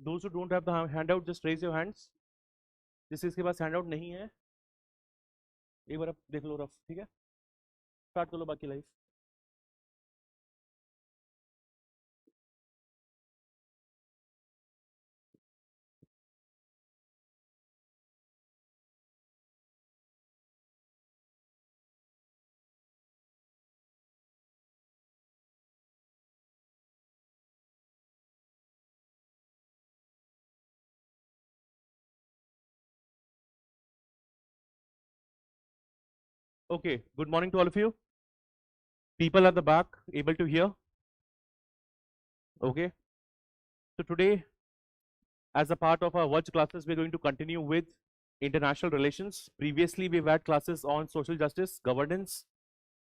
those who don't have the handout, just raise your hands. जिसके पास handout नहीं है, एक बार आप देख लो रफ, ठीक है? स्टार्ट कर लो बाकी life. Okay, good morning to all of you. People at the back, able to hear? Okay. So today, as a part of our VAJRA classes, we're going to continue with international relations. Previously, we've had classes on social justice, governance,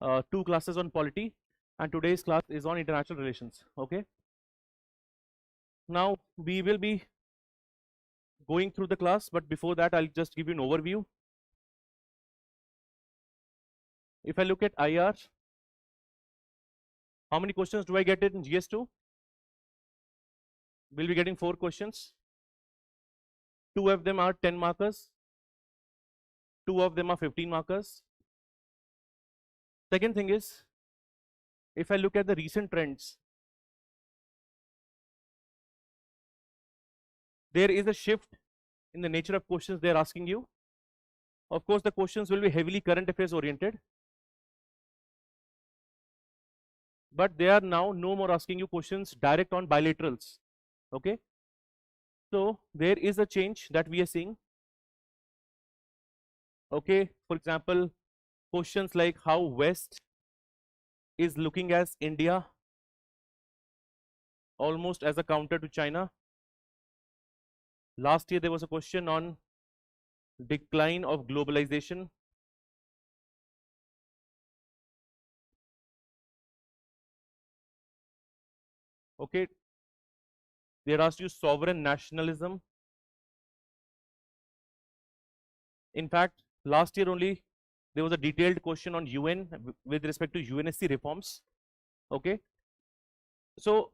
2 classes on polity, and today's class is on international relations. Okay. Now, we will be going through the class, but before that, I'll just give you an overview. If I look at IR, how many questions do I get in GS2? We'll be getting 4 questions. 2 of them are 10 markers. 2 of them are 15 markers. Second thing is, if I look at the recent trends, there is a shift in the nature of questions they're asking you. Of course, the questions will be heavily current affairs oriented, but they are now no more asking you questions direct on bilaterals. Okay, so there is a change that we are seeing. Okay, for example, questions like how West is looking as India almost as a counter to China. Last year there was a question on decline of globalization. Okay, they asked you sovereign nationalism. In fact, last year only there was a detailed question on UN with respect to UNSC reforms. Okay, so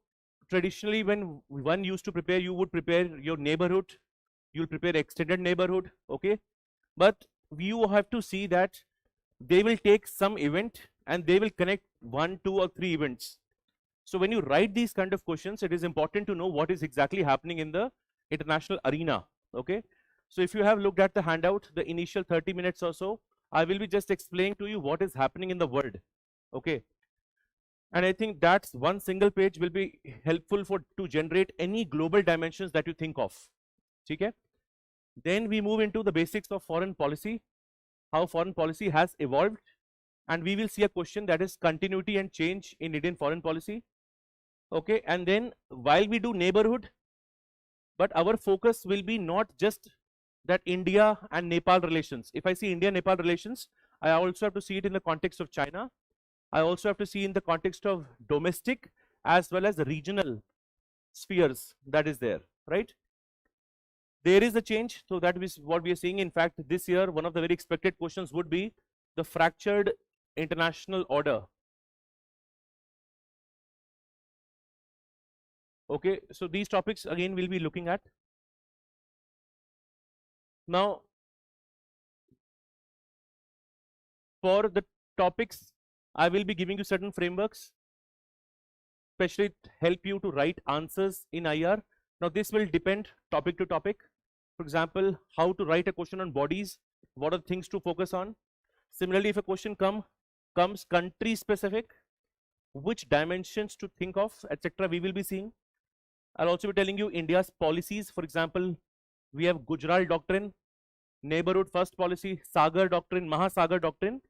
traditionally when one used to prepare, you would prepare your neighborhood, you'll prepare extended neighborhood. Okay, but you have to see that they will take some event and they will connect 1, 2 or 3 events. So when you write these kind of questions, it is important to know what is exactly happening in the international arena. Okay, so if you have looked at the handout, the initial 30 minutes or so, I will be just explaining to you what is happening in the world. Okay, and I think that's one single page will be helpful for to generate any global dimensions that you think of. Okay, then we move into the basics of foreign policy, how foreign policy has evolved, and we will see a question that is continuity and change in Indian foreign policy. Okay, and then while we do neighborhood, but our focus will be not just that India and Nepal relations. If I see India-Nepal relations, I also have to see it in the context of China. I also have to see in the context of domestic as well as regional spheres that is there, right? There is a change, so that is what we are seeing. In fact, this year, one of the very expected questions would be the fractured international order. Okay, so these topics again we'll be looking at. Now, for the topics, I will be giving you certain frameworks, especially to help you to write answers in IR. Now, this will depend topic to topic. For example, how to write a question on bodies, what are the things to focus on. Similarly, if a question comes country specific, which dimensions to think of, etc., we will be seeing. I'll also be telling you India's policies. For example, we have Gujarat doctrine, neighborhood first policy, Sagar doctrine, Mahasagar doctrine.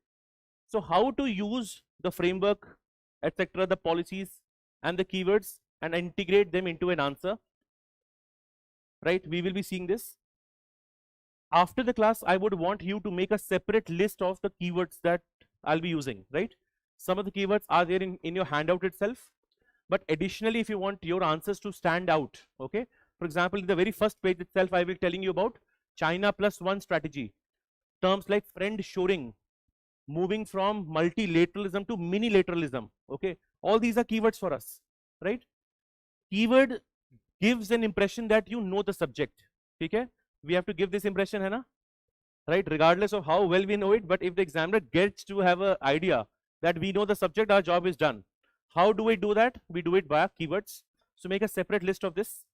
So how to use the framework, etc., the policies and the keywords and integrate them into an answer, right? We will be seeing this. After the class, I would want you to make a separate list of the keywords that I'll be using, right? Some of the keywords are there in your handout itself, but additionally, if you want your answers to stand out, okay? For example, in the very first page itself, I will be telling you about China +1 strategy, terms like friend shoring, moving from multilateralism to minilateralism. Okay, all these are keywords for us, right? Keyword gives an impression that you know the subject. Okay, we have to give this impression, hai na? Right, regardless of how well we know it, but if the examiner gets to have an idea that we know the subject, our job is done. How do we do that? We do it via keywords. So make a separate list of this,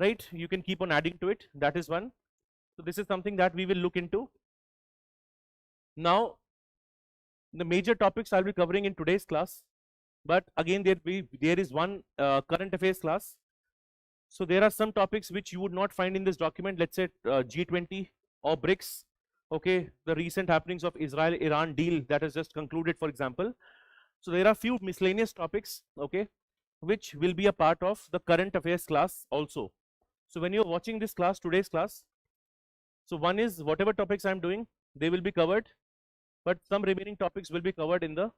right? You can keep on adding to it. That is one. So this is something that we will look into. Now, the major topics I'll be covering in today's class, but again there is one current affairs class. So there are some topics which you would not find in this document. Let's say G20 or BRICS. Okay, the recent happenings of Israel-Iran deal that has just concluded, for example. So there are few miscellaneous topics, okay, which will be a part of the current affairs class also. So when you're watching this class, today's class, so one is whatever topics I'm doing, they will be covered, but some remaining topics will be covered in the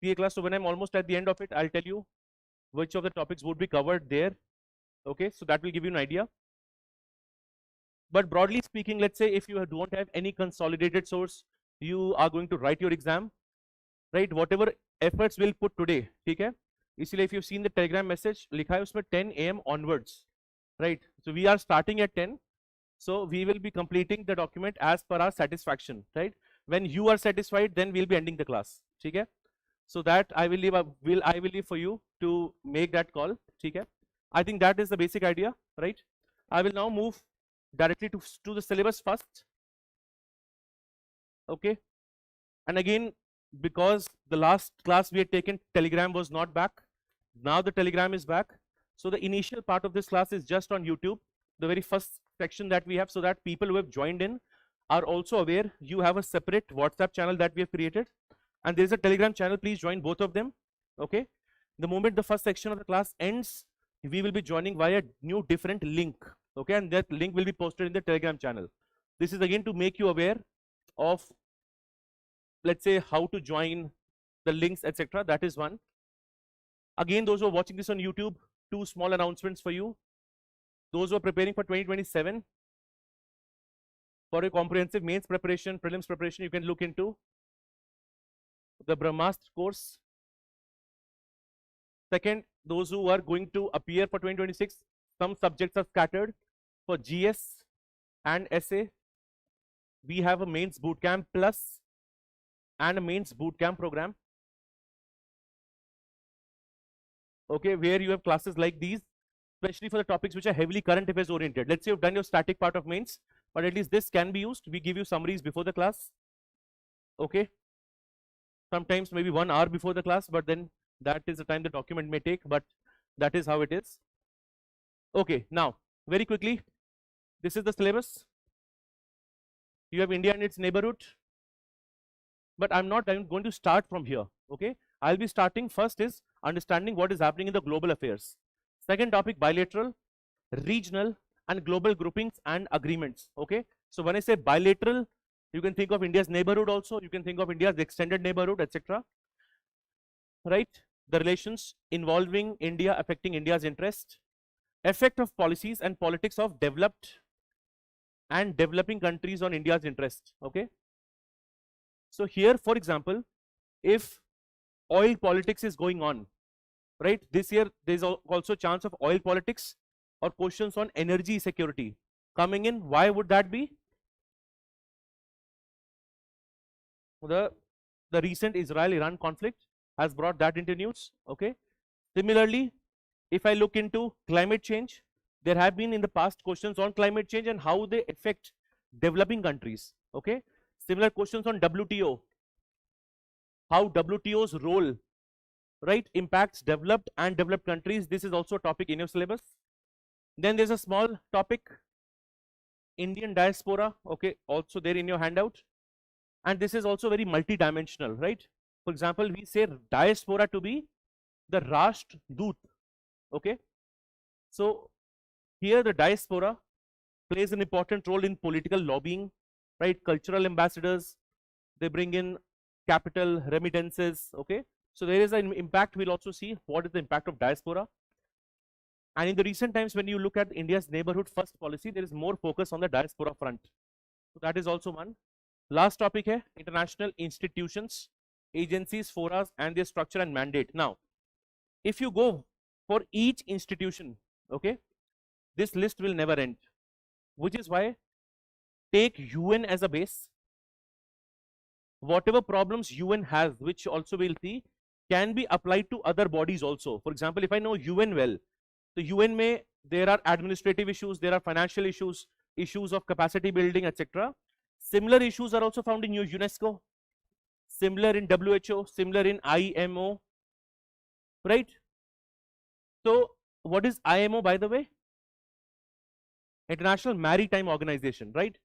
PA class. So when I'm almost at the end of it, I'll tell you which of the topics would be covered there. Okay, so that will give you an idea. But broadly speaking, let's say if you don't have any consolidated source, you are going to write your exam, right? Whatever efforts we'll put today, ठीक है? इसलिए if you've seen the telegram message, लिखा है उसमें 10 AM onwards, right? So we are starting at 10. So we will be completing the document as per our satisfaction, right? When you are satisfied, then we'll be ending the class, ठीक है? So that I will leave for you to make that call, ठीक है? I think that is the basic idea, right? I will now move directly to the syllabus first. Okay, and again, because the last class we had taken, telegram was not back. Now the telegram is back. So the initial part of this class is just on YouTube, the very first section that we have, so that people who have joined in are also aware. You have a separate WhatsApp channel that we have created, and there is a telegram channel. Please join both of them. Okay, the moment the first section of the class ends, we will be joining via new different link. Okay, and that link will be posted in the telegram channel. This is again to make you aware of, let's say, how to join, the links, etc. That is one. Again, those who are watching this on YouTube, two small announcements for you. Those who are preparing for 2027 for a comprehensive mains preparation, prelims preparation, you can look into the Brahmastra course. Second, those who are going to appear for 2026, some subjects are scattered. For GS and Essay, we have a mains bootcamp plus and a mains bootcamp program. Okay, where you have classes like these, especially for the topics which are heavily current affairs oriented. Let's say you've done your static part of mains, but at least this can be used. We give you summaries before the class. Okay, sometimes maybe 1 hour before the class, but then that is the time the document may take, but that is how it is. Okay, now very quickly, this is the syllabus. You have India and its neighborhood, but I'm going to start from here. Okay, I'll be starting first is understanding what is happening in the global affairs. Second topic, bilateral, regional and global groupings and agreements. Okay, so when I say bilateral, you can think of India's neighborhood also, you can think of India's extended neighborhood, etc. Right, the relations involving India affecting India's interest, effect of policies and politics of developed and developing countries on India's interest. Okay, so here, for example, if oil politics is going on, right, this year there is also chance of oil politics or questions on energy security coming in. Why would that be? The recent Israel-Iran conflict has brought that into news. Okay, similarly, if I look into climate change, there have been in the past questions on climate change and how they affect developing countries. Okay, similar questions on WTO, how WTO's role, right, impacts developed and developed countries. This is also a topic in your syllabus. Then there's a small topic, Indian diaspora. Okay, also there in your handout, and this is also very multi-dimensional, right? For example, we say diaspora to be the Rashtradoot. Okay, so here the diaspora plays an important role in political lobbying, right? Cultural ambassadors, they bring in capital, remittances. Okay, so there is an impact. We'll also see what is the impact of diaspora. And in the recent times, when you look at India's neighborhood first policy, there is more focus on the diaspora front. So that is also one. Last topic here, international institutions, agencies, forums and their structure and mandate. Now, if you go for each institution, Okay, this list will never end, which is why take UN as a base. Whatever problems UN has, which also we'll see, can be applied to other bodies also. For example, if I know UN well, the UN may, there are administrative issues, there are financial issues, issues of capacity building, etc. Similar issues are also found in UNESCO, similar in WHO, similar in IMO, right? So what is IMO, by the way? International Maritime Organization, right?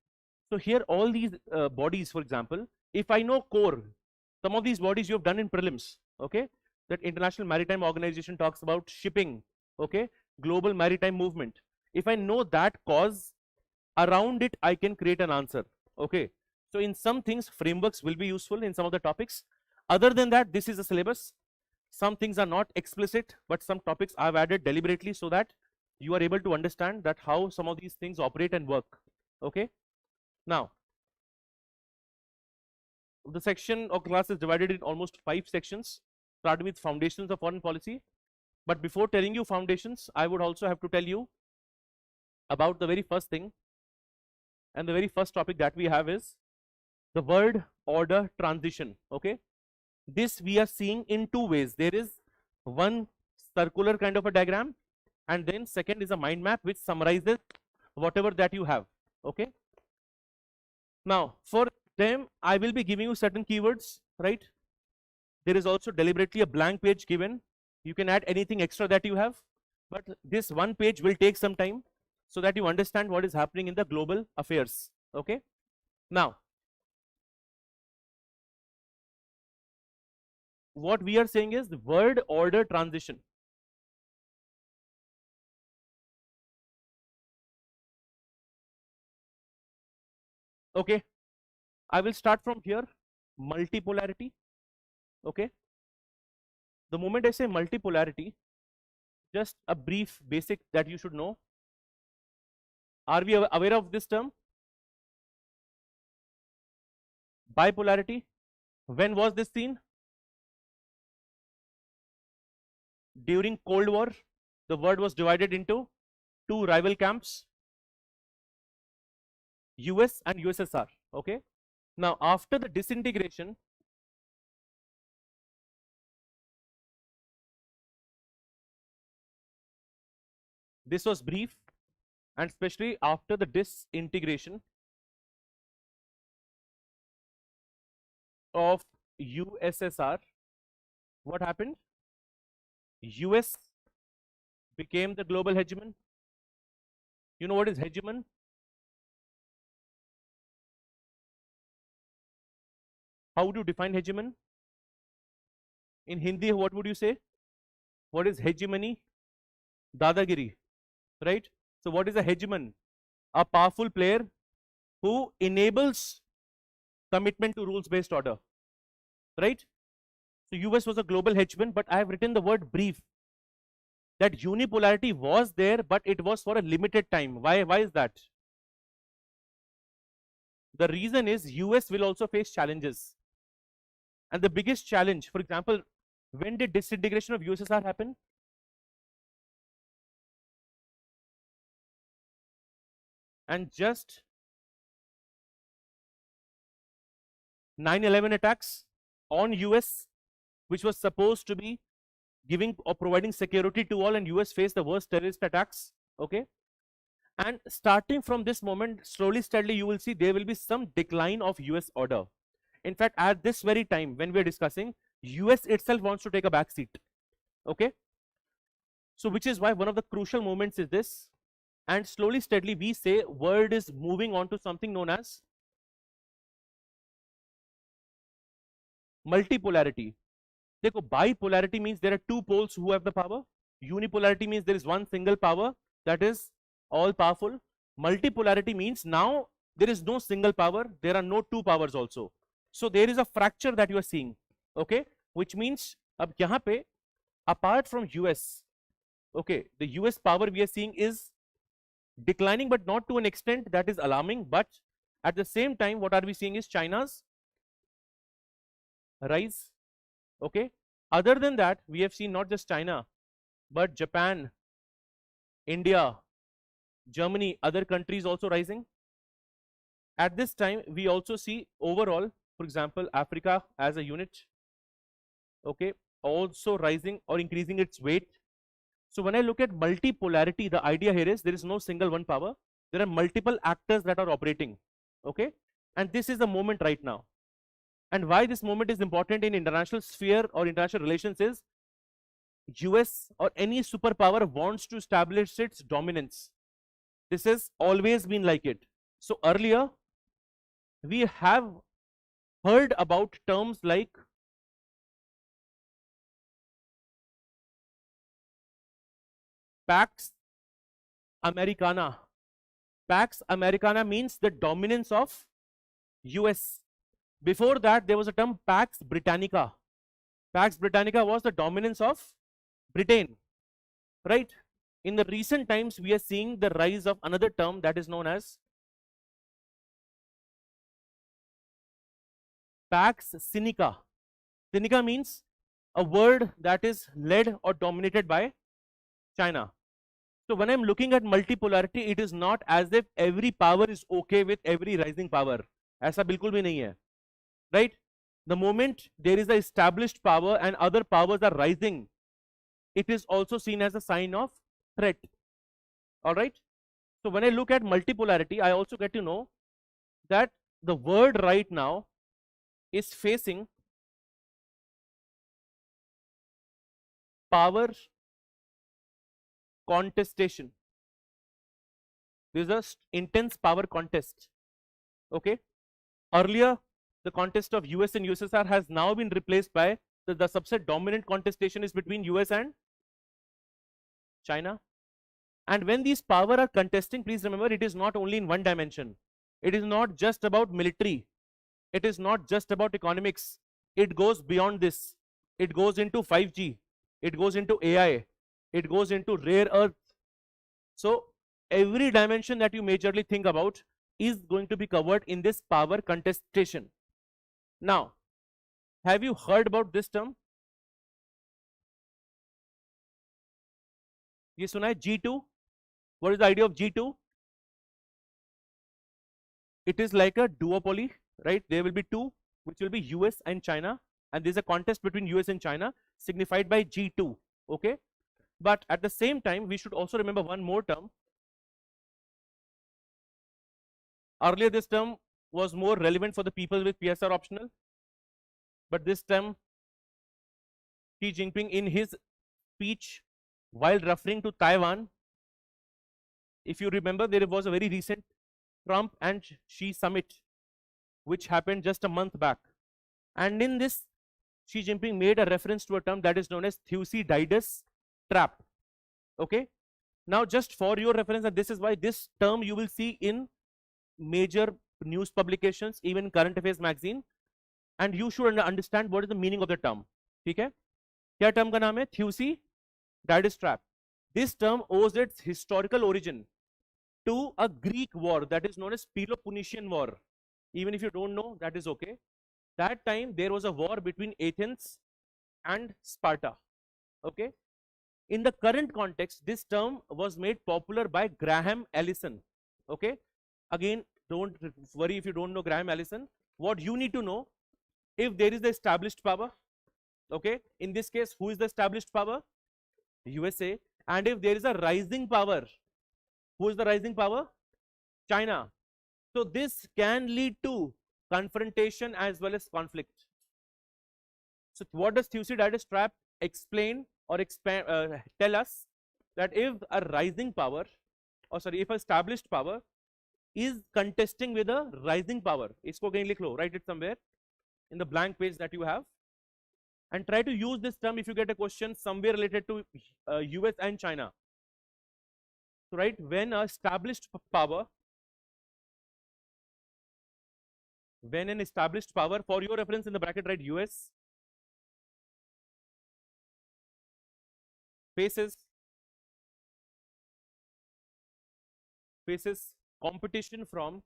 So here all these bodies, for example, if I know core, some of these bodies you have done in prelims, okay? That International Maritime Organization talks about shipping, okay? Global maritime movement. If I know that cause, around it I can create an answer, okay? So in some things frameworks will be useful in some of the topics. Other than that, this is a syllabus. Some things are not explicit, but some topics I've added deliberately so that you are able to understand that how some of these things operate and work, okay? Now, the section or class is divided in almost 5 sections, starting with foundations of foreign policy. But before telling you foundations, I would also have to tell you about the very first thing, and the very first topic that we have is the word order transition, okay? This we are seeing in two ways. There is one circular kind of a diagram, and then second is a mind map which summarizes whatever that you have, okay? Now, for them, I will be giving you certain keywords, right? There is also deliberately a blank page given. You can add anything extra that you have, but this one page will take some time so that you understand what is happening in the global affairs, okay? Now, what we are saying is the word order transition. Okay, I will start from here. Multipolarity, okay? The moment I say multipolarity, just a brief basic that you should know. Are we aware of this term? Bipolarity. When was this seen? During Cold War. The world was divided into two rival camps, US and USSR, okay? Now, after the disintegration, this was brief, and especially after the disintegration of USSR, what happened? US became the global hegemon. You know what is hegemon? How would you define hegemon? In Hindi, what would you say? What is hegemony? Dadagiri, right? So what is a hegemon? A powerful player who enables commitment to rules-based order, right? So US was a global hegemon, but I have written the word brief. That unipolarity was there, but it was for a limited time. Why is that? The reason is US will also face challenges. And the biggest challenge, for example, when did disintegration of USSR happen? And just 9/11 attacks on US, which was supposed to be giving or providing security to all, and US faced the worst terrorist attacks, okay? And starting from this moment, slowly, steadily, you will see there will be some decline of US order. In fact, at this very time when we are discussing, US itself wants to take a back seat, okay? So which is why one of the crucial moments is this, and slowly, steadily, we say world is moving on to something known as multipolarity. Dekho, bipolarity means there are two poles who have the power. Unipolarity means there is one single power that is all powerful. Multipolarity means now there is no single power, there are no two powers also. So there is a fracture that you are seeing, okay? Which means ab yahan pe, apart from US, okay, the US power we are seeing is declining, but not to an extent that is alarming. But at the same time, what are we seeing is China's rise, okay? Other than that, we have seen not just China, but Japan, India, Germany, other countries also rising. At this time, we also see overall, for example, Africa as a unit, okay, also rising or increasing its weight. So when I look at multipolarity, the idea here is there is no single one power. There are multiple actors that are operating, okay, and this is the moment right now. And why this moment is important in international sphere or international relations is US or any superpower wants to establish its dominance. This has always been like it. So earlier we have heard about terms like Pax Americana. Pax Americana means the dominance of US. Before that, there was a term Pax Britannica. Pax Britannica was the dominance of Britain, right? In the recent times, we are seeing the rise of another term that is known as Pax Sinica. Sinica means a word that is led or dominated by China. So when I'm looking at multipolarity, it is not as if every power is okay with every rising power. ऐसा बिल्कुल भी नहीं है, right? The moment there is an established power and other powers are rising, it is also seen as a sign of threat. All right. So when I look at multipolarity, I also get to know that the world right now is facing power contestation. There's a intense power contest. Okay. Earlier, the contest of US and USSR has now been replaced by the subset dominant contestation is between US and China. And when these power are contesting, please remember it is not only in one dimension. It is not just about military. It is not just about economics. It goes beyond this. It goes into 5G. It goes into AI. It goes into rare earth. So every dimension that you majorly think about is going to be covered in this power contestation. Now, have you heard about this term? ये सुना है G2? What is the idea of G2? It is like a duopoly, right? There will be two, which will be US and China, and there's a contest between US and China signified by G2. Okay, but at the same time, we should also remember one more term. Earlier, this term was more relevant for the people with PSR optional, but this term, Xi Jinping in his speech while referring to Taiwan, if you remember, there was a very recent Trump and Xi summit, which happened just a month back. And in this, Xi Jinping made a reference to a term that is known as Thucydides trap. Okay. Now, just for your reference, and this is why this term you will see in major news publications, even current affairs magazine, and you should understand what is the meaning of the term. ठीक है? क्या term का नाम है? Thucydides trap. This term owes its historical origin to a Greek war that is known as Peloponnesian War. Even if you don't know, that is okay. That time there was a war between Athens and Sparta. Okay. In the current context, this term was made popular by Graham Allison. Okay. Again, don't worry if you don't know Graham Allison. What you need to know, if there is the established power, okay, in this case, who is the established power? USA. And if there is a rising power, who is the rising power? China. So this can lead to confrontation as well as conflict. So what does Thucydides trap explain or tell us? That if a rising power, or sorry, if established power is contesting with a rising power, isko again likh lo, write it somewhere in the blank page that you have, and try to use this term if you get a question somewhere related to US and China. So right, when a established power, when an established power, for your reference in the bracket write US, faces competition from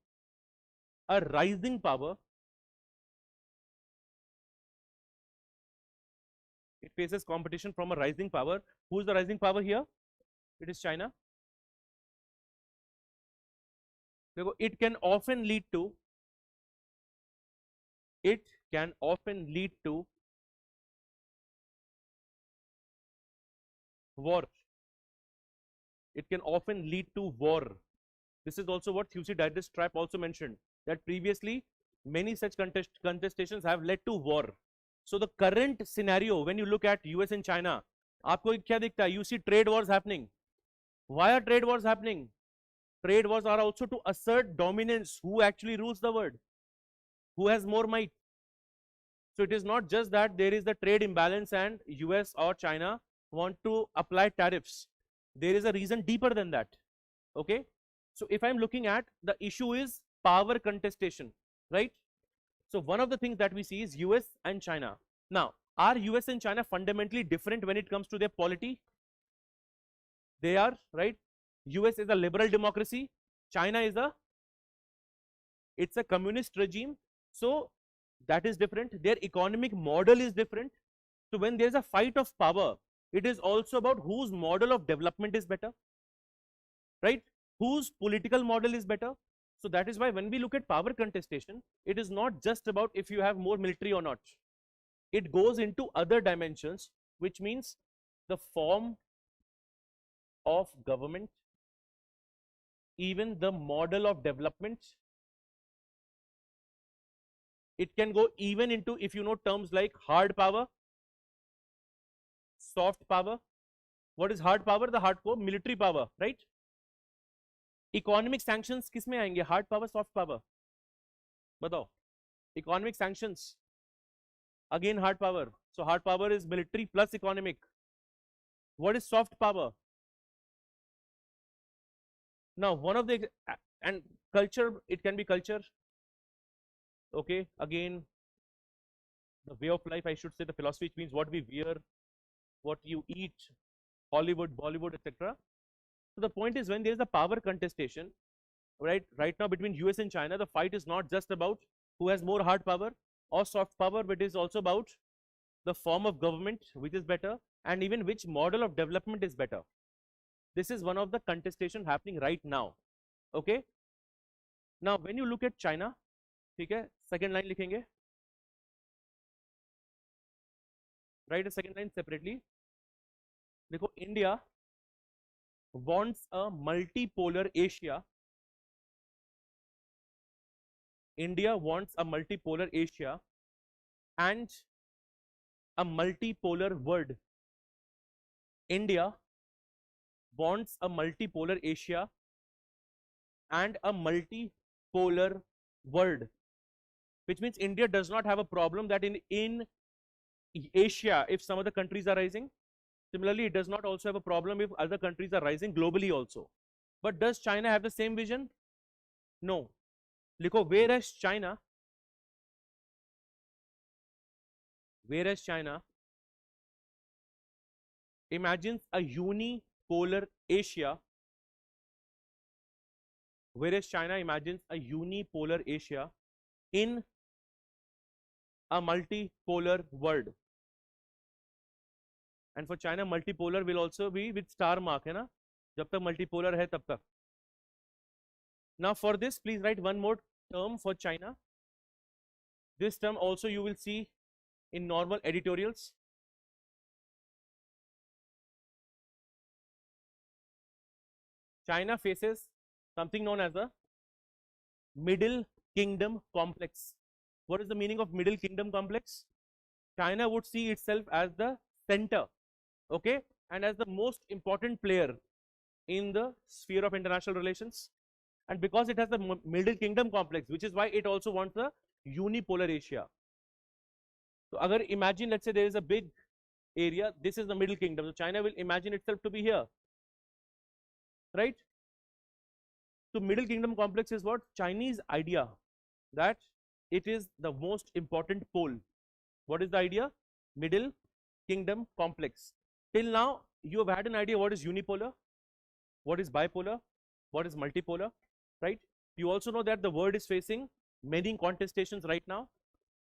a rising power, it faces competition from a rising power. Who is the rising power here? It is China. देखो, it can often lead to war. It can often lead to war. This is also what Thucydides trap also mentioned, that previously many such contestations have led to war. So the current scenario, when you look at US and China, आपको क्या दिखता है? You see trade wars happening. Why are trade wars happening? Trade wars are also to assert dominance. Who actually rules the world? Who has more might? So it is not just that there is the trade imbalance and US or China want to apply tariffs. There is a reason deeper than that. Okay. So if I'm looking at the issue is power contestation, right? So one of the things that we see is US and China. Now, are US and China fundamentally different when it comes to their polity? They are, right? US is a liberal democracy. China is it's a communist regime. So that is different. Their economic model is different. So when there is a fight of power, it is also about whose model of development is better, right? Whose political model is better. So that is why when we look at power contestation, it is not just about if you have more military or not. It goes into other dimensions, which means the form of government, even the model of development. It can go even into, if you know terms like hard power, soft power. What is hard power? The hardcore military power, right? Economic sanctions किस में आएंगे? Hard power, soft power. बताओ. Economic sanctions, again hard power. So hard power is military plus economic. What is soft power? Now one of the, and culture, it can be culture. Okay, again the way of life, I should say the philosophy, which means what we wear, what you eat, Hollywood, Bollywood, etc. So the point is, when there is a power contestation, right now between US and China, the fight is not just about who has more hard power or soft power, but it is also about the form of government which is better, and even which model of development is better. This is one of the contestation happening right now. Okay. Now when you look at China, ठीक है, second line लिखेंगे, write a second line separately. देखो, India wants a multipolar Asia. India wants a multipolar Asia and a multipolar world. India wants a multipolar Asia and a multipolar world, which means India does not have a problem that in Asia, if some other countries are rising, similarly, it does not also have a problem if other countries are rising globally also. But does China have the same vision? No. Likho, whereas China imagines a unipolar Asia, in a multipolar world. And for China, multipolar will also be with star mark, है ना? जब तक multipolar है तब तक. Now for this, please write one more term for China. This term also you will see in normal editorials. China faces something known as a Middle Kingdom complex. What is the meaning of Middle Kingdom complex? China would see itself as the center, okay, and as the most important player in the sphere of international relations. And because it has the Middle Kingdom complex, which is why it also wants a unipolar Asia. So agar imagine, let's say there is a big area, this is the Middle Kingdom, so China will imagine itself to be here, right? So Middle Kingdom complex is what? Chinese idea that it is the most important pole. What is the idea? Middle Kingdom complex. Till now, you have had an idea what is unipolar, what is bipolar, what is multipolar, right? You also know that the world is facing many contestations right now.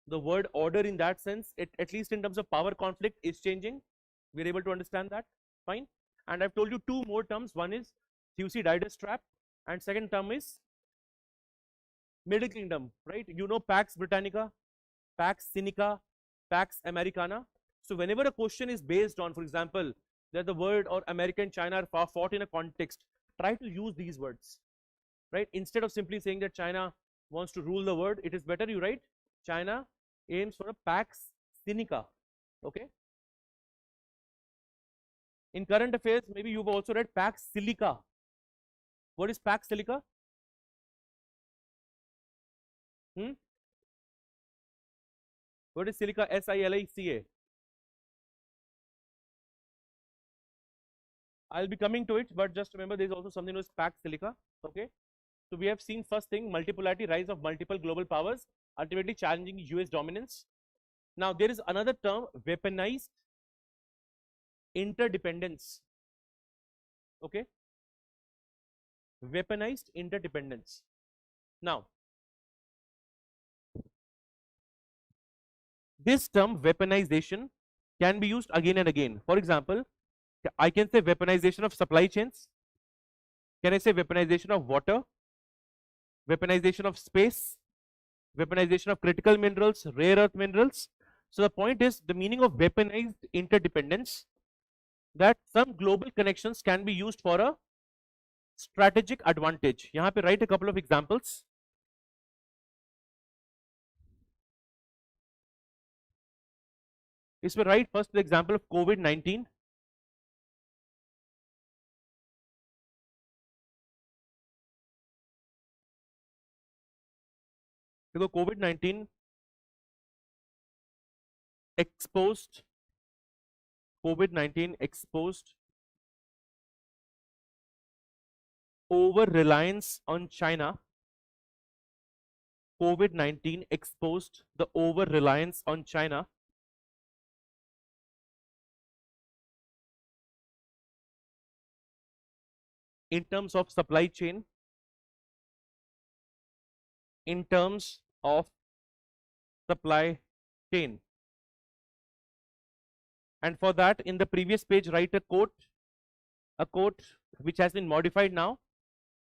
The world order in that sense, at least in terms of power conflict, is changing. We're able to understand that, fine. And I've told you two more terms. One is Thucydides trap, and second term is Middle Kingdom, right? You know Pax Britannica, Pax Sinica, Pax Americana. So whenever a question is based on, for example, that the word or America and China are fought in a context, try to use these words, right? Instead of simply saying that China wants to rule the world, it is better you write China aims for a Pax Sinica, okay? In current affairs, maybe you've also read Pax Silica. What is Pax Silica? Hmm? What is silica? SILICA. I'll be coming to it, but just remember there is also something known as Pax Silica. Okay. So we have seen first thing, multipolarity, rise of multiple global powers, ultimately challenging US dominance. Now there is another term, weaponized interdependence. Okay. Weaponized interdependence. Now, this term weaponization can be used again and again. For example, I can say weaponization of supply chains. Can I say weaponization of water? Weaponization of space? Weaponization of critical minerals, rare earth minerals. So the point is the meaning of weaponized interdependence, that some global connections can be used for a strategic advantage. यहाँ पे write a couple of examples. इसमें write first the example of COVID-19. देखो COVID-19 exposed over reliance on China. COVID-19 exposed the over reliance on China in terms of supply chain, in terms of supply chain. And for that, in the previous page, write a quote which has been modified now.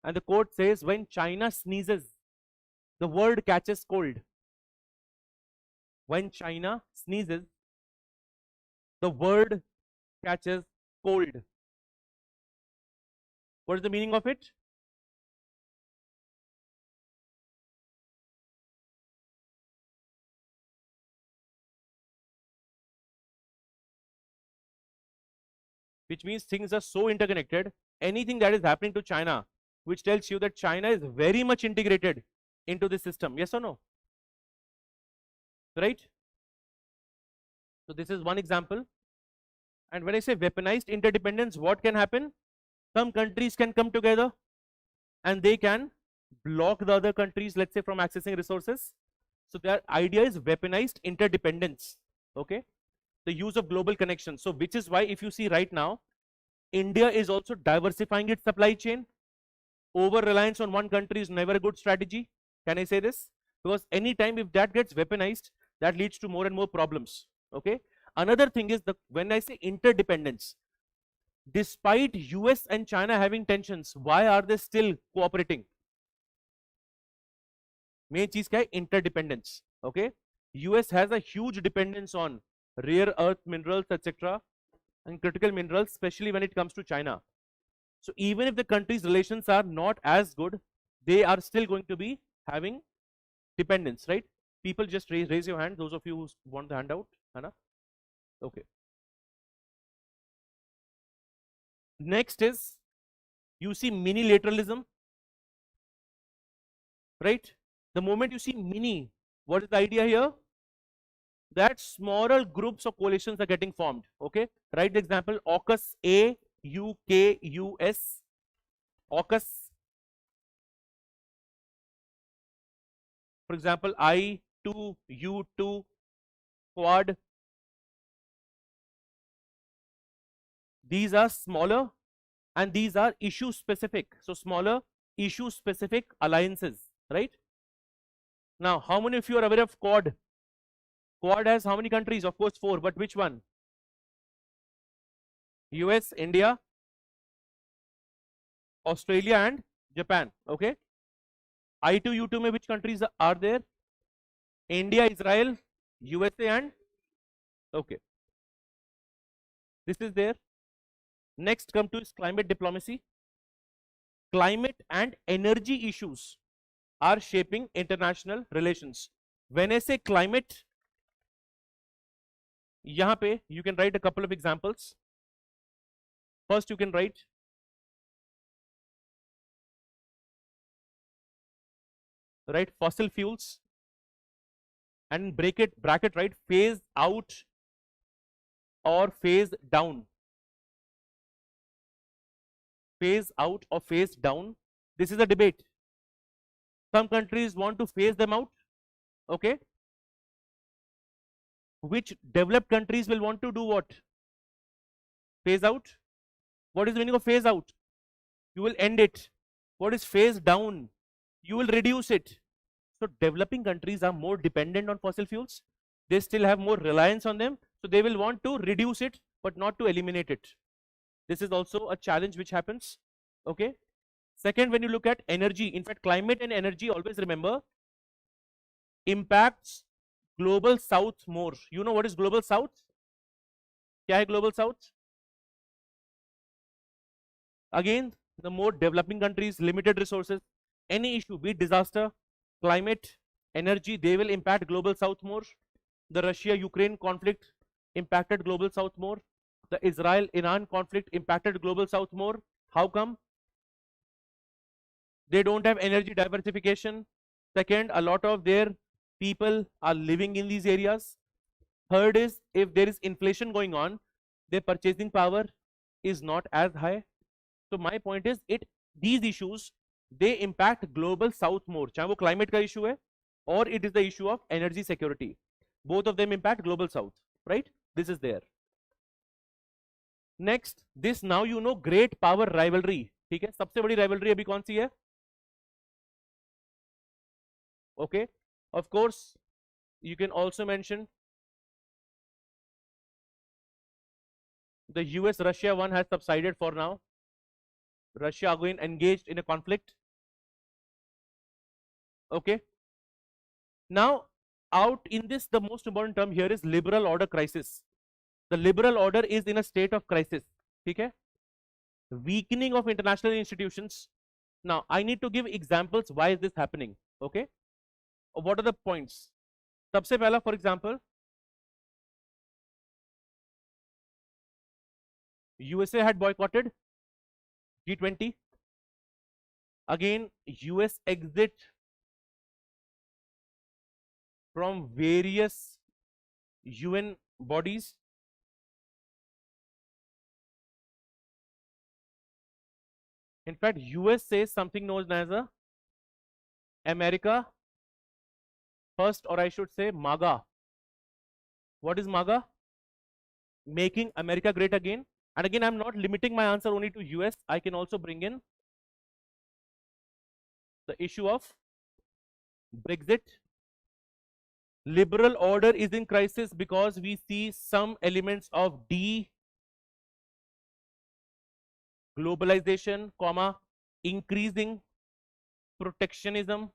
And the quote says, when China sneezes, the world catches cold. When China sneezes, the world catches cold. What is the meaning of it? Which means things are so interconnected. Anything that is happening to China, which tells you that China is very much integrated into the system. Yes or no? Right? So this is one example. And when I say weaponized interdependence, what can happen? Some countries can come together and they can block the other countries, let's say, from accessing resources. So their idea is weaponized interdependence. Okay. The use of global connections. So which is why if you see right now, India is also diversifying its supply chain. Over reliance on one country is never a good strategy. Can I say this? Because anytime if that gets weaponized, that leads to more and more problems. Okay. Another thing is, when I say interdependence, despite US and China having tensions, why are they still cooperating? Main cheez kya hai? Interdependence. Okay. US has a huge dependence on rare earth minerals, etc., and critical minerals, especially when it comes to China. So even if the country's relations are not as good, they are still going to be having dependence, right? People just raise your hand, those of you who want the handout. Hana? Okay. Next is, you see minilateralism, right? The moment you see mini, what is the idea here? That smaller groups of coalitions are getting formed. Okay, write the example AUKUS, AUKUS, AUKUS. For example, I2, U2, Quad. These are smaller and these are issue specific. So smaller issue specific alliances, right? Now, how many of you are aware of Quad? Quad has how many countries? Of course, 4, but which one? US, India, Australia, and Japan. Okay. I2, U2 में which countries are there? India, Israel, USA and okay. This is there. Next come to is climate diplomacy. Climate and energy issues are shaping international relations. When I say climate, यहाँ पे you can write a couple of examples. First you can write fossil fuels and bracket right phase out or phase down. Phase out or phase down. This is a debate. Some countries want to phase them out. Okay. Which developed countries will want to do what? Phase out. What is the meaning of phase out? You will end it. What is phase down? You will reduce it. So developing countries are more dependent on fossil fuels. They still have more reliance on them. So they will want to reduce it, but not to eliminate it. This is also a challenge which happens. Okay. Second, when you look at energy, in fact, climate and energy, always remember, impacts global south more. You know what is global south? Kya hai global south? Again, the more developing countries, limited resources, any issue, be it disaster, climate, energy, they will impact global south more. The Russia-Ukraine conflict impacted global south more. The Israel-Iran conflict impacted global south more. How come? They don't have energy diversification. Second, a lot of their people are living in these areas. Third is, if there is inflation going on, their purchasing power is not as high. So my point is, these issues, they impact global south more. चाहे वो climate का issue है, or it is the issue of energy security. Both of them impact global south, right? This is there. Next, this now you know great power rivalry. ठीक है, सबसे बड़ी rivalry अभी कौन सी है? Okay, of course, you can also mention the US-Russia one has subsided for now. Russia again engaged in a conflict. Okay. Now, out in this, the most important term here is liberal order crisis. The liberal order is in a state of crisis. Okay. Weakening of international institutions. Now, I need to give examples why is this happening. Okay. What are the points? सबसे पहला, for example, USA had boycotted G20. Again, US exit from various UN bodies. In fact, US says something known as a America first, or I should say MAGA. What is MAGA? Making America great again. And again, I'm not limiting my answer only to US. I can also bring in the issue of Brexit. Liberal order is in crisis because we see some elements of globalization, increasing protectionism.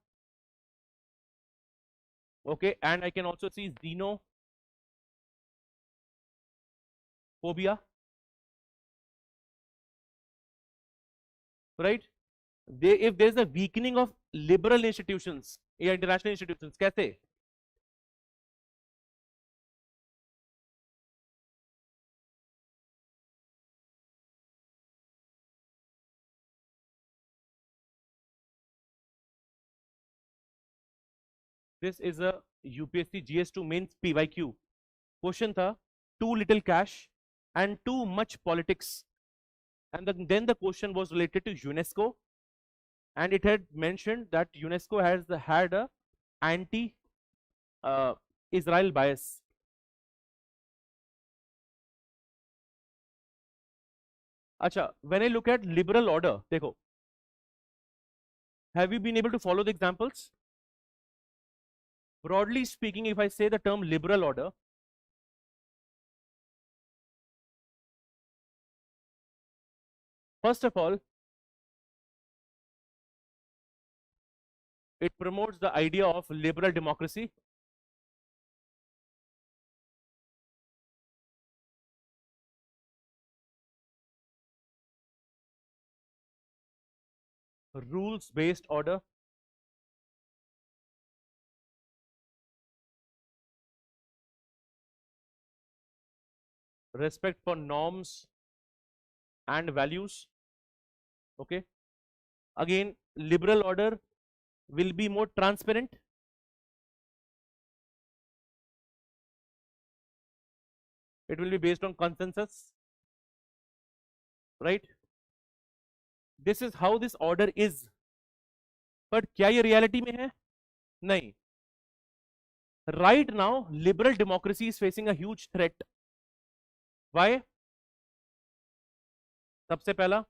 Okay, and I can also see xenophobia. Right? If there's a weakening of liberal institutions, international institutions, कैसे? This is a UPSC GS2 mains PYQ. Question था, too little cash and too much politics. And then the question was related to UNESCO, and it had mentioned that UNESCO has had a anti-Israel bias. Acha, when I look at liberal order, देखो, have you been able to follow the examples? Broadly speaking, if I say the term liberal order, first of all, It promotes the idea of liberal democracy. Rules-based order. Respect for norms and values. Okay. Again, liberal order will be more transparent. It will be based on consensus, right? This is how this order is. But क्या ये reality में है? नहीं. Right now, liberal democracy is facing a huge threat. Why? सबसे पहला,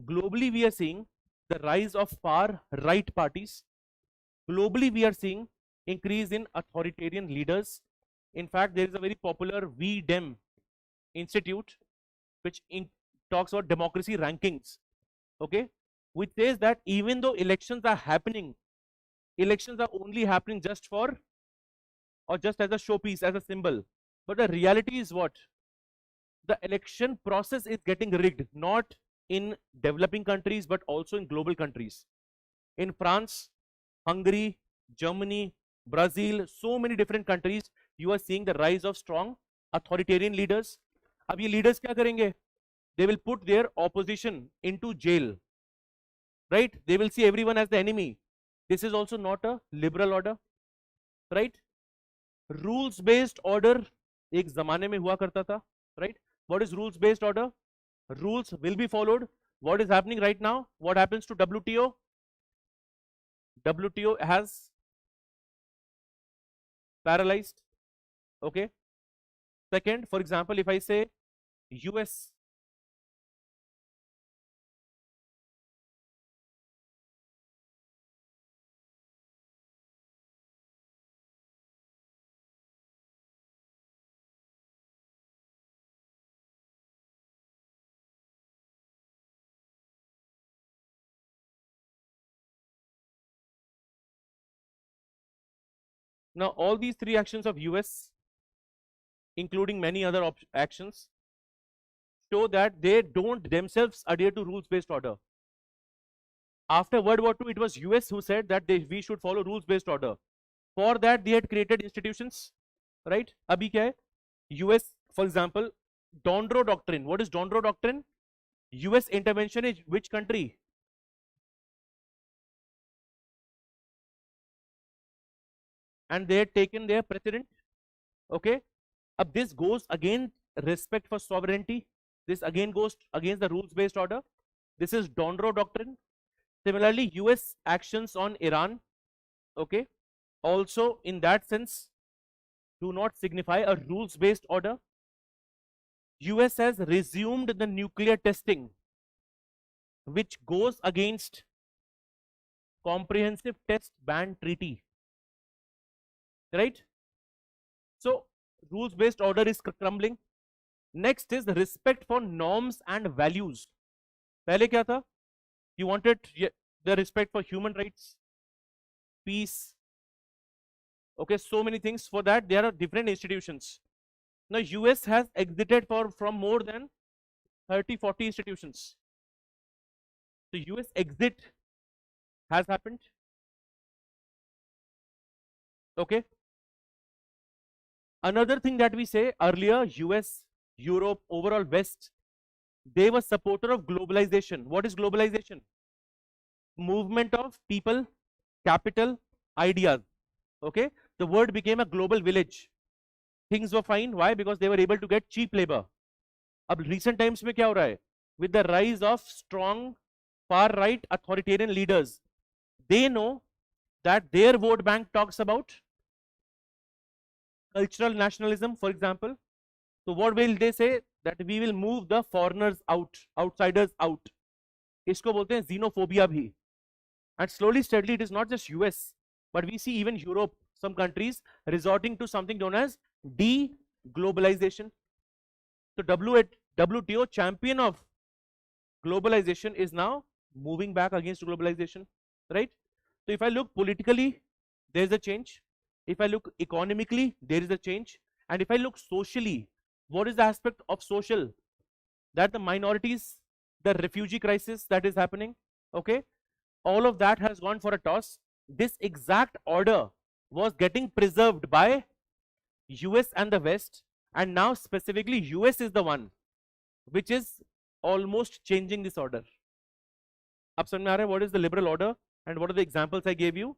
globally we are seeing the rise of far right parties. Globally we are seeing increase in authoritarian leaders. In fact, there is a very popular VDEM institute which talks about democracy rankings, okay, which says that even though elections are happening, elections are only happening just for or just as a showpiece, as a symbol. But the reality is what? The election process is getting rigged, not in developing countries, but also in global countries. In France, Hungary, Germany, Brazil, so many different countries, you are seeing the rise of strong authoritarian leaders. अब ये leaders क्या करेंगे? They will put their opposition into jail, right? They will see everyone as the enemy. This is also not a liberal order, right? Rules based order एक जमाने में हुआ करता था, right? What is rules based order? Rules will be followed. What is happening right now? What happens to WTO? WTO has paralyzed. Okay. Second, for example, if I say US, now all these three actions of US, including many other actions, show that they don't themselves adhere to rules based order. After World War II, it was US who said that we should follow rules based order. For that, they had created institutions, right? Abhi kya hai? US, for example, Donro Doctrine. What is Donro Doctrine? US intervention in which country? And they had taken their precedent. Okay. This goes against respect for sovereignty. This again goes against the rules based order. This is Donro Doctrine. Similarly, US actions on Iran, okay, also in that sense do not signify a rules based order. US has resumed the nuclear testing, which goes against comprehensive test ban treaty, right? So rules based order is crumbling. Next is respect for norms and values. पहले क्या था? You wanted the respect for human rights, peace, okay, so many things. For that there are different institutions. Now US has exited from more than 30-40 institutions. The US exit has happened, okay. Another thing that we say earlier, US, Europe, overall West, they were supporter of globalization. What is globalization? Movement of people, capital, ideas, okay. The world became a global village. Things were fine. Why? Because they were able to get cheap labor. अब recent times में क्या हो रहा है? With the rise of strong far right authoritarian leaders, they know that their vote bank talks about cultural nationalism, for example. So what will they say? That we will move the foreigners out, outsiders out. इसको बोलते हैं xenophobia भी. And slowly, steadily, it is not just US, but we see even Europe, some countries resorting to something known as de-globalization. So WTO, champion of globalization, is now moving back against globalization, right? So if I look politically, there is a change. If I look economically, there is a change. And if I look socially, what is the aspect of social? That the minorities, the refugee crisis that is happening, okay? All of that has gone for a toss. This exact order was getting preserved by US and the West, and now specifically US is the one which is almost changing this order. अब समझ में आ रहा है what is the liberal order and what are the examples I gave you?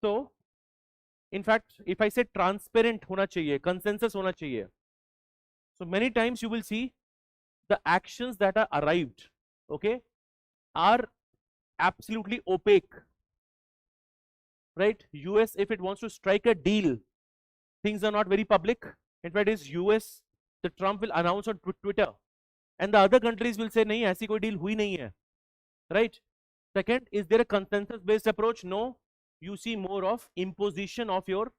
So in fact, if I say transparent होना चाहिए, consensus होना चाहिए, so many times you will see the actions that are arrived, okay, are absolutely opaque, right? US, if it wants to strike a deal, things are not very public. In fact, it's US, the Trump will announce on Twitter, and the other countries will say, नहीं ऐसी कोई deal हुई नहीं है, right? Second, is there a consensus based approach? No, you see more of imposition of your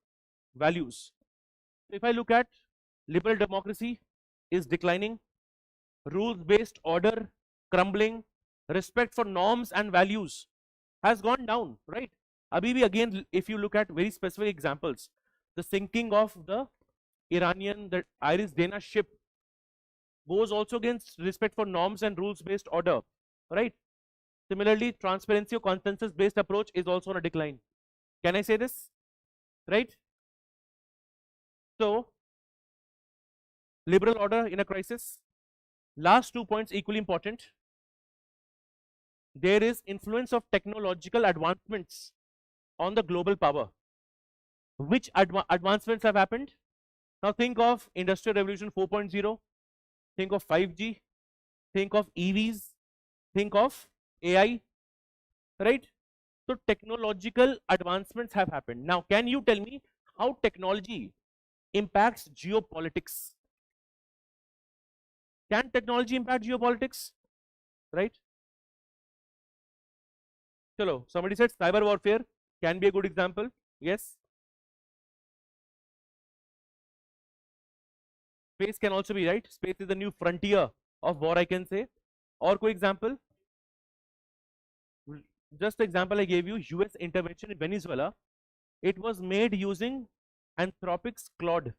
values. If I look at liberal democracy is declining, rules based order crumbling, respect for norms and values has gone down, right? Abhi bhi again, if you look at very specific examples, the sinking of the Iranian, the Iris Dana ship goes also against respect for norms and rules based order, right? Similarly, transparency or consensus based approach is also on a decline. Can I say this? Right? So, liberal order in a crisis. Last 2 points equally important. There is influence of technological advancements on the global power. Which advancements have happened? Now think of Industrial Revolution 4.0, think of 5G, think of EVs, think of AI, right? So technological advancements have happened. Now, can you tell me how technology impacts geopolitics? Can technology impact geopolitics? Right? Chalo, somebody said cyber warfare can be a good example. Yes. Space can also be, right? Space is the new frontier of war, I can say. Or koi example? Just the example I gave you, US intervention in Venezuela, it was made using Anthropic's Claude,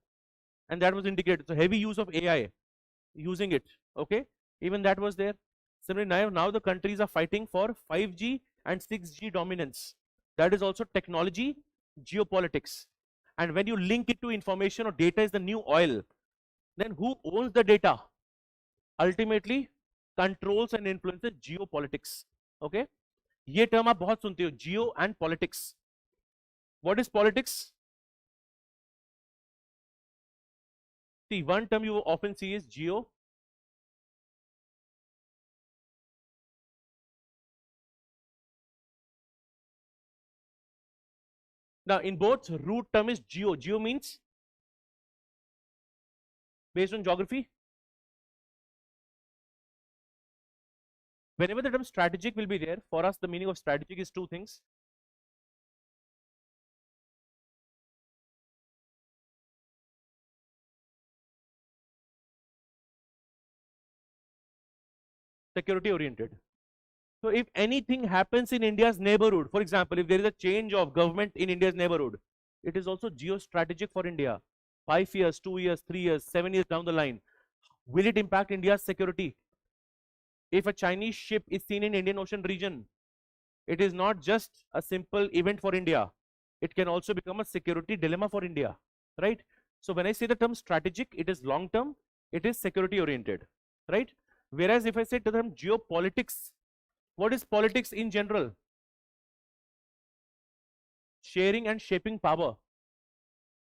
and that was indicated. So heavy use of AI using it, okay? Even that was there. Similarly, now the countries are fighting for 5G and 6G dominance. That is also technology, geopolitics. And when you link it to information or data is the new oil, then who owns the data? Ultimately, controls and influences geopolitics, okay? ये term आप बहुत सुनते हो, geo and politics. What is politics? See, one term you often see is geo. Now, in both, root term is geo. Geo means based on geography. Whenever the term strategic will be there, for us the meaning of strategic is two things. Security oriented. So if anything happens in India's neighborhood, for example, if there is a change of government in India's neighborhood, it is also geostrategic for India. 5 years, 2 years, 3 years, 7 years down the line, will it impact India's security? If a Chinese ship is seen in Indian Ocean region, it is not just a simple event for India. It can also become a security dilemma for India, right? So when I say the term strategic, it is long term, it is security oriented, right? Whereas if I say the term geopolitics, what is politics in general? Sharing and shaping power.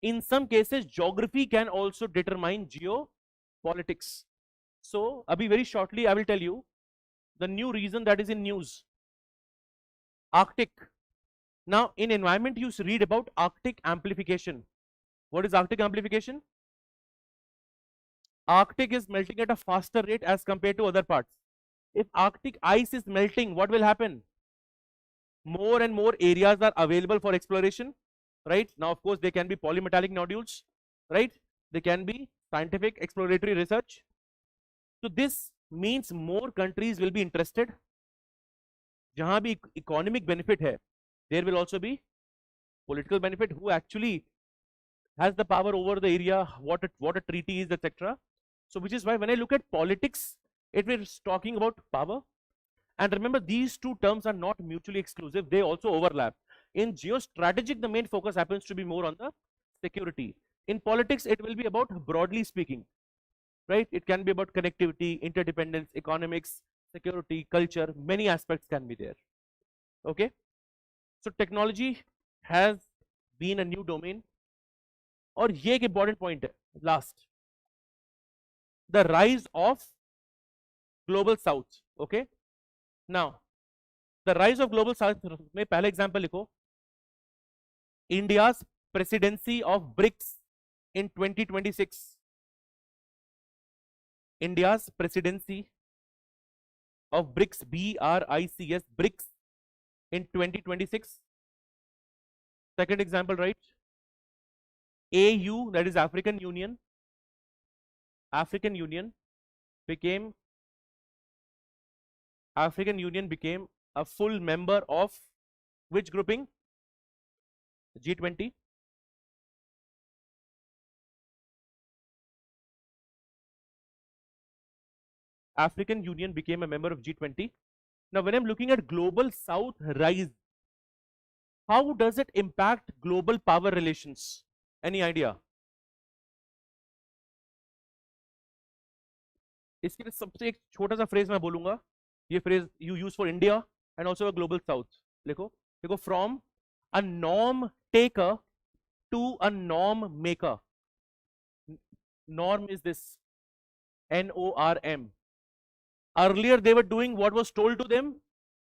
In some cases, geography can also determine geopolitics. So, abhi very shortly, I will tell you the new reason that is in news. Arctic. Now, in environment, you read about Arctic amplification. What is Arctic amplification? Arctic is melting at a faster rate as compared to other parts. If Arctic ice is melting, what will happen? More and more areas are available for exploration, right? Now, of course, they can be polymetallic nodules, right? They can be scientific exploratory research. So this means more countries will be interested. जहाँ भी economic benefit है, there will also be political benefit. Who actually has the power over the area, what a treaty is, etc. So which is why when I look at politics, it is talking about power. And remember, these two terms are not mutually exclusive, they also overlap. In geostrategic, the main focus happens to be more on the security. In politics, it will be about, broadly speaking, right? It can be about connectivity, interdependence, economics, security, culture, many aspects can be there. Okay, so technology has been a new domain. और ये एक important point है, last, the rise of global south. Okay, now the rise of global south में पहला example लिखो, India's presidency of BRICS in 2026. India's presidency of BRICS, BRICS, BRICS in 2026. Second example, right? AU, that is African Union. African Union became a full member of which grouping? G20. African Union became a member of G20. Now, when I'm looking at global south rise, how does it impact global power relations? Any idea? इसके लिए सबसे एक छोटा सा phrase मैं बोलूंगा, ये phrase you use for India and also a global south. लिखो देखो, from a norm taker to a norm maker. Norm is this, NORM. Earlier they were doing what was told to them.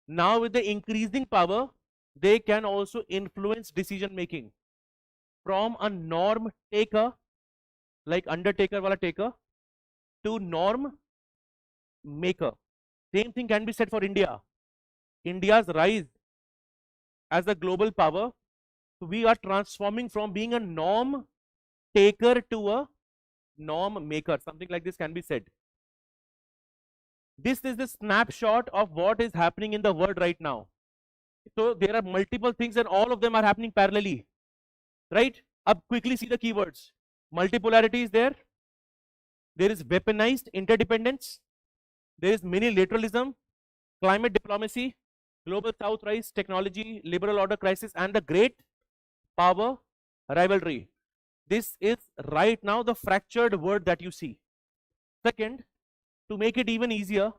Now with the increasing power, they can also influence decision making. From a norm taker, like undertaker wala taker, to norm maker. Same thing can be said for India. India's rise as a global power, we are transforming from being a norm taker to a norm maker. Something like this can be said. This is the snapshot of what is happening in the world right now. So there are multiple things and all of them are happening parallelly, right? Up quickly see the keywords. Multipolarity is there. There is weaponized interdependence. There is mini-lateralism, climate diplomacy, global south rise, technology, liberal order crisis, and the great power rivalry. This is right now the fractured word that you see. Second, to make it even easier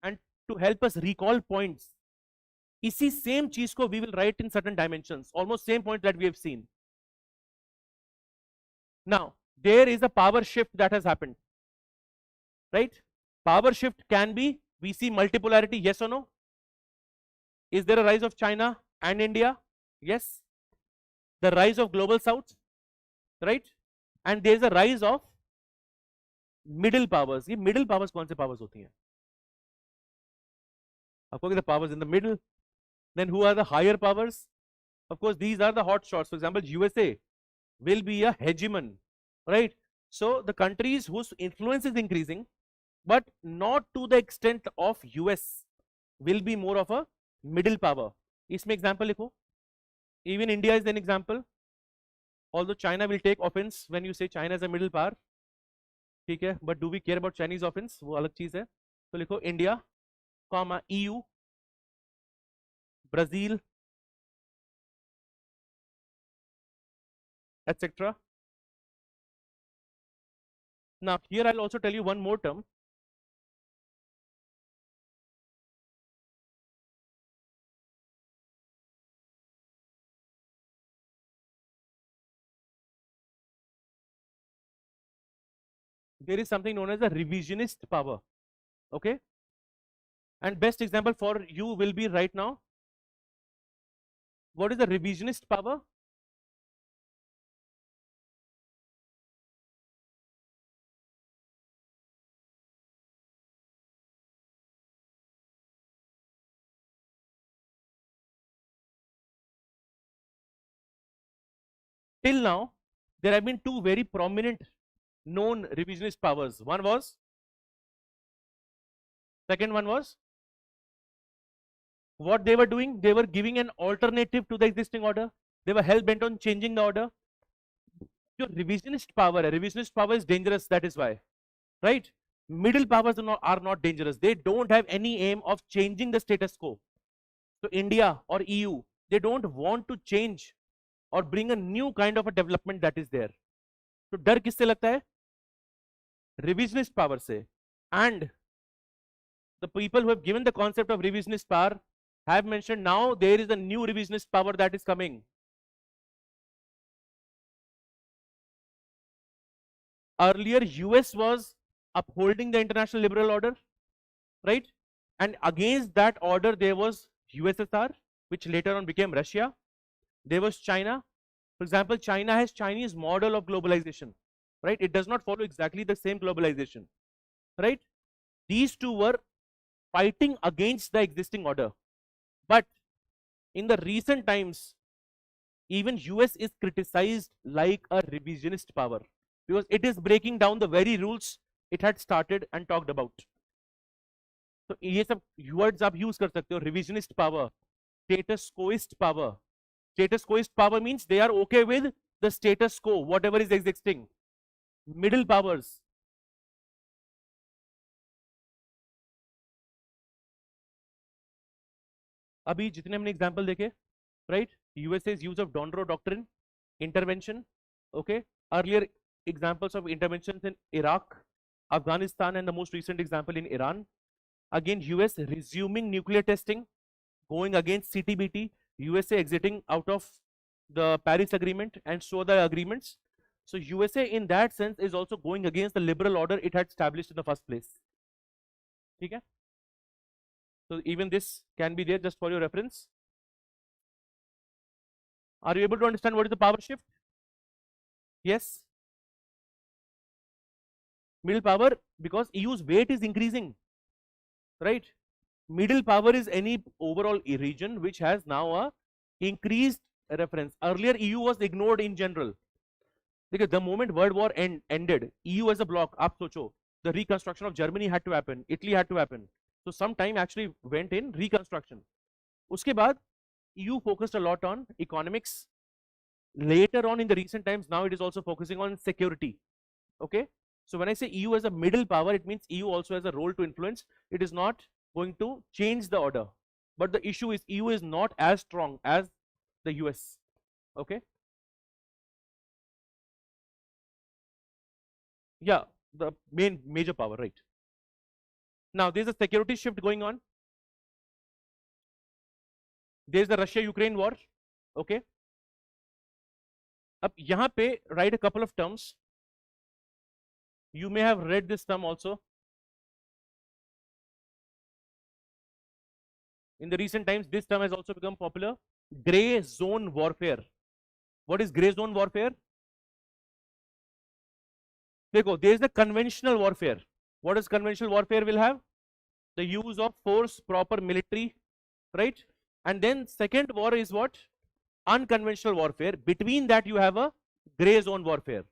and to help us recall points, इसी same चीज को we will write in certain dimensions, almost same point that we have seen. Now, there is a power shift that has happened, right? Power shift can be, we see multipolarity, yes or no? Is there a rise of China and India? Yes. The rise of global south, right? And there is a rise of middle powers. ये middle powers कौन से powers होती हैं? Of course, the powers in the middle. Then who are the higher powers? Of course, these are the hot shots. For example, USA will be a hegemon, right? So the countries whose influence is increasing, but not to the extent of US, will be more of a middle power. इसमें example लिखो. Even India is an example. Although China will take offense when you say China is a middle power, ठीक है? But do we care about Chinese offense? वो अलग चीज है. तो लिखो India, comma EU, Brazil, etc. Now here I'll also tell you one more term. There is something known as a revisionist power. Okay, and best example for you will be right now. What is the revisionist power? till now there have been two very prominent known revisionist powers. One was, second one was, what they were doing, they were giving an alternative to the existing order. They were hell bent on changing the order. Your revisionist power is dangerous, that is why, right? Middle powers are not dangerous. They don't have any aim of changing the status quo. So India or EU, they don't want to change or bring a new kind of a development that is there. तो डर किससे लगता है? Revisionist power से. And the people who have given the concept of revisionist power have mentioned now there is a new revisionist power that is coming. Earlier US was upholding the international liberal order, right? And against that order there was USSR, which later on became Russia. There was China. For example, China has Chinese model of globalization, right? It does not follow exactly the same globalization, right? These two were fighting against the existing order. But in the recent times, even US is criticized like a revisionist power because it is breaking down the very rules it had started and talked about. So ये सब words आप use कर सकते हो. Revisionist power, status quoist power. Status quoist power means they are okay with the status quo, whatever is existing. Middle powers. अभी जितने हमने example देखे, right? USA's use of Donroe Doctrine, intervention, okay? Earlier examples of interventions in Iraq, Afghanistan, and the most recent example in Iran. Again, US resuming nuclear testing, going against CTBT, USA exiting out of the Paris Agreement and so the agreements. So USA in that sense is also going against the liberal order it had established in the first place. Okay? So even this can be there just for your reference. Are you able to understand what is the power shift? Yes. Middle power, because EU's weight is increasing, right? Middle power is any overall region which has now a increased reference. Earlier EU was ignored in general. Because the moment World War ended, EU as a bloc, aap socho, the reconstruction of Germany had to happen, Italy had to happen. So some time actually went in reconstruction. Uske baad, EU focused a lot on economics. Later on in the recent times, now it is also focusing on security. Okay? So when I say EU as a middle power, it means EU also has a role to influence. It is not going to change the order. But the issue is EU is not as strong as the US. Okay? Yeah, the major power, right? Now there's a security shift going on. There's the Russia-Ukraine war. Okay. अब यहाँ पे write a couple of terms. You may have read this term also. In the recent times, this term has also become popular. Gray zone warfare. What is gray zone warfare? देखो, there is the conventional warfare. What does conventional warfare will have? The use of force, proper military, right? And then second war is what? Unconventional warfare. Between that you have a gray zone warfare.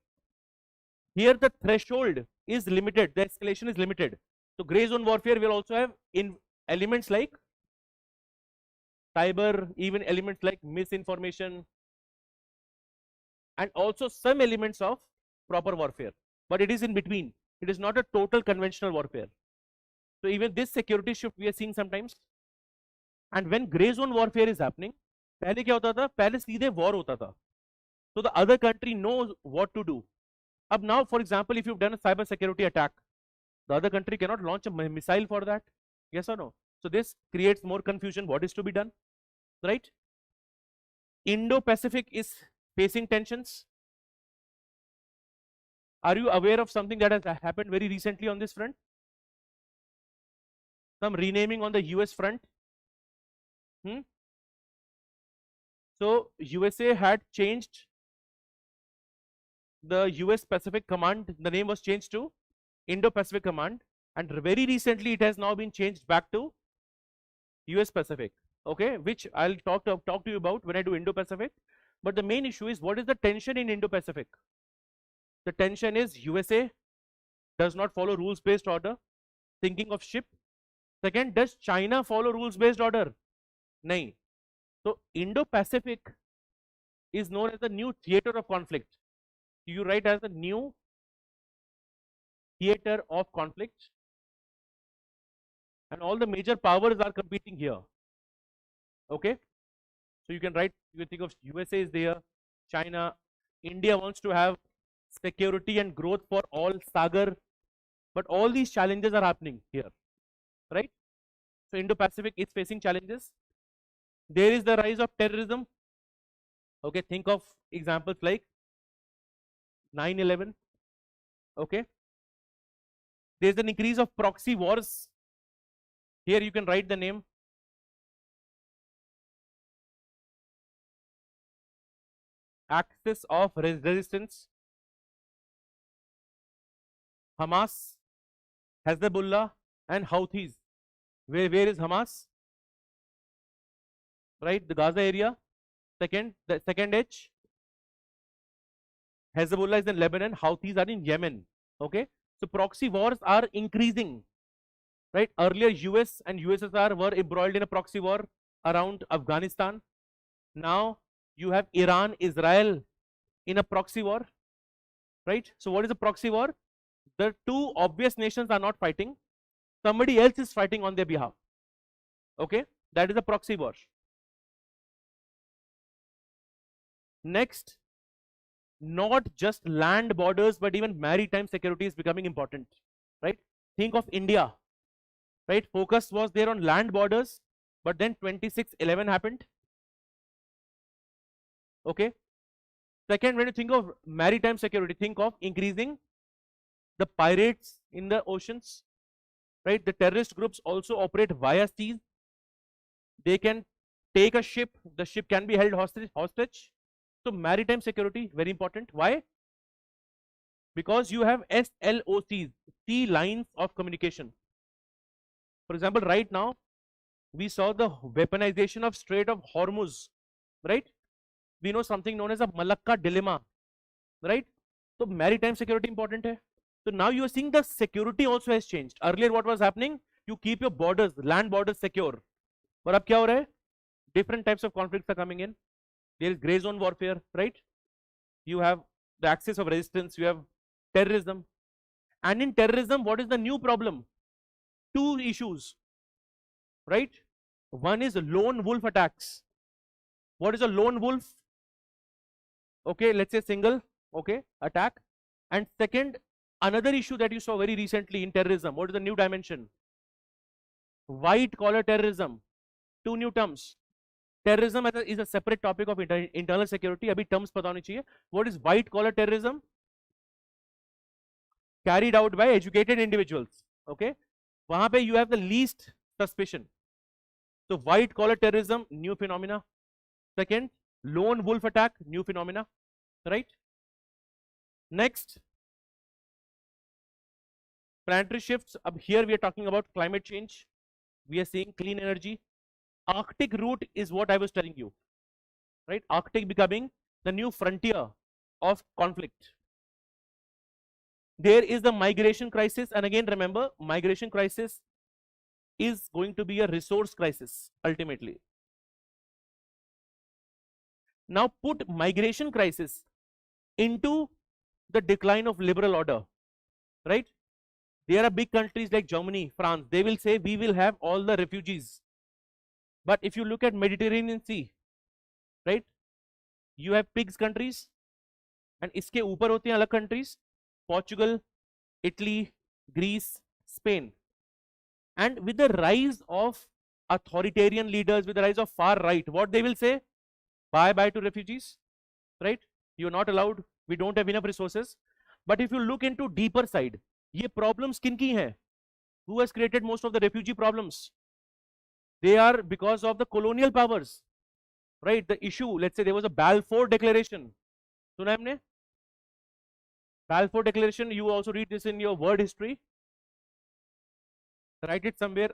Here the threshold is limited, the escalation is limited. So gray zone warfare will also have in elements like cyber, even elements like misinformation, and also some elements of proper warfare. But it is in between. It is not a total conventional warfare. So even this security shift we are seeing sometimes. And when gray zone warfare is happening, पहले क्या होता था? पहले सीधे war होता था. So the other country knows what to do. Ab now, for example, if you've done a cyber security attack, the other country cannot launch a missile for that. Yes or no? So this creates more confusion. What is to be done? Right? Indo-Pacific is facing tensions. Are you aware of something that has happened very recently on this front? Some renaming on the US front. So USA had changed the US Pacific Command. The name was changed to Indo-Pacific Command, and very recently it has now been changed back to US Pacific. Okay, which I'll talk to you about when I do Indo-Pacific. But the main issue is, what is the tension in Indo-Pacific? The tension is USA does not follow rules-based order, thinking of ship. Second, does China follow rules-based order? Nahi. So Indo-Pacific is known as the new theater of conflict. You write as the new theater of conflict, and all the major powers are competing here. Okay, so you can write, you can think of USA is there, China, India wants to have security and growth for all Sagar, but all these challenges are happening here, right? So Indo-Pacific is facing challenges. There is the rise of terrorism. Okay, think of examples like 9/11. Okay, there's an increase of proxy wars. Here you can write the name. Axis of resistance. Hamas, Hezbollah, and Houthis. Where is Hamas? Right, the Gaza area. The second H. Hezbollah is in Lebanon. Houthis are in Yemen. Okay, so proxy wars are increasing. Right, earlier US and USSR were embroiled in a proxy war around Afghanistan. Now you have Iran, Israel in a proxy war. Right, so what is a proxy war? The two obvious nations are not fighting, somebody else is fighting on their behalf. Okay, that is a proxy war. Next, not just land borders, but even maritime security is becoming important. Right, think of India. Right, focus was there on land borders, but then 26/11 happened. Okay, second, when you think of maritime security, think of increasing the pirates in the oceans. Right, the terrorist groups also operate via seas. They can take a ship, the ship can be held hostage. So maritime security, very important. Why? Because you have SLOCs, sea lines of communication. For example, right now we saw the weaponization of Strait of Hormuz. Right, we know something known as a Malacca dilemma. Right, so maritime security important hai. So now you are seeing the security also has changed. Earlier what was happening, you keep your borders, land borders secure, but ab kya ho raha hai? Different types of conflicts are coming in. There is gray zone warfare. Right, you have the axis of resistance, you have terrorism. And in terrorism, what is the new problem? Two issues. Right, one is lone wolf attacks. What is a lone wolf? Okay, let's say single, okay, attack. And second, another issue that you saw very recently in terrorism, what is the new dimension? White collar terrorism. Two new terms. Terrorism is a separate topic of internal security. Abhi terms pata honi chahiye. What is white collar terrorism? Carried out by educated individuals. Okay, wahan pe you have the least suspicion. So white collar terrorism, new phenomena. Second, lone wolf attack, new phenomena. Right, next, planetary shifts. Ab here we are talking about climate change. We are seeing clean energy. Arctic route is what I was telling you. Right, Arctic becoming the new frontier of conflict. There is the migration crisis, and again remember, migration crisis is going to be a resource crisis ultimately. Now put migration crisis into the decline of liberal order. Right, there are big countries like Germany, France, they will say we will have all the refugees. But if you look at Mediterranean Sea, right, you have pigs countries, and iske upar hote hain alag countries, Portugal, Italy, Greece, Spain. And with the rise of authoritarian leaders, with the rise of far right, what they will say? Bye bye to refugees. Right, you're not allowed, we don't have enough resources. But if you look into deeper side, ye problems kin ki hai? Who has created most of the refugee problems? They are because of the colonial powers. Right, the issue, let's say there was a Balfour Declaration. Suna humne? Balfour Declaration, you also read this in your word history. Write it somewhere,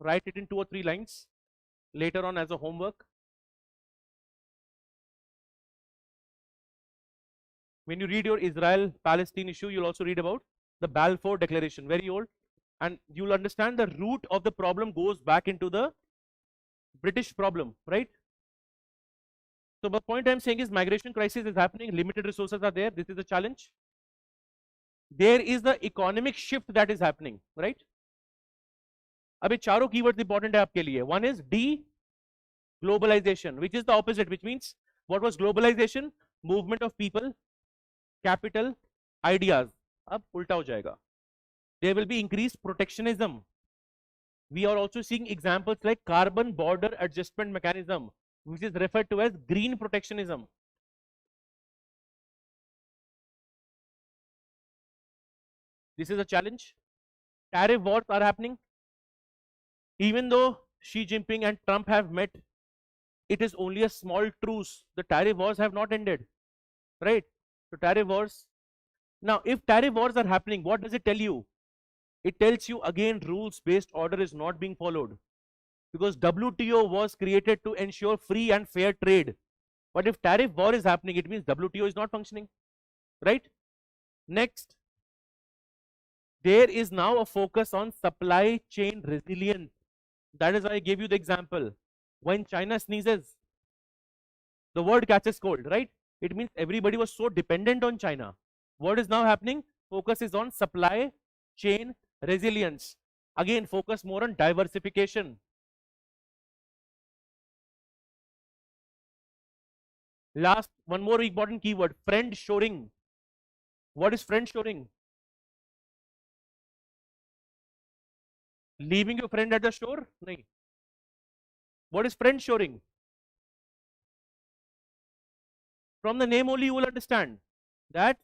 write it in 2 or 3 lines later on as a homework. When you read your Israel-Palestine issue, you'll also read about the Balfour Declaration, very old, and you'll understand the root of the problem goes back into the British problem, right? So the point I'm saying is migration crisis is happening, limited resources are there, this is a challenge. There is the economic shift that is happening, right? अभी चारों keywords important है आपके लिए. One is de-globalization, which is the opposite, which means what was globalization? Movement of people, capital, ideas. अब उल्टा हो जाएगा. There will be increased protectionism. We are also seeing examples like carbon border adjustment mechanism, which is referred to as green protectionism. This is a challenge. Tariff wars are happening. Even though Xi Jinping and Trump have met, it is only a small truce. The tariff wars have not ended, right? So tariff wars. Now, if tariff wars are happening, what does it tell you? It tells you again rules-based order is not being followed, because WTO was created to ensure free and fair trade. But if tariff war is happening, it means WTO is not functioning, right? Next, there is now a focus on supply chain resilience. That is why I gave you the example. When China sneezes, the world catches cold, right? It means everybody was so dependent on China. What is now happening? Focus is on supply chain resilience. Again, focus more on diversification. Last, one more important keyword, friend shoring. What is friend shoring? Leaving your friend at the shore? No. What is friend shoring? From the name only you will understand that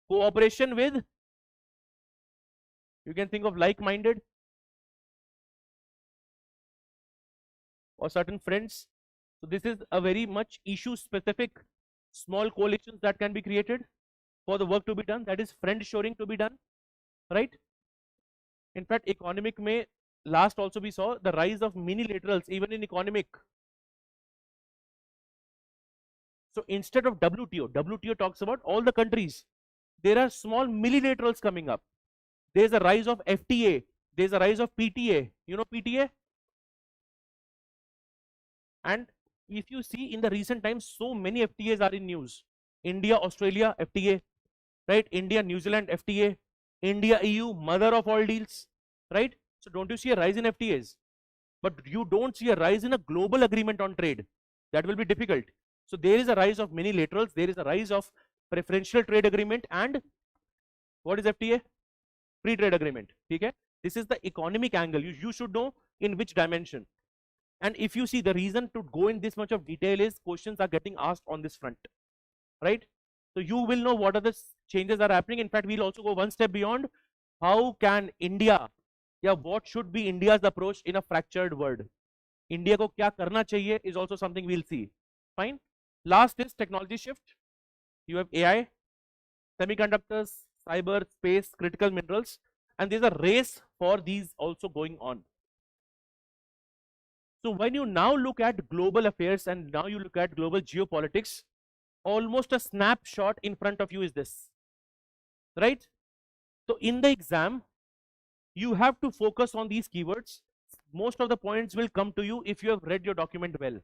cooperation with, you can think of like-minded or certain friends. So this is a very much issue specific small coalitions that can be created for the work to be done. That is friend shoring to be done, right? In fact, economic may last also we saw the rise of minilaterals even in economic. So instead of WTO talks about all the countries. There are small millilaterals coming up. There is a rise of FTA. There is a rise of PTA. You know PTA? And if you see in the recent times, so many FTAs are in news. India, Australia, FTA, right? India, New Zealand, FTA. India, EU, mother of all deals, right? So don't you see a rise in FTAs? But you don't see a rise in a global agreement on trade. That will be difficult. So there is a rise of minilaterals. There is a rise of preferential trade agreement, and what is FTA? Free trade agreement. Okay? This is the economic angle. You should know in which dimension. And if you see, the reason to go in this much of detail is questions are getting asked on this front, right? So you will know what are the changes are happening. In fact, we'll also go one step beyond. How can India, what should be India's approach in a fractured world? India ko kya karna chahiye is also something we'll see. Fine. Last is technology shift. You have AI, semiconductors, cyber, space, critical minerals, and there's a race for these also going on. So when you now look at global affairs and now you look at global geopolitics, almost a snapshot in front of you is this, right? So in the exam, you have to focus on these keywords. Most of the points will come to you if you have read your document well,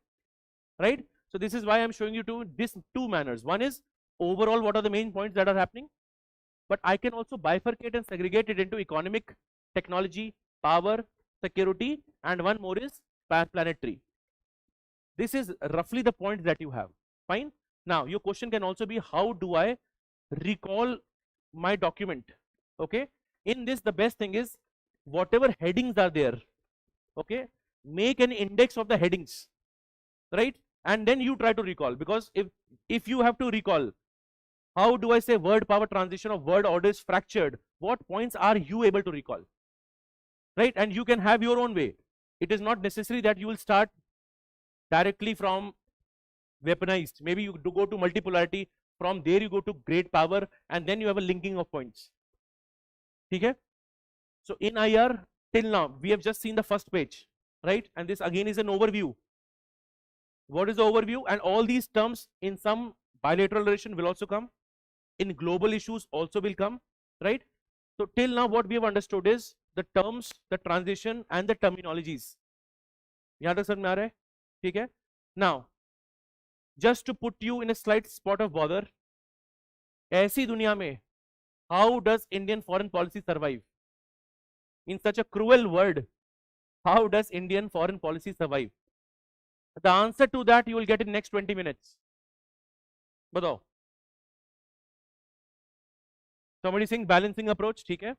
right? So this is why I'm showing you two manners. One is overall what are the main points that are happening, but I can also bifurcate and segregate it into economic, technology, power, security, and one more is planetary. This is roughly the points that you have. Fine. Now your question can also be, how do I recall my document? Okay. In this, the best thing is whatever headings are there, okay, make an index of the headings, right? And then you try to recall, because if you have to recall, how do I say word power transition or word order is fractured? What points are you able to recall, right? And you can have your own way. It is not necessary that you will start directly from weaponized. Maybe you do go to multipolarity, from there you go to great power, and then you have a linking of points. Okay? So in IR till now we have just seen the first page, right? And this again is an overview. What is the overview? And all these terms in some bilateral relation will also come. in global issues also will come, right? So till now what we have understood is the terms, the transition and the terminologies. यहाँ तक समझ में आ रहा है? ठीक है? Now, just to put you in a slight spot of bother, ऐसी दुनिया में how does Indian foreign policy survive? In such a cruel world, how does Indian foreign policy survive? The answer to that you will get in next 20 minutes. बताओ. Somebody saying balancing approach, ठीक है?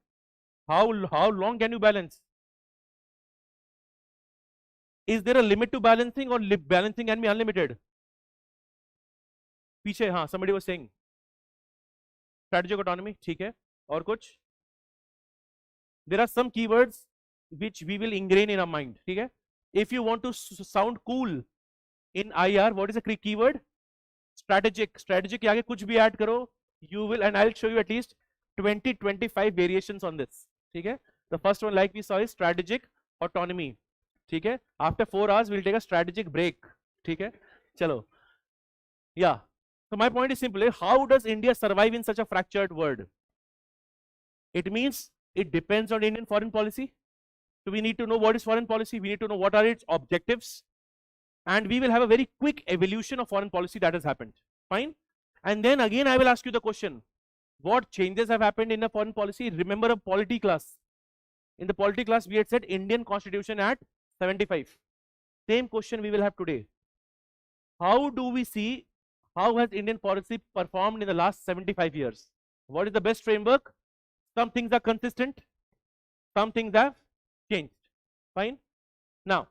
How long can you balance? Is there a limit to balancing or balancing can be unlimited? पीछे हाँ, somebody was saying strategic autonomy, ठीक है? और कुछ? There are some keywords which we will ingrain in our mind, ठीक है? If you want to sound cool in IR, what is the keyword? Strategic. Strategic के आगे कुछ भी add करो, you will, and I'll show you at least 20-25 variations on this, ठीक है? The first one like we saw is strategic autonomy, ठीक है? After 4 hours we'll take a strategic break, ठीक है? चलो. Yeah. So my point is simple. How does India survive in such a fractured world? It means it depends on Indian foreign policy. So we need to know what is foreign policy. We need to know what are its objectives. And we will have a very quick evolution of foreign policy that has happened. Fine. And then again I will ask you the question. What changes have happened in the foreign policy? Remember a polity class. In the polity class we had said Indian constitution at 75. Same question we will have today. How do we see how has Indian policy performed in the last 75 years? What is the best framework? Some things are consistent, some things have changed. Fine. Now,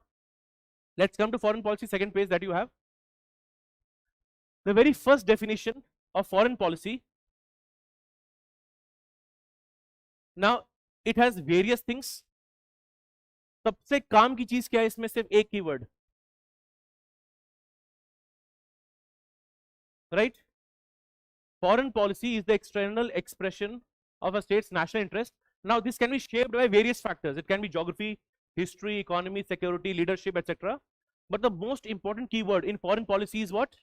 let's come to foreign policy, second page that you have. The very first definition of foreign policy. Now, it has various things. सबसे काम की चीज क्या है इसमें? सिर्फ एक keyword, right? Foreign policy is the external expression of a state's national interest. Now this can be shaped by various factors. It can be geography, history, economy, security, leadership, etc. But the most important keyword in foreign policy is what?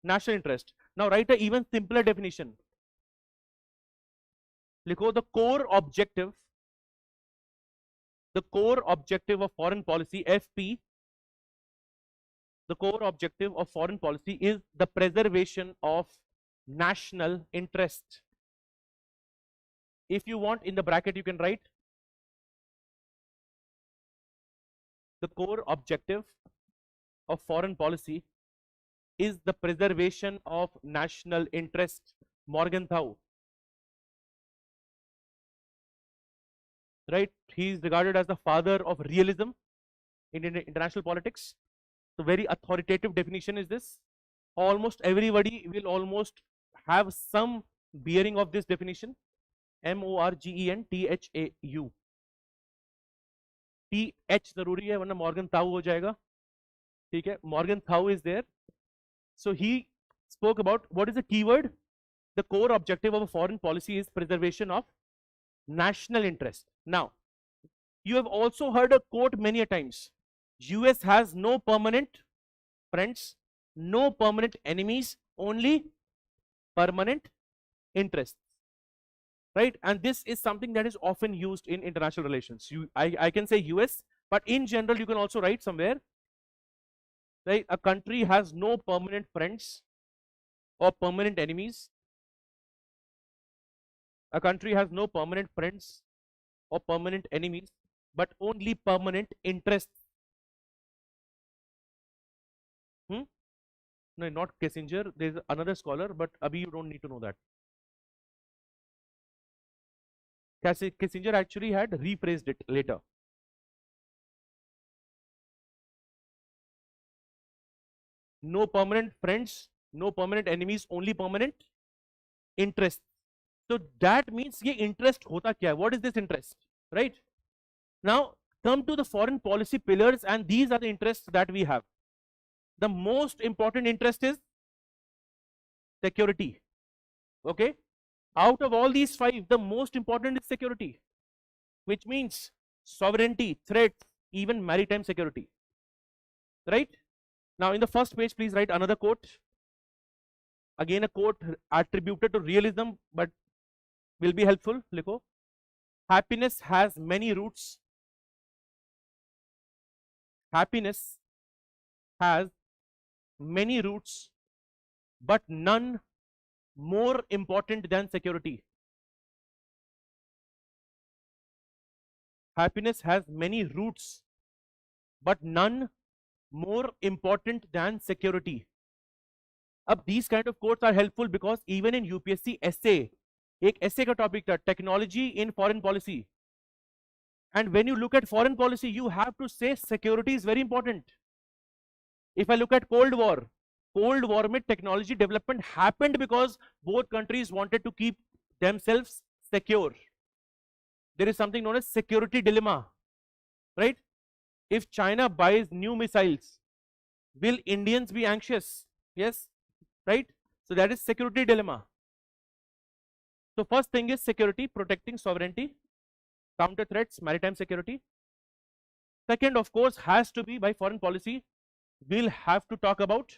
National interest. Now write an even simpler definition. लिखो the core objective of foreign policy, FP. The core objective of foreign policy is the preservation of national interest. If you want, in the bracket you can write the core objective of foreign policy is the preservation of national interest. Morgenthau, right? He is regarded as the father of realism in international politics. So very authoritative definition is this. Almost everybody will almost have some bearing of this definition. Morgenthau. TH जरूरी है वरना Morgenthau हो जाएगा, ठीक है? Morgenthau is there. So he spoke about what is the keyword? The core objective of a foreign policy is preservation of national interest. Now, you have also heard a quote many a times. US has no permanent friends, no permanent enemies, only permanent interests, right? And this is something that is often used in international relations. I can say US, but in general you can also write somewhere, right? A country has no permanent friends or permanent enemies. A country has no permanent friends or permanent enemies, but only permanent interests. No, not Kissinger. There is another scholar, but abhi you don't need to know that. Kissinger actually had rephrased it later. No permanent friends, no permanent enemies, only permanent interests. So that means ये interest होता क्या है? What is this interest, right? Now come to the foreign policy pillars, and these are the interests that we have. The most important interest is security. Okay, out of all these 5, the most important is security, which means sovereignty, threats, even maritime security, right? Now in the first page please write another quote. Again a quote attributed to realism but will be helpful. Likho, happiness has many roots. Happiness has many roots, but none more important than security. Happiness has many roots, but none more important than security. अब these kind of quotes are helpful because even in UPSC essay, एक essay का topic था technology in foreign policy, and when you look at foreign policy, you have to say security is very important. If I look at Cold War में technology development happened because both countries wanted to keep themselves secure. There is something known as security dilemma, right? If China buys new missiles, will Indians be anxious? Yes, right? So that is security dilemma. So first thing is security, protecting sovereignty, counter threats, maritime security. Second, of course, has to be by foreign policy, we'll have to talk about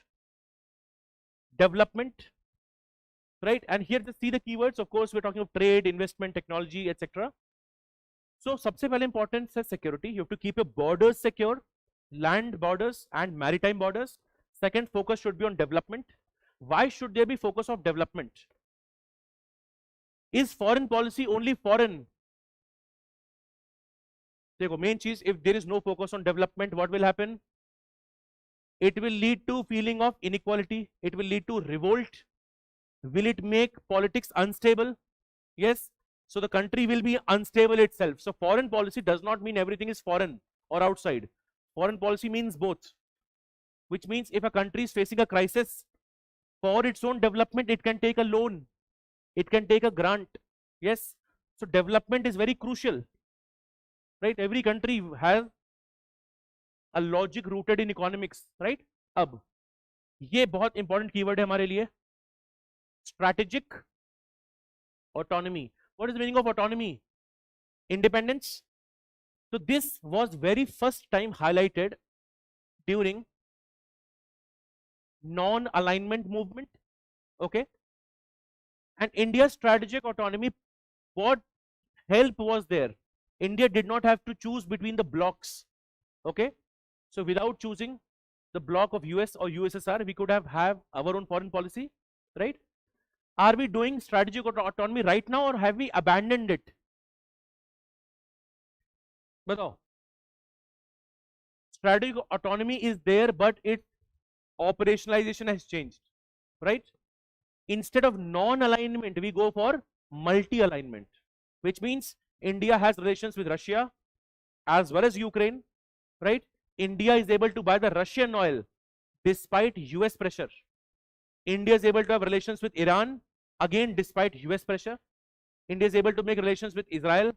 development, right? And here just see the keywords. Of course, we're talking of trade, investment, technology, etc. So सबसे पहले important है security. You have to keep your borders secure, land borders and maritime borders. Second, focus should be on development. Why should there be focus of development? Is foreign policy only foreign? देखो main चीज, if there is no focus on development, what will happen? It will lead to feeling of inequality. It will lead to revolt. Will it make politics unstable? Yes. So the country will be unstable itself. So foreign policy does not mean everything is foreign or outside. Foreign policy means both, which means if a country is facing a crisis, for its own development, it can take a loan, it can take a grant. Yes. So development is very crucial, right? Every country has a logic rooted in economics, right? अब ये बहुत important keyword है हमारे लिए, strategic autonomy. What is the meaning of autonomy? Independence. So this was very first time highlighted during non-alignment movement, okay? And India's strategic autonomy, what help was there? India did not have to choose between the blocks, okay? So without choosing the block of US or USSR, we could have our own foreign policy, right? Are we doing strategic autonomy right now or have we abandoned it? बताओ. Strategic autonomy is there, but its operationalization has changed, right? Instead of non-alignment, we go for multi-alignment, which means India has relations with Russia as well as Ukraine, right? India is able to buy the Russian oil despite US pressure. India is able to have relations with Iran, again despite US pressure. India is able to make relations with Israel,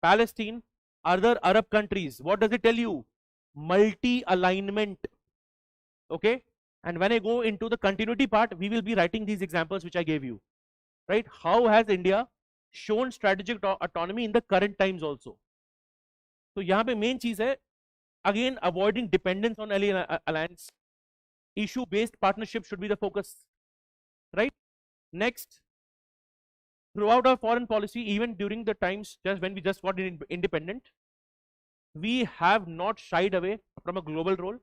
Palestine, other Arab countries. What does it tell you? Multi-alignment, okay? And when I go into the continuity part, we will be writing these examples which I gave you, right? How has India shown strategic autonomy in the current times also? So यहाँ पे main चीज है, again avoiding dependence on alliance. Issue based partnership should be the focus, right? Next, throughout our foreign policy, even during the times just when we just got independent, we have not shied away from a global role,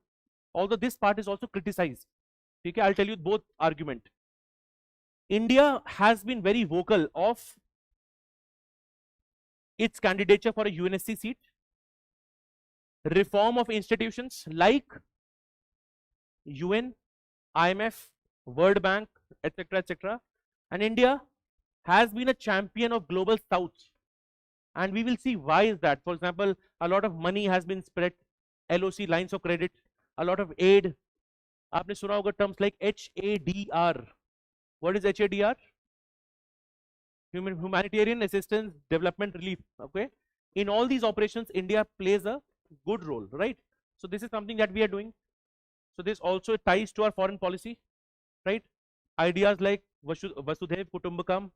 although this part is also criticized. Okay, I'll tell you both argument. India has been very vocal of its candidature for a UNSC seat, reform of institutions like UN, IMF, World Bank, etc., etc. And India has been a champion of global south, and we will see why is that. For example, a lot of money has been spread, LOC, lines of credit, a lot of aid. आपने सुना होगा terms like HADR. What is HADR? Humanitarian Assistance Development Relief, okay? In all these operations, India plays a good role, right? So this is something that we are doing. So this also ties to our foreign policy, right? Ideas like Vasudhaiv Kutumbakam.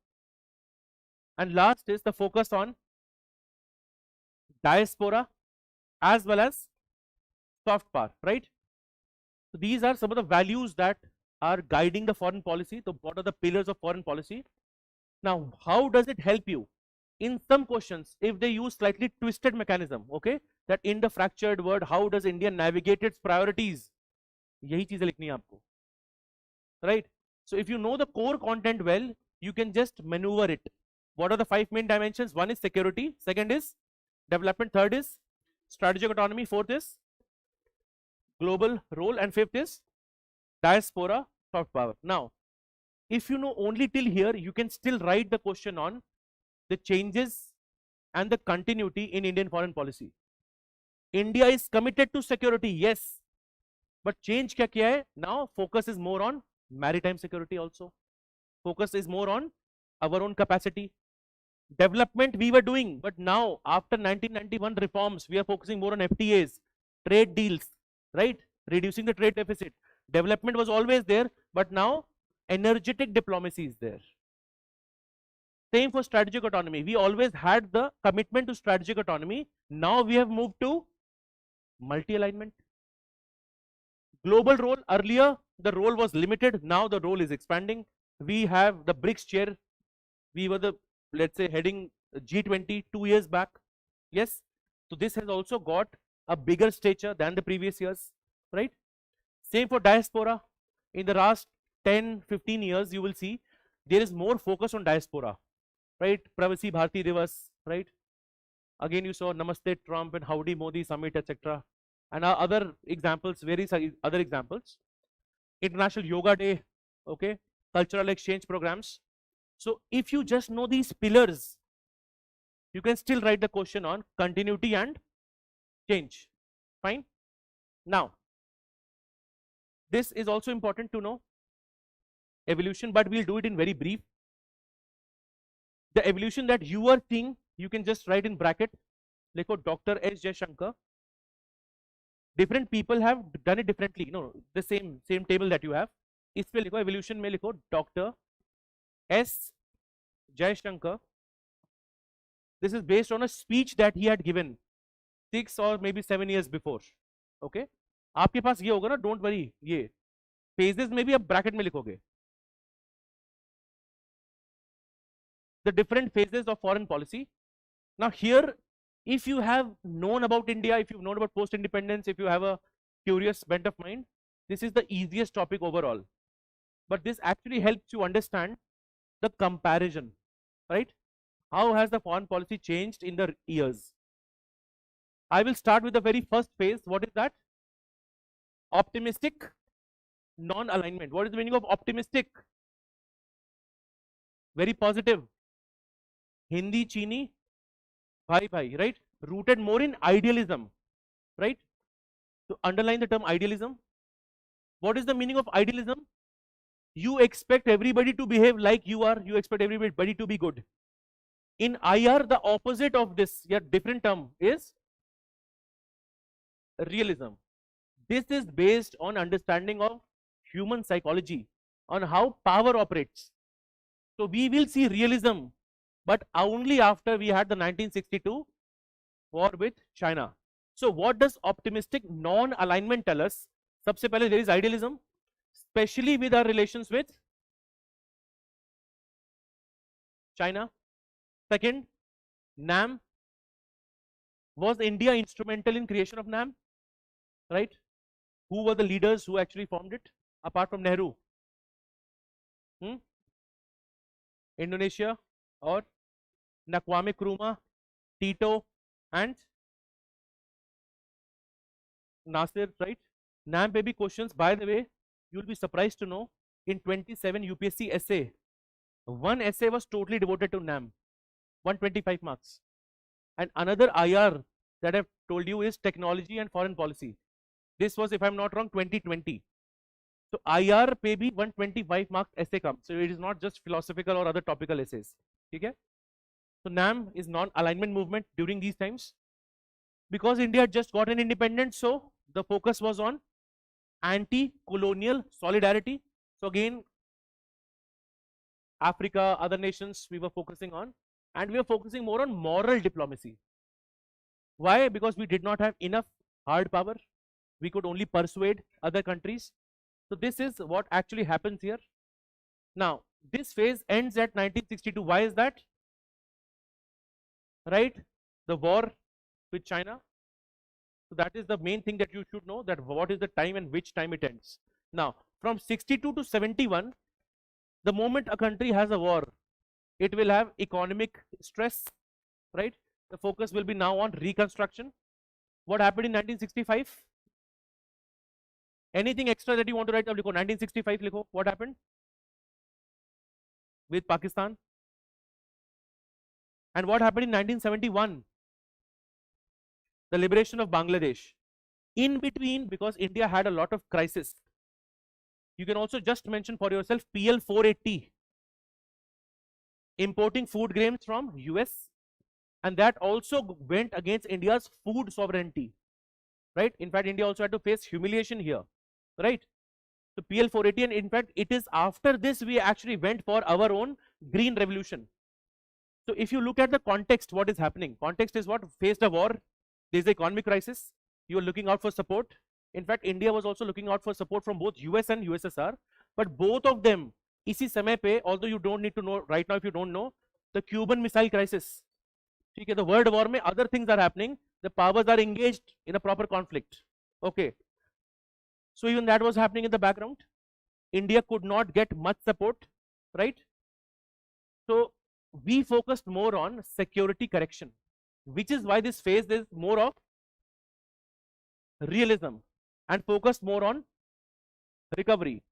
And last is the focus on diaspora as well as soft power, right? So these are some of the values that are guiding the foreign policy. So what are the pillars of foreign policy? Now, how does it help you? In some questions, if they use slightly twisted mechanism, okay, that in the fractured word, how does India navigate its priorities? यही चीजें लिखनी है आपको, right? So if you know the core content well, you can just maneuver it. What are the 5 main dimensions? One is security, second is development, third is strategic autonomy, fourth is global role, and fifth is diaspora soft power. Now, if you know only till here, you can still write the question on the changes and the continuity in Indian foreign policy. India is committed to security, yes, but change kya kiya hai? Now focus is more on maritime security also. Focus is more on our own capacity. Development we were doing, but now after 1991 reforms, we are focusing more on FTAs, trade deals, right? Reducing the trade deficit. Development was always there, but now energetic diplomacy is there. Same for strategic autonomy. We always had the commitment to strategic autonomy. Now we have moved to multi-alignment. Global role, earlier the role was limited, now the role is expanding. We have the BRICS chair. We were the, let's say, heading G20 2 years back. Yes, so this has also got a bigger stature than the previous years, right? Same for diaspora. In the last 10-15 years, you will see there is more focus on diaspora, right? Pravasi Bharti Divas, right? Again, you saw Namaste Trump and Howdy Modi Summit, etc. And other examples, various other examples. International Yoga Day, okay? Cultural exchange programs. So if you just know these pillars, you can still write the question on continuity and change. Fine. Now, this is also important to know, evolution, but we'll do it in very brief. The evolution that you are seeing, you can just write in bracket, likho Dr. S. Jaishankar. Different people have done it differently. No, the same table that you have. इसमें लिखो evolution में लिखो Dr. S. Jaishankar. This is based on a speech that he had given 6 or maybe 7 years before. Okay? आपके पास ये होगा ना, don't worry, ये phases में भी आप bracket में लिखोगे. The different phases of foreign policy. Now here, if you have known about India, if you've known about post-independence, if you have a curious bent of mind, this is the easiest topic overall. But this actually helps you understand the comparison, right? How has the foreign policy changed in the years? I will start with the very first phase. What is that? Optimistic non-alignment. What is the meaning of optimistic? Very positive. Hindi Chini bhai bhai, right? Rooted more in idealism, right? So underline the term idealism. What is the meaning of idealism? You expect everybody to behave like you are. You expect everybody to be good. In IR, the opposite of this, yet different term, is realism. This is based on understanding of human psychology, on how power operates. So we will see realism, but only after we had the 1962 war with China. So what does optimistic non-alignment tell us? Sabse pehle there is idealism, especially with our relations with China. Second, NAM. Was India instrumental in creation of NAM? Right? Who were the leaders who actually formed it apart from Nehru? Indonesia or Kwame Nkrumah, Tito and Nasir, right? NAM pe bhi questions. By the way, you will be surprised to know in 27 UPSC essay, one essay was totally devoted to NAM, 125 marks. And another IR that I've told you is technology and foreign policy. This was, if I'm not wrong, 2020. So IR pe bhi 125 marks essay comes. So it is not just philosophical or other topical essays. Okay? So NAM is non-alignment movement during these times. Because India had just gotten independence, so the focus was on anti-colonial solidarity. So again, Africa, other nations we were focusing on, and we were focusing more on moral diplomacy. Why? Because we did not have enough hard power. We could only persuade other countries. So this is what actually happens here. Now this phase ends at 1962. Why is that? Right, the war with China. So that is the main thing that you should know, that what is the time and which time it ends. Now from 62 to 71, the moment a country has a war, it will have economic stress, right? The focus will be now on reconstruction. What happened in 1965? Anything extra that you want to write up? 1965 likho. What happened with Pakistan? And what happened in 1971? The liberation of Bangladesh. In between, because India had a lot of crisis, you can also just mention for yourself PL 480, importing food grains from US, and that also went against India's food sovereignty, right? In fact, India also had to face humiliation here, right? So PL 480, and in fact, it is after this we actually went for our own green revolution. So if you look at the context, what is happening? Context is what? Faced a war, there is the economic crisis, you are looking out for support. In fact, India was also looking out for support from both US and USSR, but both of them, इसी समय पे, although you don't need to know right now if you don't know, the Cuban Missile Crisis. Okay, the World War, other things are happening, the powers are engaged in a proper conflict. Okay, so even that was happening in the background. India could not get much support, right? So we focused more on security correction, which is why this phase is more of realism and focused more on recovery.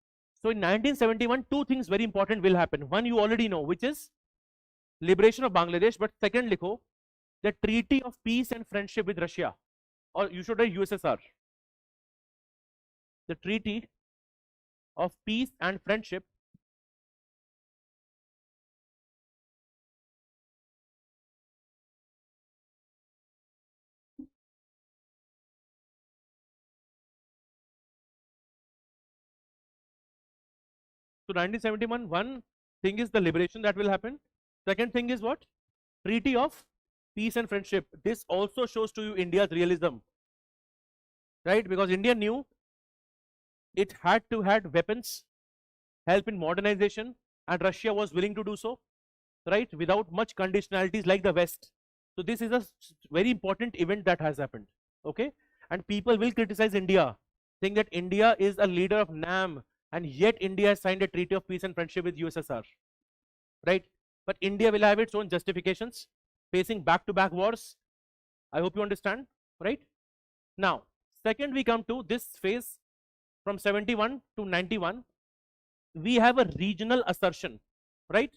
So in 1971, two things very important will happen. One you already know, which is liberation of Bangladesh, but second likho, the Treaty of Peace and Friendship with Russia, or you should write USSR. The Treaty of Peace and Friendship So 1971, one thing is the liberation that will happen. Second thing is what? Treaty of Peace and Friendship. This also shows to you India's realism, right? Because India knew it had to have weapons, help in modernization, and Russia was willing to do so, right? Without much conditionalities like the West. So this is a very important event that has happened, okay? And people will criticize India, saying that India is a leader of NAM, and yet India has signed a treaty of peace and friendship with USSR, right? But India will have its own justifications, facing back-to-back wars. I hope you understand, right? Now, second we come to this phase from 71 to 91. We have a regional assertion, right?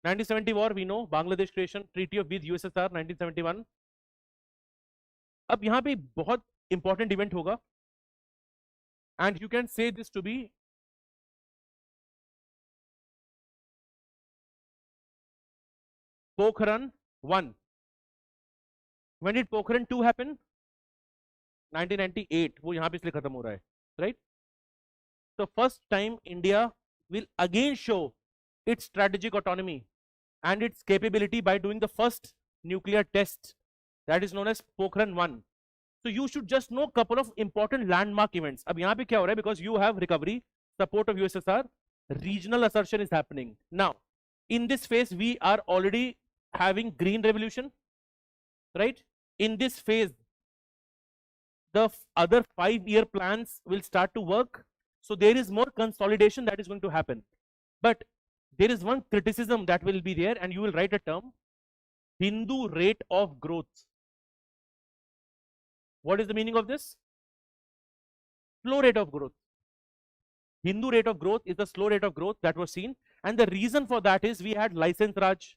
1970 war, we know, Bangladesh creation, treaty of with USSR 1971. अब यहाँ पे बहुत important event होगा, and you can say this to be Pokhran 1. When did Pokhran 2 happen? 1998. वो यहाँ पे इसलिए खत्म हो रहा है, right? So first time India will again show its strategic autonomy and its capability by doing the first nuclear test, that is known as Pokhran 1. So you should just know couple of important landmark events. अब यहाँ पे क्या हो रहा है? Because you have recovery, support of USSR, regional assertion is happening. Now, in this phase, we are already having green revolution, right? In this phase, the other 5-year plans will start to work. So there is more consolidation that is going to happen. But there is one criticism that will be there, and you will write a term, Hindu rate of growth. What is the meaning of this? Slow rate of growth. Hindu rate of growth is the slow rate of growth that was seen, and the reason for that is we had license Raj,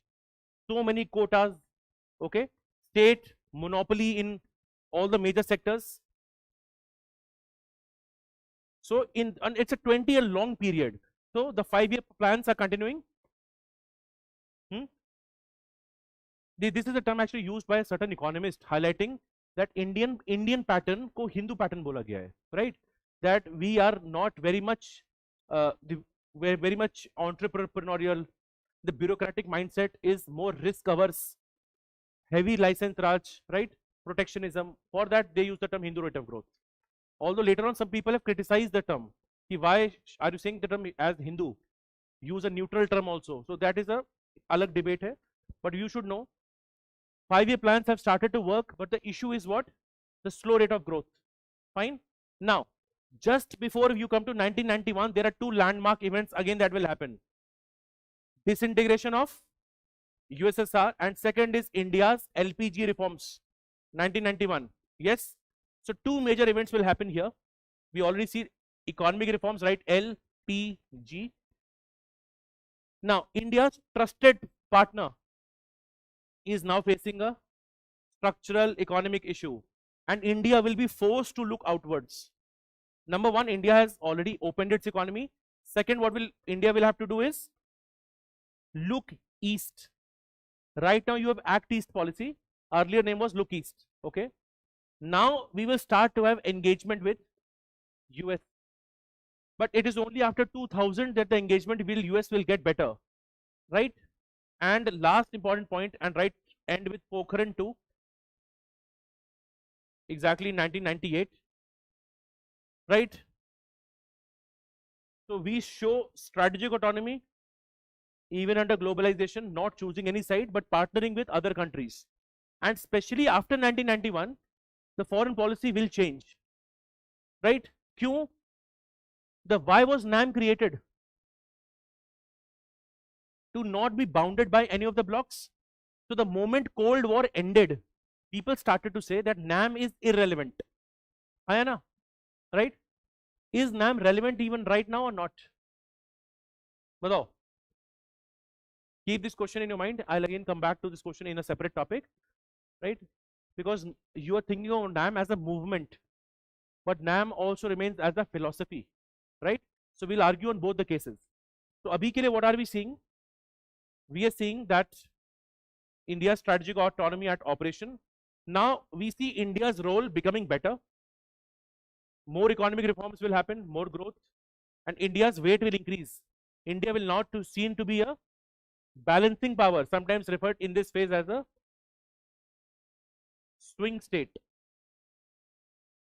so many quotas, okay, state monopoly in all the major sectors. So and it's a 20-year long period. So the 5-year plans are continuing. This is a term actually used by a certain economist, highlighting that Indian pattern को Hindu pattern बोला गया है, right? That we are not very much very much entrepreneurial. The bureaucratic mindset is more risk averse, heavy license Raj, right? Protectionism. For that they use the term Hindu rate of growth. Although later on some people have criticized the term, कि why are you saying the term as Hindu? Use a neutral term also. So that is a alag debate hai. But you should know 5-year plans have started to work, but the issue is what? The slow rate of growth. Fine. Now, just before you come to 1991, there are two landmark events again that will happen. Disintegration of USSR, and second is India's LPG reforms, 1991. Yes. So two major events will happen here. We already see economic reforms, right? LPG. Now, India's trusted partner is now facing a structural economic issue, and India will be forced to look outwards. Number one, India has already opened its economy. Second, what will India will have to do is look east. Right now you have Act East policy. Earlier name was Look East. Okay. Now we will start to have engagement with US. But it is only after 2000 that the engagement will US will get better. Right. And last important point, and right end with Pokhran 2. Exactly 1998. Right. So we show strategic autonomy even under globalization, not choosing any side but partnering with other countries. And especially after 1991, the foreign policy will change. Right? Kyun? Why was NAM created? To not be bounded by any of the blocks. So the moment Cold War ended, people started to say that NAM is irrelevant. Ayana, right? Is NAM relevant even right now or not? Badao. Keep this question in your mind. I'll again come back to this question in a separate topic, right? Because you are thinking of NAM as a movement, but NAM also remains as a philosophy, right? So we'll argue on both the cases. So abhi ke liye what are we seeing? We are seeing that India's strategic autonomy at operation. Now we see India's role becoming better. More economic reforms will happen, more growth, and India's weight will increase. India will not seen to be a balancing power, sometimes referred in this phase as a swing state,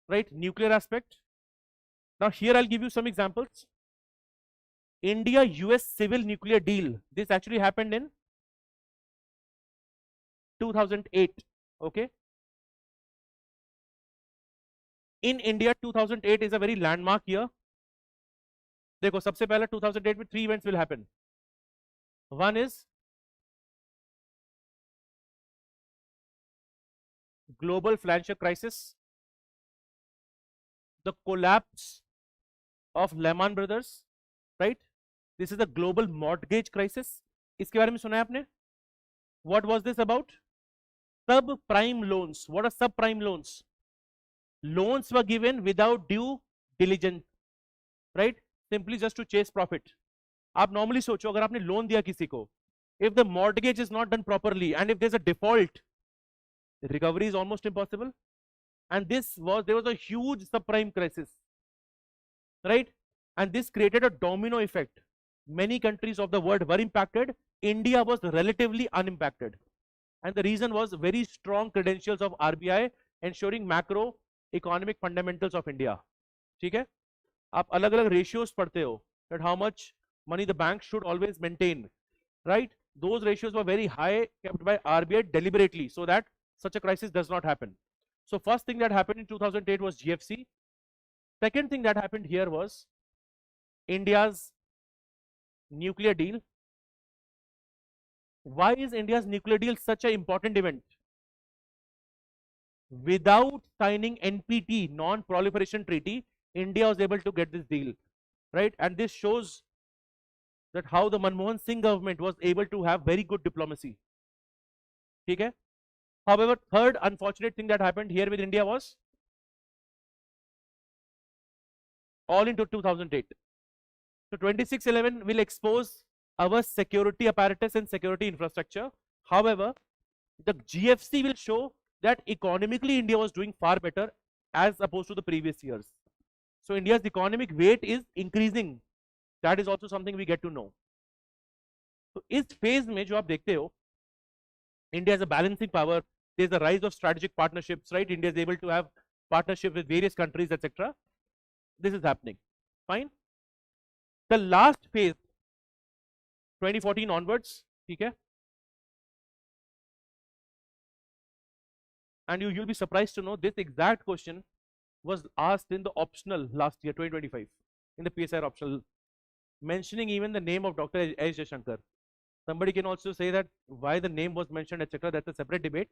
right? Nuclear aspect. Now here I'll give you some examples. India-US civil nuclear deal. This actually happened in 2008. Okay. In India, 2008 is a very landmark year. देखो सबसे पहले 2008 में 3 events will happen. One is global financial crisis, the collapse of Lehman Brothers, right? This is the global mortgage crisis. इसके बारे में सुना है आपने? What was this about? Subprime loans. What are subprime loans? Loans were given without due diligence, right? Simply just to chase profit. आप normally सोचो अगर आपने loan दिया किसी को, if the mortgage is not done properly and if there's a default, recovery is almost impossible. And there was a huge subprime crisis, right? And this created a domino effect. Many countries of the world were impacted. India was relatively unimpacted. And the reason was very strong credentials of RBI ensuring macro economic fundamentals of India. ठीक है? आप अलग-अलग ratios पढ़ते हो that how much money the bank should always maintain, right? Those ratios were very high, kept by RBI deliberately so that such a crisis does not happen. So first thing that happened in 2008 was GFC. Second thing that happened here was India's nuclear deal. Why is India's nuclear deal such an important event? Without signing NPT, non-proliferation treaty, India was able to get this deal, right? And this shows that how the Manmohan Singh government was able to have very good diplomacy. Okay? However, third unfortunate thing that happened here with India was all into 2008. So 2611 will expose our security apparatus and security infrastructure. However, the GFC will show that economically India was doing far better as opposed to the previous years. So India's economic weight is increasing. That is also something we get to know. So इस phase में जो आप देखते हो, India is a balancing power. There is a rise of strategic partnerships, right? India is able to have partnership with various countries, etc. This is happening. Fine. The last phase 2014 onwards, ठीक है, and you'll be surprised to know this exact question was asked in the optional last year 2025 in the PSR optional, mentioning even the name of Dr. S. Shankar. Somebody can also say that why the name was mentioned, etc. That's a separate debate.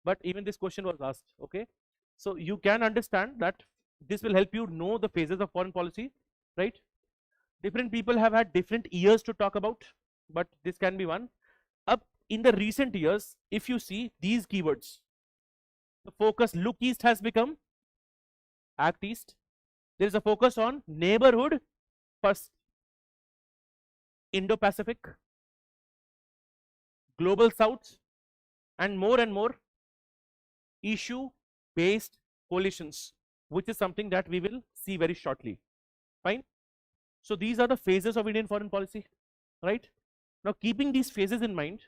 But even this question was asked. Okay, so you can understand that this will help you know the phases of foreign policy, right? Different people have had different years to talk about, but this can be one. Up in the recent years, if you see these keywords, the focus look east has become act east. There is a focus on neighborhood first, Indo-Pacific, global south, and more issue based coalitions, which is something that we will see very shortly. Fine. So these are the phases of Indian foreign policy, right? Now keeping these phases in mind,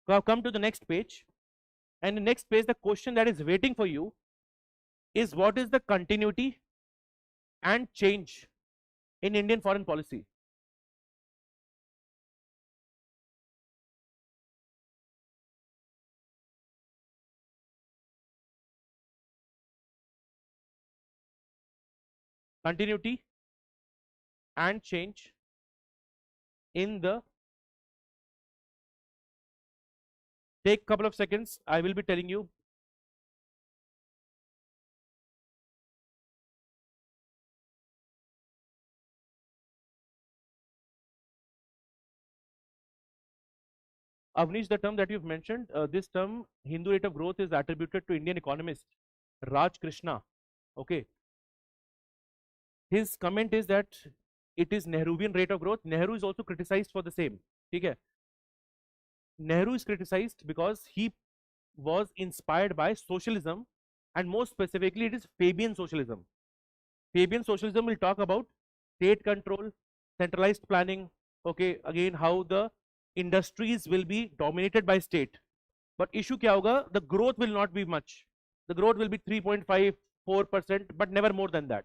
now come to the next page, and the next page, the question that is waiting for you is what is the continuity and change in Indian foreign policy. Continuity and change in the, take couple of seconds, I will be telling you. Avnish, the term that you've mentioned, this term Hindu rate of growth is attributed to Indian economist Raj Krishna. Okay, his comment is that it is Nehruvian rate of growth. Nehru is also criticized for the same. Okay, Nehru is criticized because he was inspired by socialism, and more specifically it is Fabian socialism. Fabian socialism will talk about state control, centralized planning, okay, again how the industries will be dominated by state. But issue kya hoga? The growth will not be much. The growth will be 3.5, 4%, but never more than that.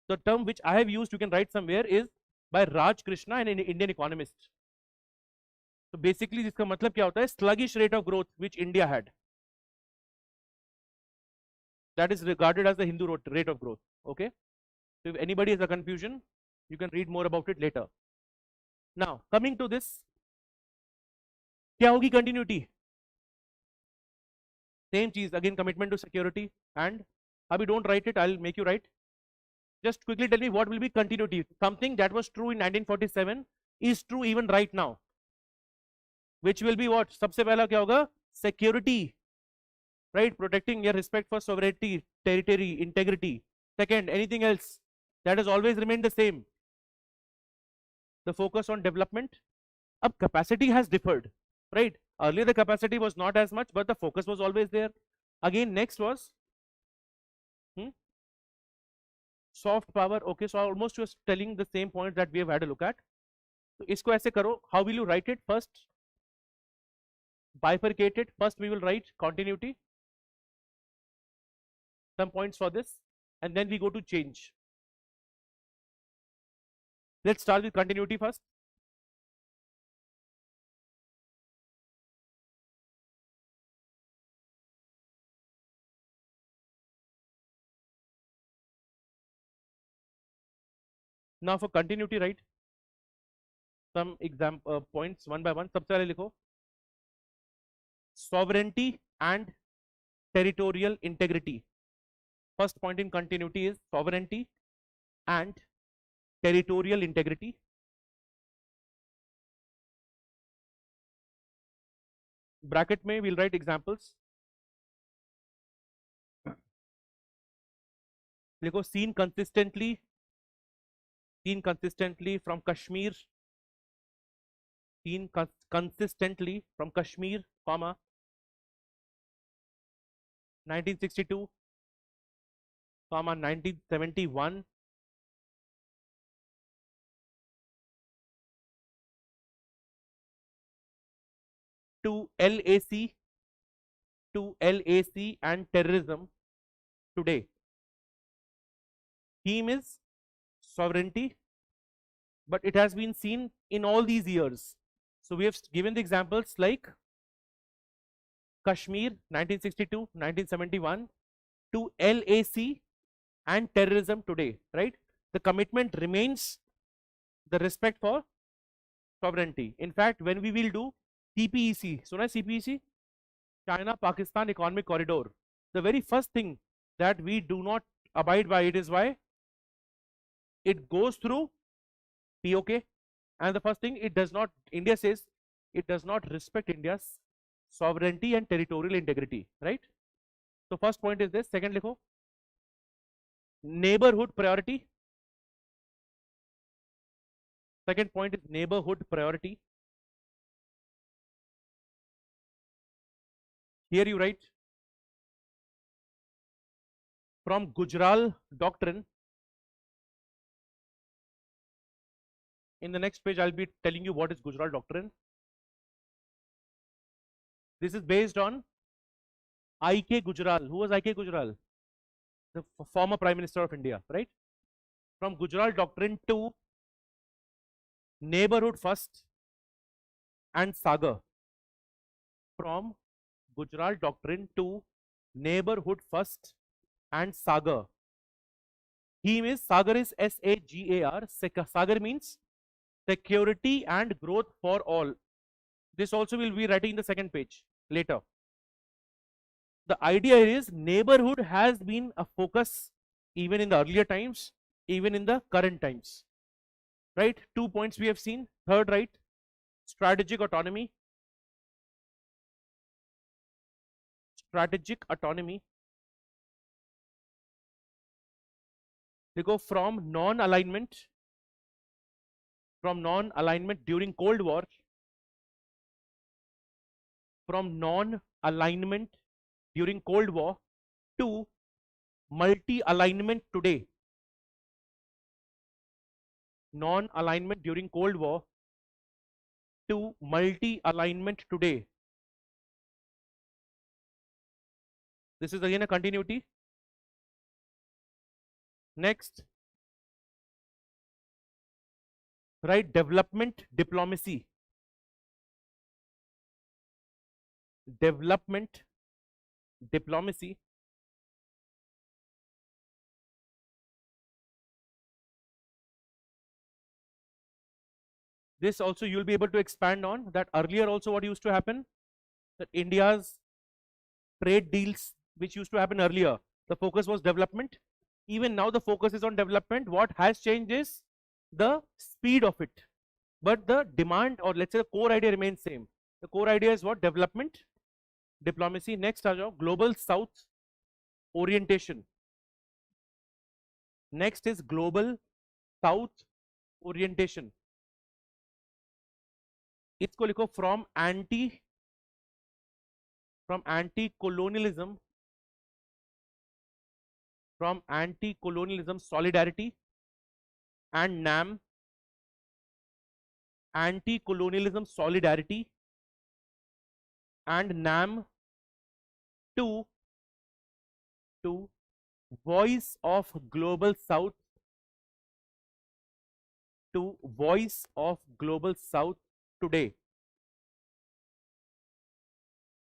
The term which I have used, you can write somewhere, is by Raj Krishna, an Indian economist. So basically इसका मतलब क्या होता है? Sluggish rate of growth which India had. That is regarded as the Hindu rate of growth. Okay. So if anybody has a confusion, you can read more about it later. Now coming to this, क्या होगी continuity? Same cheese again, commitment to security, and abhi don't write it, I'll make you write. Just quickly tell me what will be continuity. Something that was true in 1947 is true even right now. Which will be what? सबसे पहला क्या होगा? Security, right? Protecting your respect for sovereignty, territory, integrity. Second, anything else that has always remained the same. The focus on development. Up capacity has differed, right? Earlier the capacity was not as much, but the focus was always there. Again, next was soft power. Okay, so almost just telling the same point that we have had a look at. So isko aise karo. How will you write it? First, bifurcate it. First we will write continuity, some points for this, and then we go to change. Let's start with continuity first. Now for continuity, right? Some example points one by one. सबसे पहले लिखो sovereignty and territorial integrity. First point in continuity is sovereignty and territorial integrity. Bracket में we'll write examples. लिखो seen consistently from Kashmir, seen consistently from Kashmir, comma 1962, comma 1971, to LAC and terrorism today. Theme is sovereignty but it has been seen in all these years. So we have given the examples like Kashmir 1962, 1971 to LAC and terrorism today, right? The commitment remains the respect for sovereignty. In fact, when we will do CPEC, so CPEC, China Pakistan Economic Corridor, the very first thing that we do not abide by it is why it goes through POK, and the first thing it does not, India says it does not respect India's sovereignty and territorial integrity, right? So first point is this. Second likho, neighborhood priority. Second point is neighborhood priority. Here you write from Gujral doctrine. In the next page, I'll be telling you what is Gujral doctrine. This is based on I.K. Gujral. Who was I.K. Gujral? The former Prime Minister of India, right? From Gujral doctrine to neighborhood first and Sagar. From Gujral doctrine to neighborhood first and Sagar. Theme is Sagar is SAGAR. Sagar means security and growth for all. This also will be writing in the second page later. The idea is neighborhood has been a focus even in the earlier times, even in the current times, right? 2 points we have seen. Third, right, strategic autonomy. Strategic autonomy. They go from non-alignment during Cold War, from non-alignment during Cold War to multi-alignment today. Non-alignment during Cold War to multi-alignment today. This is again a continuity. Next, right, development diplomacy. Development diplomacy. This also you'll be able to expand on that. Earlier also what used to happen, that India's trade deals which used to happen earlier, the focus was development. Even now the focus is on development. What has changed is the speed of it, but the demand, or let's say the core idea remains same. The core idea is what? Development diplomacy. Next आ जाओ, global south orientation. Next is global south orientation. इसको लिखो from anti-colonialism, solidarity, and NAM, anti-colonialism solidarity and NAM to voice of global south, to voice of global south today,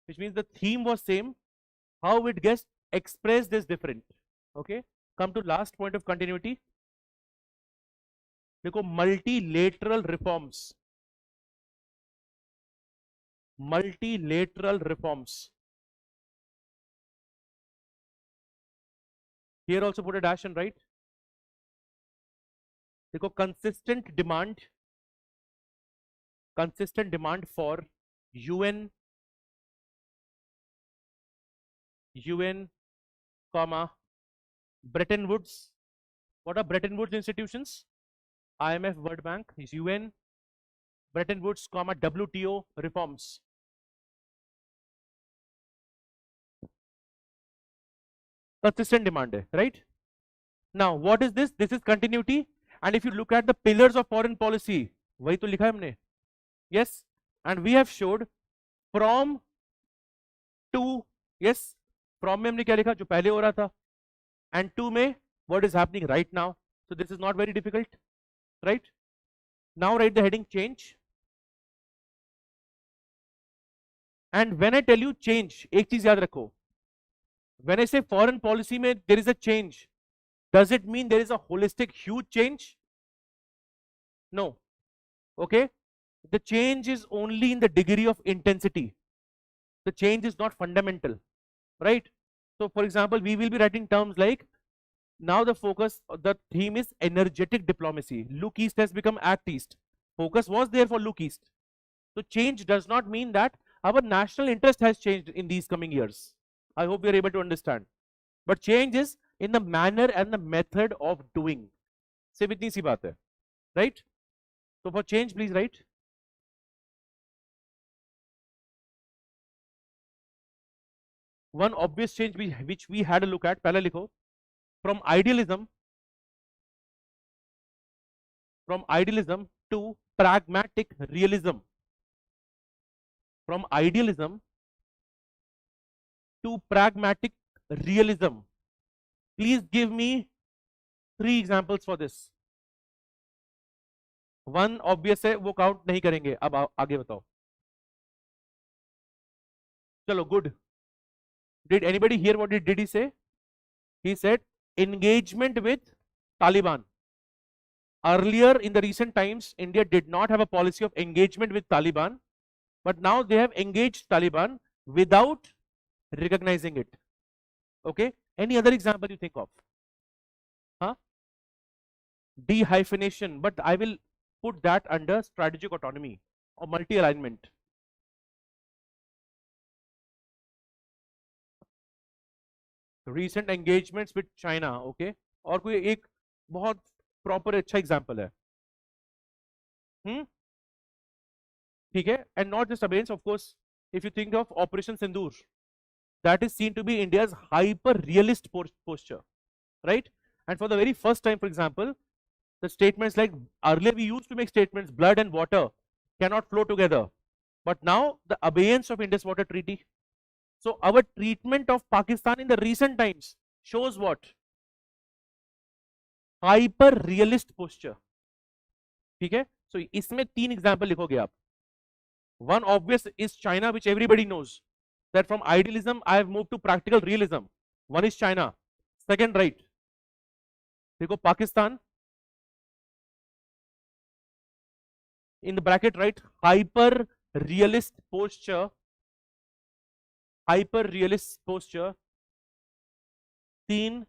which means the theme was same, how it gets expressed is different. Okay, come to last point of continuity. देखो multilateral reforms. Multilateral reforms. Here also put a dash and write. देखो consistent demand for UN, comma, Bretton Woods. What are Bretton Woods institutions? IMF, World Bank, UN, Bretton Woods, comma, WTO reforms. Consistent demand, right? Now, what is this? This is continuity. And if you look at the pillars of foreign policy, वही तो लिखा है हमने. Yes, and we have showed from to, yes, from में हमने क्या लिखा? जो पहले हो रहा था, and to में what is happening right now. So this is not very difficult, right? Now write the heading change. And when I tell you change, एक चीज याद रखो. When I say foreign policy में there is a change, does it mean there is a holistic huge change? No. Okay. The change is only in the degree of intensity. The change is not fundamental, right? So for example, we will be writing terms like, now the focus, the theme is energetic diplomacy. Look East has become Act East. Focus was there for Look East. So change does not mean that our national interest has changed in these coming years. I hope you are able to understand. But change is in the manner and the method of doing. सिर्फ इतनी सी बात है, right? So for change, please write. One obvious change which we had a look at, पहले लिखो, from idealism to pragmatic realism. From idealism to pragmatic realism. Please give me 3 examples for this. One obvious है, वो count नहीं करेंगे. अब आगे बताओ. चलो, good. Did anybody hear what did he say? He said engagement with Taliban. Earlier in the recent times, India did not have a policy of engagement with Taliban, but now they have engaged Taliban without recognizing it. Okay. Any other example you think of? Huh? De-hyphenation, but I will put that under strategic autonomy or multi-alignment. Recent engagements with China. Okay. और कोई एक बहुत proper अच्छा example है. ठीक है. And not just against, of course, if you think of Operation Sindoor, that is seen to be India's hyper realist posture, right? And for the very first time, for example, the statements like, earlier we used to make statements, blood and water cannot flow together, but now the abeyance of Indus Water Treaty. So our treatment of Pakistan in the recent times shows what? Hyper realist posture. ठीक है. So इसमें 3 example लिखोगे आप. One obvious is China, which everybody knows, that from idealism I have moved to practical realism. One is China. Second, right, देखो Pakistan, in the bracket, right, hyper realist posture, seen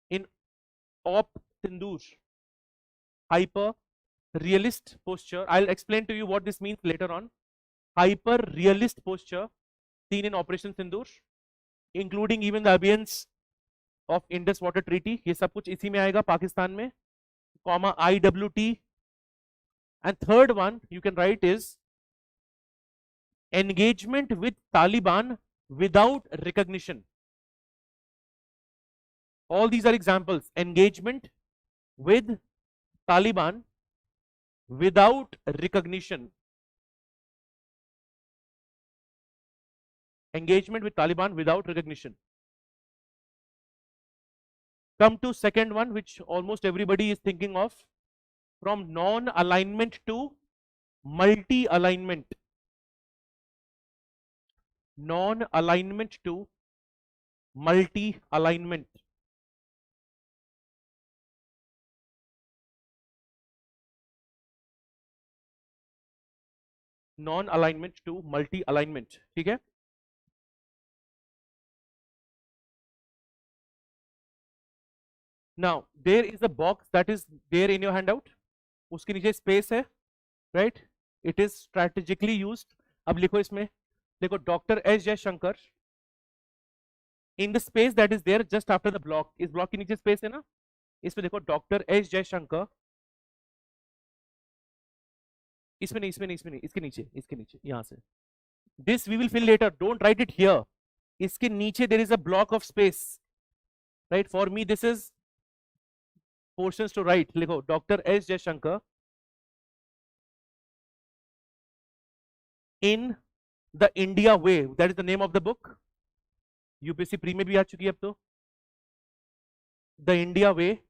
in Op Sindoor. Hyper realist posture. I'll explain to you what this means later on. Hyper realist posture seen in Operation Sindoor, including even the abeyance of Indus Water Treaty. ये सब कुछ इसी में आएगा पाकिस्तान में, comma IWT. And third one you can write is engagement with Taliban without recognition. All these are examples. Engagement with Taliban without recognition. Engagement with Taliban without recognition. Come to second one, which almost everybody is thinking of, from non-alignment to multi-alignment. Non-alignment to multi-alignment. Non-alignment to multi-alignment. ठीक है. Now there is a box that is there in your handout. उसके नीचे space है, right? It is strategically used. अब लिखो इसमें, देखो Dr. S. Jaishankar. In the space that is there just after the block, इस block के नीचे space है ना? इसमें देखो Dr. S. Jaishankar. इसमें नहीं, इसके नीचे, यहाँ से. This we will fill later. Don't write it here. इसके नीचे there is a block of space, right? For me this is portions to write. लिखो Dr. S. Jaishankar in the India way. That is the name of the book. UPSC pre में भी आ चुकी है अब तो. The India way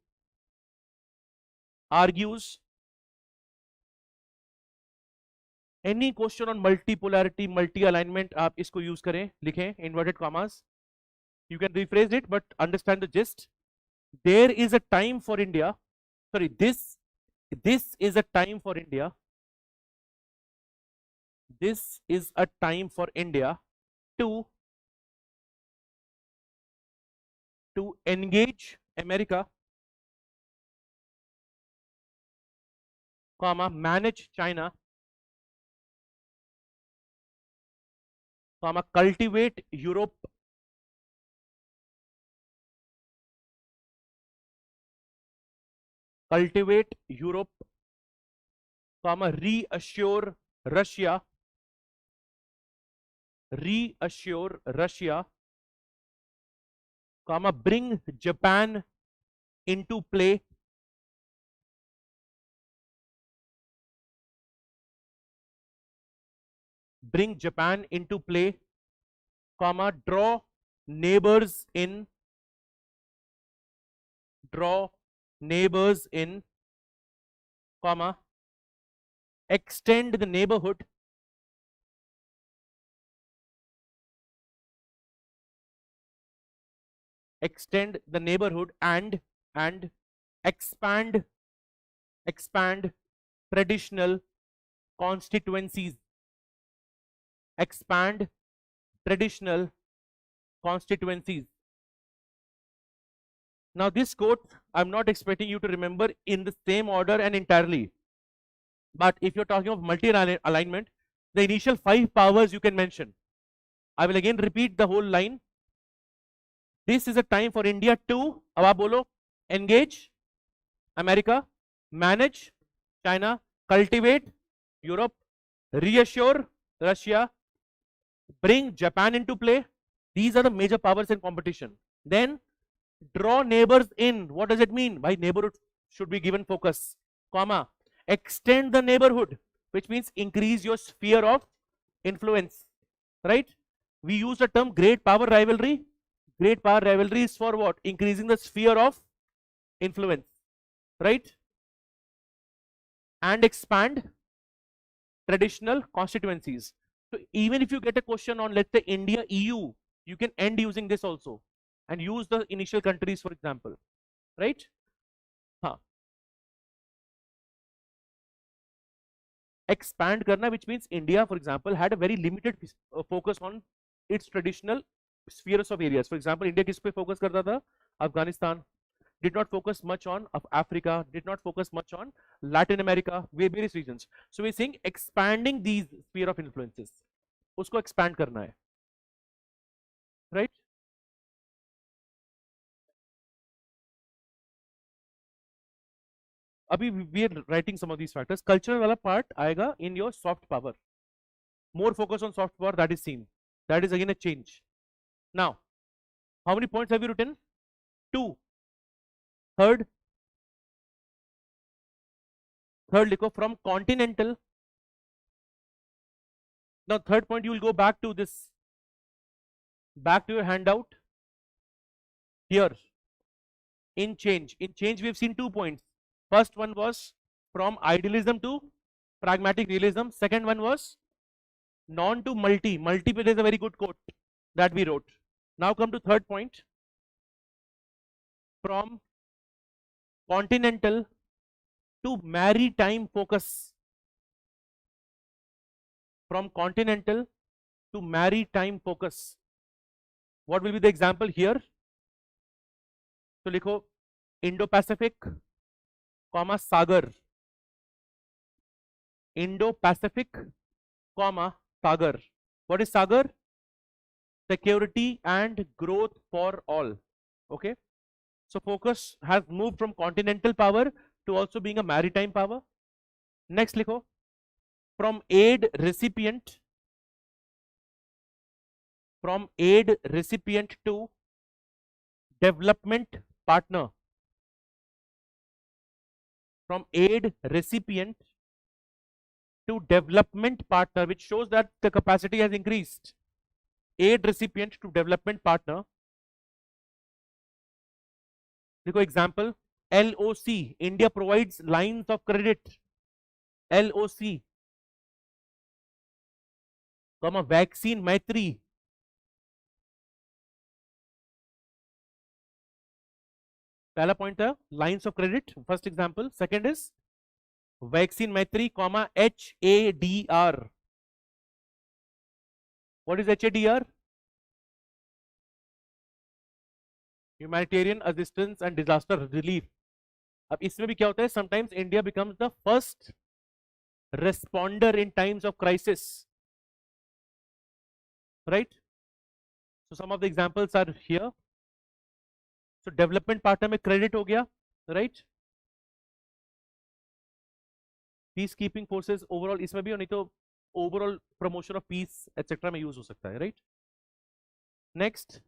argues any question on multipolarity multi alignment आप इसको use करें, लिखें inverted commas. You can rephrase it, but understand the gist. There is a time for India. Sorry, this is a time for India. This is a time for India to engage America, comma manage China, comma cultivate Europe, comma reassure Russia, comma bring Japan into play, comma draw neighbors in, comma extend the neighborhood, and expand traditional constituencies, Now this quote I'm not expecting you to remember in the same order and entirely, but if you're talking of multi alignment, the initial 5 powers you can mention. I will again repeat the whole line. This is a time for India to, अब आप बोलो, engage America, manage China, cultivate Europe, reassure Russia, bring Japan into play. These are the major powers in competition. Then draw neighbors in. What does it mean? By neighborhood should be given focus, comma extend the neighborhood, which means increase your sphere of influence, right? We use the term great power rivalry. Great power rivalry is for what? Increasing the sphere of influence, right? And expand traditional constituencies. So even if you get a question on, let's say, India EU, you can end using this also and use the initial countries, for example, right? Expand karna, which means India, for example, had a very limited focus on its traditional spheres of areas. For example, India किस पे focus करता था? Afghanistan. Did not focus much on Africa, did not focus much on Latin America, various regions. So we're saying expanding these sphere of influences, उसको expand करना है, right? अभी we are writing some of these factors. Cultural वाला part आएगा in your soft power. More focus on soft power, that is seen. That is again a change. Now, how many points have you written? 2. Third लिखो from continental. Now third point, you will go back to this, back to your handout. Here in change we have seen 2 points. First one was from idealism to pragmatic realism. Second one was non to multi. Multi there is a very good quote that we wrote. Now come to third point, from continental to maritime focus. From continental to maritime focus. What will be the example here? So लिखो Indo-Pacific, comma Sagar. Indo-Pacific, comma Sagar. What is Sagar? Security and growth for all. Okay. So focus has moved from continental power to also being a maritime power. Next likho, from aid recipient to development partner. From aid recipient to development partner, which shows that the capacity has increased. Aid recipient to development partner. देखो example, LOC, India provides lines of credit. LOC, comma vaccine मैत्री. पहला point था lines of credit, first example. Second is vaccine Maitri comma HADR. What is HADR? Humanitarian assistance and disaster relief. अब इसमें भी क्या होता है, sometimes India becomes the first responder in times of crisis, right? So some of the examples are here. So development partner में credit हो गया, right? Peace keeping forces overall इसमें भी, नहीं तो overall promotion of peace etcetera में use हो सकता है, राइट? नेक्स्ट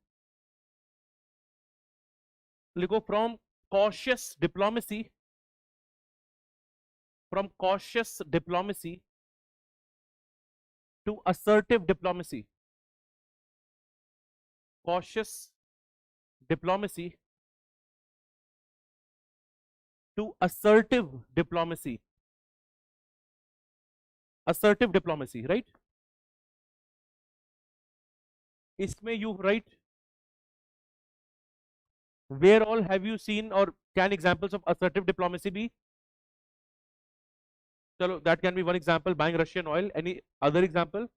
लिखो from cautious diplomacy, from cautious diplomacy to assertive diplomacy. Cautious diplomacy to assertive diplomacy. assertive diplomacy, right? इसमें you write where all have you seen or can examples of assertive diplomacy be? चलो that can be one example, buying Russian oil. Any other example?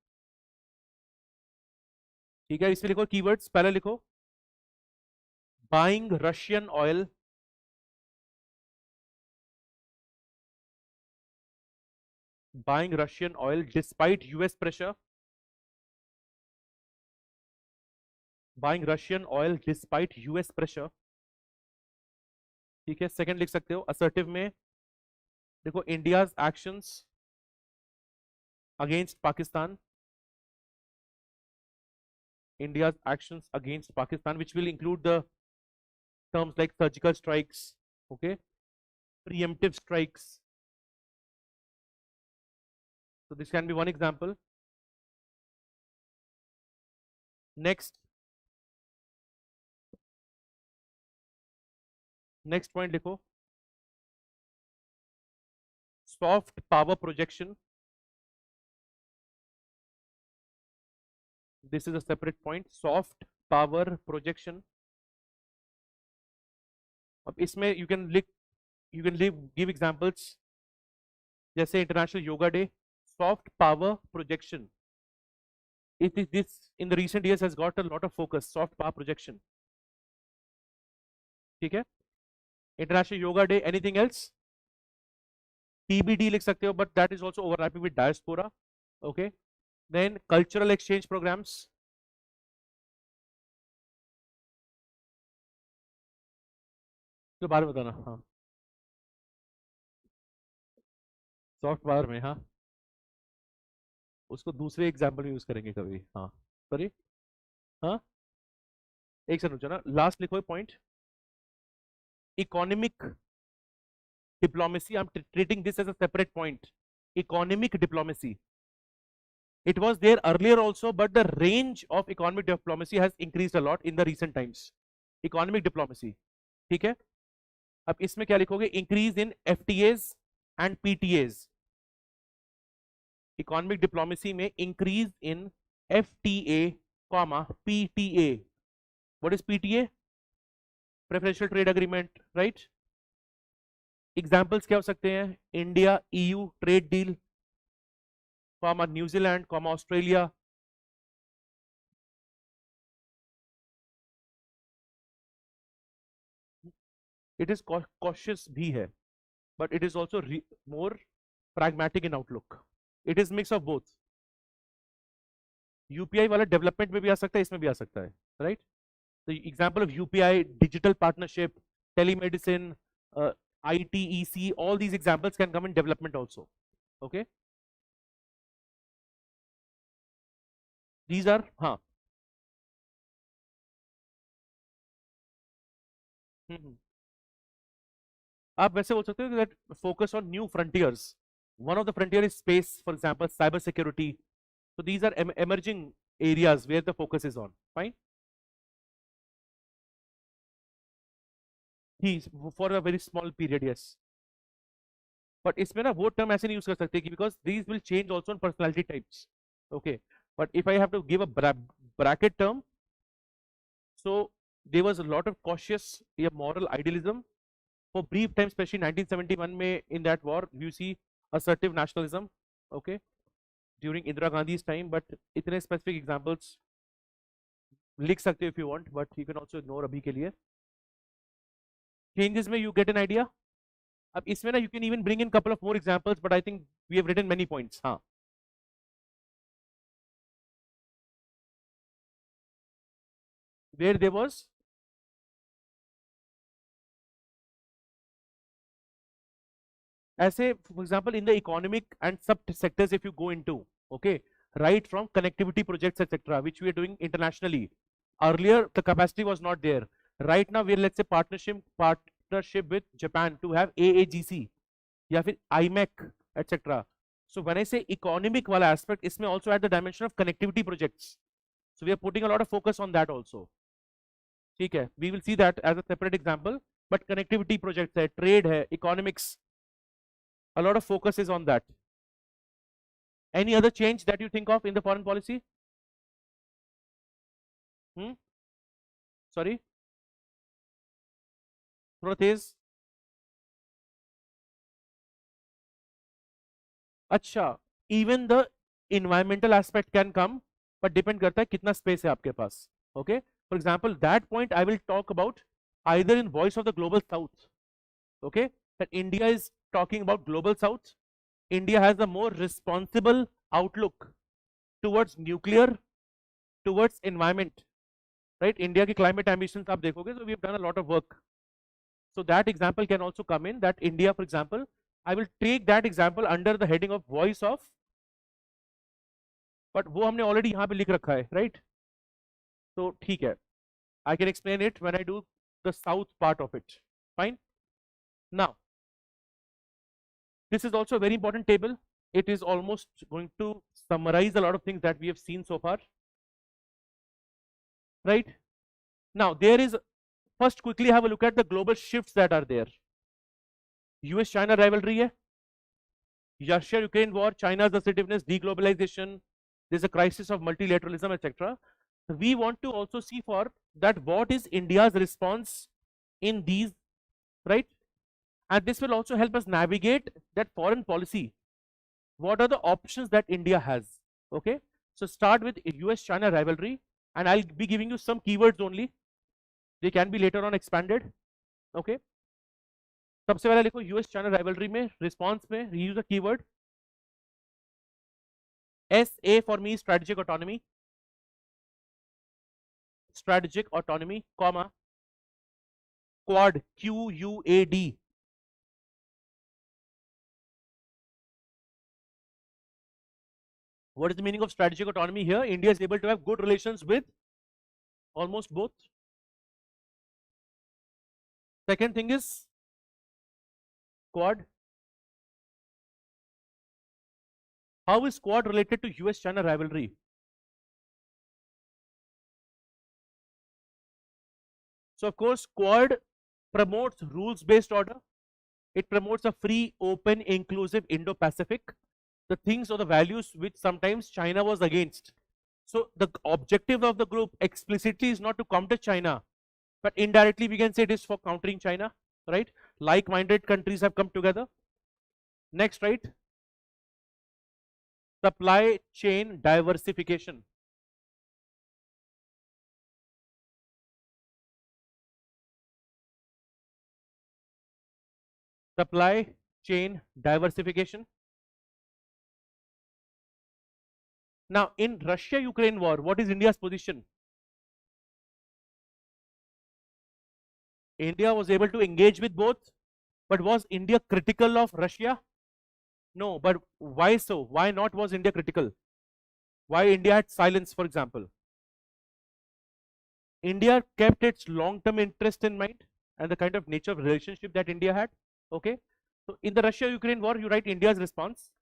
ठीक है, इसमें लिखो keywords. पहले लिखो buying Russian oil, buying Russian oil despite US pressure, buying Russian oil despite US pressure. ठीक है, second लिख सकते हो assertive में देखो India's actions against Pakistan, India's actions against Pakistan, which will include the terms like surgical strikes, okay, preemptive strikes. So this can be one example. Next point लिखो soft power projection. This is a separate point, soft power projection. अब इसमें you can give examples जैसे international yoga day, soft power projection. It is this in the recent years has got a lot of focus, soft power projection. ठीक है, international yoga day. Anything else? TBD लिख सकते हो, but that is also overlapping with diaspora. Okay, then cultural exchange programs. तो बारे में बताना. हाँ, सॉफ्ट पावर में, हाँ उसको दूसरे एग्जाम्पल में यूज करेंगे कभी. हाँ सॉरी, हाँ एक सेकंड ना, लास्ट लिखो point economic diplomacy. I am treating this as a separate point. Economic diplomacy, it was there earlier also, but the range of economic diplomacy has increased a lot in the recent times. Economic diplomacy, ठीक है. अब इसमें क्या लिखोगे, increase in FTAs and PTAs. Economic diplomacy में increase in FTA, PTA. What is PTA? Preferential trade agreement, right? Examples क्या हो सकते हैं, India EU trade deal, New Zealand, Australia. It is cautious भी है, but it is also more pragmatic in outlook. It is mix of both. UPI वाला development में भी आ सकता है, इसमें भी आ सकता है, राइट? तो example of UPI, digital partnership, telemedicine, ITEC, all these examples can come in development also. Okay, these are हाँ. आप वैसे बोल सकते हो that focus on new frontiers. One of the frontier is space, for example, cyber security. So these are emerging areas where the focus is on. Fine. For a very small period, yes. But इसमें ना वो term ऐसे नहीं use कर सकते कि because these will change also on personality types. Okay. But if I have to give a bracket term, so there was a lot of cautious moral idealism for brief time, especially 1971 में in that war you see assertive nationalism, okay, during Indira Gandhi's time. But इतने specific examples लिख सकते हो if you want, but you can also ignore अभी के लिए. Changes में you get an idea. अब इसमें ना you can even bring in couple of more examples, but I think we have written many points. हाँ, where there was ऐसे, for example, in the economic and sub sectors if you go into, okay, right from connectivity projects etc., which we are doing internationally. Earlier the capacity was not there. Right now we are, let's say, partnership with Japan to have AAGC या फिर IMEC etc. So when I say economic wala aspect, इसमें also at the dimension of connectivity projects. So we are putting a lot of focus on that also. ठीक है, we will see that as a separate example. But connectivity projects है, trade है, economics, a lot of focus is on that. Any other change that you think of in the foreign policy? Sorry, truth is, अच्छा, even the environmental aspect can come, but depend करता है कितना space है आपके पास. Okay, for example, that point I will talk about either in Voice of the Global South. Okay, that India is talking about Global South. India has a more responsible outlook towards nuclear, towards environment, right? India की climate ambitions आप देखोगे, so we have done a lot of work. So that example can also come in, that India, for example, I will take that example under the heading of voice of, but वो हमने already यहाँ पे लिख रखा है, right? So ठीक है, I can explain it when I do the south part of it. Fine. Now, this is also a very important table. It is almost going to summarize a lot of things that we have seen so far, right? Now, there is, first quickly have a look at the global shifts that are there. US-China rivalry है, Russia-Ukraine war, China's assertiveness, deglobalization, there's a crisis of multilateralism, etc. We want to also see for that what is India's response in these, right? And this will also help us navigate that foreign policy. What are the options that India has? Okay, so start with US-China rivalry, and I'll be giving you some keywords only. They can be later on expanded. Okay, सबसे पहले लिखो US-China rivalry में response में use a keyword. SA for me strategic autonomy. Strategic autonomy, comma, Quad, QUAD. What is the meaning of strategic autonomy here? India is able to have good relations with almost both. Second thing is Quad. How is Quad related to US-China rivalry? So of course, Quad promotes rules-based order. It promotes a free, open, inclusive Indo-Pacific, the things or the values which sometimes China was against. So the objective of the group explicitly is not to counter China, but indirectly we can say it is for countering China, right? Like-minded countries have come together. Next, right? Supply chain diversification. Supply chain diversification. Now, in Russia-Ukraine war, what is India's position? India was able to engage with both, but was India critical of Russia? No, but why so? Why not was India critical? Why India had silence, for example? India kept its long-term interest in mind and the kind of nature of relationship that India had. Okay, so in the Russia-Ukraine war, you write India's response.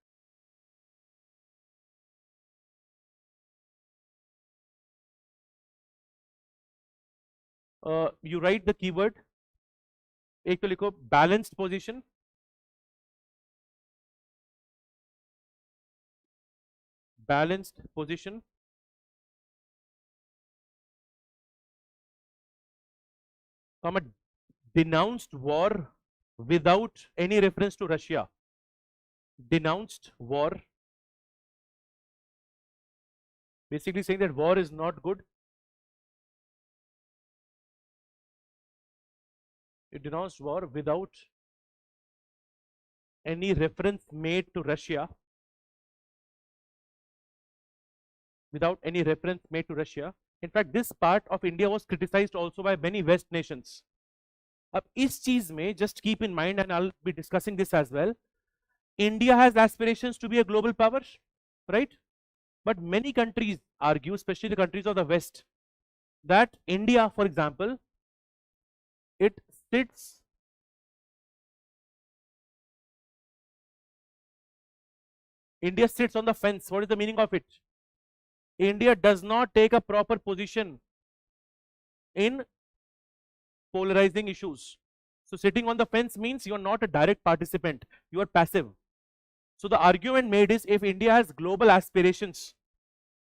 You write the keyword. एक तो लिखो balanced position. Balanced position. comma, denounced war without any reference to Russia. Denounced war, basically saying that war is not good. It denounced war without any reference made to Russia. Without any reference made to Russia. In fact, this part of India was criticized also by many West nations. अब इस चीज में just keep in mind, and I'll be discussing this as well, India has aspirations to be a global power, right? But many countries argue, especially the countries of the West, that India, for example, it sits on the fence. What is the meaning of it? India does not take a proper position in polarizing issues. So sitting on the fence means you are not a direct participant, you are passive. So the argument made is, if India has global aspirations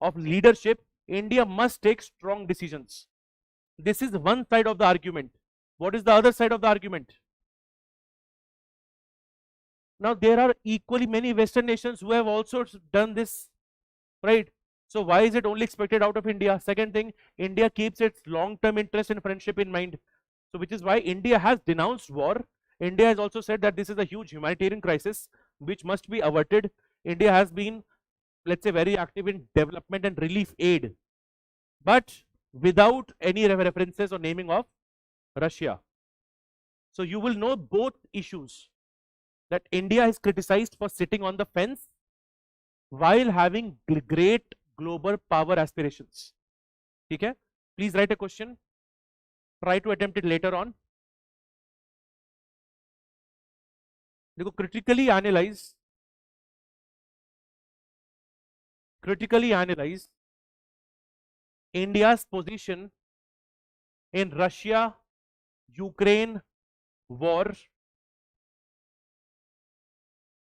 of leadership, India must take strong decisions. This is one side of the argument. What is the other side of the argument? Now there are equally many Western nations who have also done this, right? So why is it only expected out of India? Second thing, India keeps its long-term interest and friendship in mind. So which is why India has denounced war. India has also said that this is a huge humanitarian crisis which must be averted. India has been, let's say, very active in development and relief aid, but without any references or naming of Russia. So you will know both issues, that India is criticized for sitting on the fence while having great global power aspirations. Okay? Please write a question. Try to attempt it later on. देखो, critically analyze India's position in Russia-Ukraine war.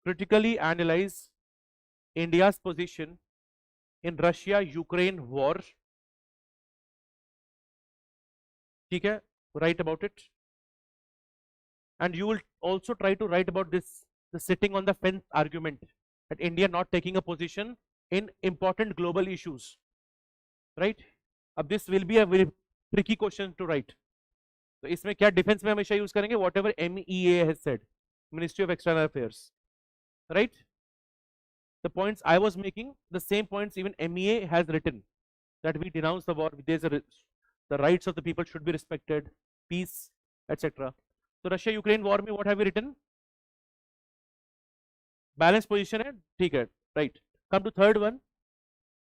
Critically analyze India's position in Russia-Ukraine war. ठीक है? Write about it. And you will also try to write about this, the sitting on the fence argument, that India not taking a position in important global issues, right? अब this will be a very tricky question to write. तो इसमें क्या defence में हमेशा use करेंगे? whatever MEA has said, Ministry of External Affairs, right? The points I was making, the same points even MEA has written, that we denounce the war, the rights of the people should be respected, peace, etc. So Russia-Ukraine war में what have we written? Balance position है, ठीक है, right? Come to third one,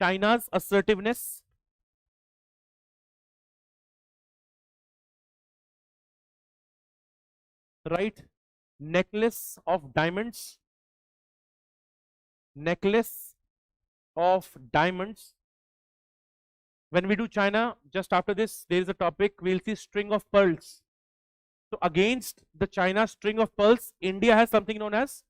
China's assertiveness. Right? Necklace of diamonds. Necklace of diamonds. When we do China, just after this, there is a topic, we'll see string of pearls. So against the China string of pearls, India has something known as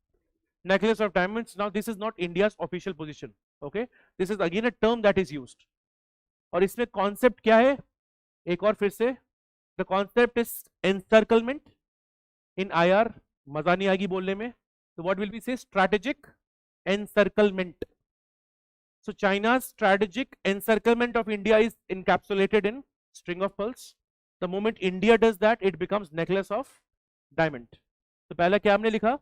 necklace of diamonds. Now this is not India's official position. Okay, this is again a term that is used. और इसमें concept क्या है? एक और फिर से, the concept is encirclement. In IR, मजा नहीं आएगी बोलने में. So what will we say? Strategic encirclement. So China's strategic encirclement of India is encapsulated in string of pearls. The moment India does that, it becomes necklace of diamond. तो पहला क्या हमने लिखा?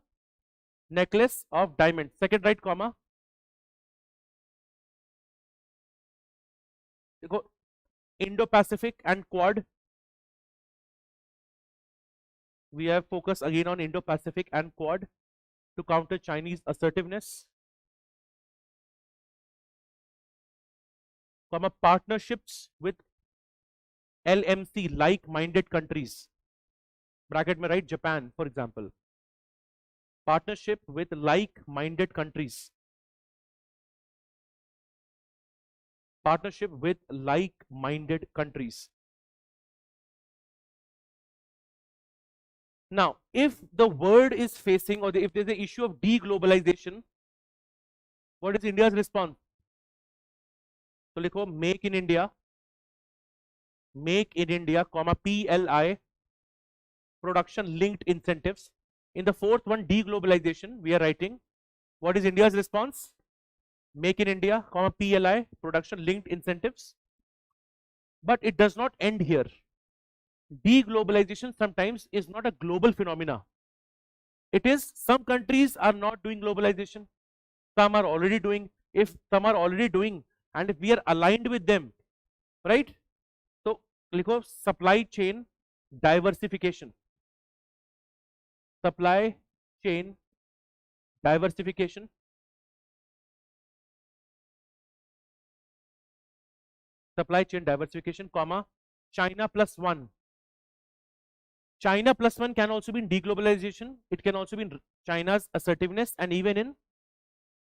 Necklace of diamond. Second right comma. देखो, Indo-Pacific and Quad. We have focus again on Indo-Pacific and Quad to counter Chinese assertiveness. Comma, partnerships with LMC, like-minded countries. Bracket में write Japan, for example. Partnership with like-minded countries. Partnership with like-minded countries. Now, if the world is facing, or if there's an issue of deglobalization, what is India's response? So लिखो make in India, comma PLI, production linked incentives. In the fourth one, deglobalization, we are writing what is India's response? Make in India, comma PLI, production linked incentives. But it does not end here. Deglobalization sometimes is not a global phenomena. It is some countries are not doing globalization, some are already doing. If some are already doing and if we are aligned with them, right? So likho supply chain diversification. Supply chain diversification. Supply chain diversification, comma, China plus one. China plus one can also be in deglobalization. It can also be in China's assertiveness and even in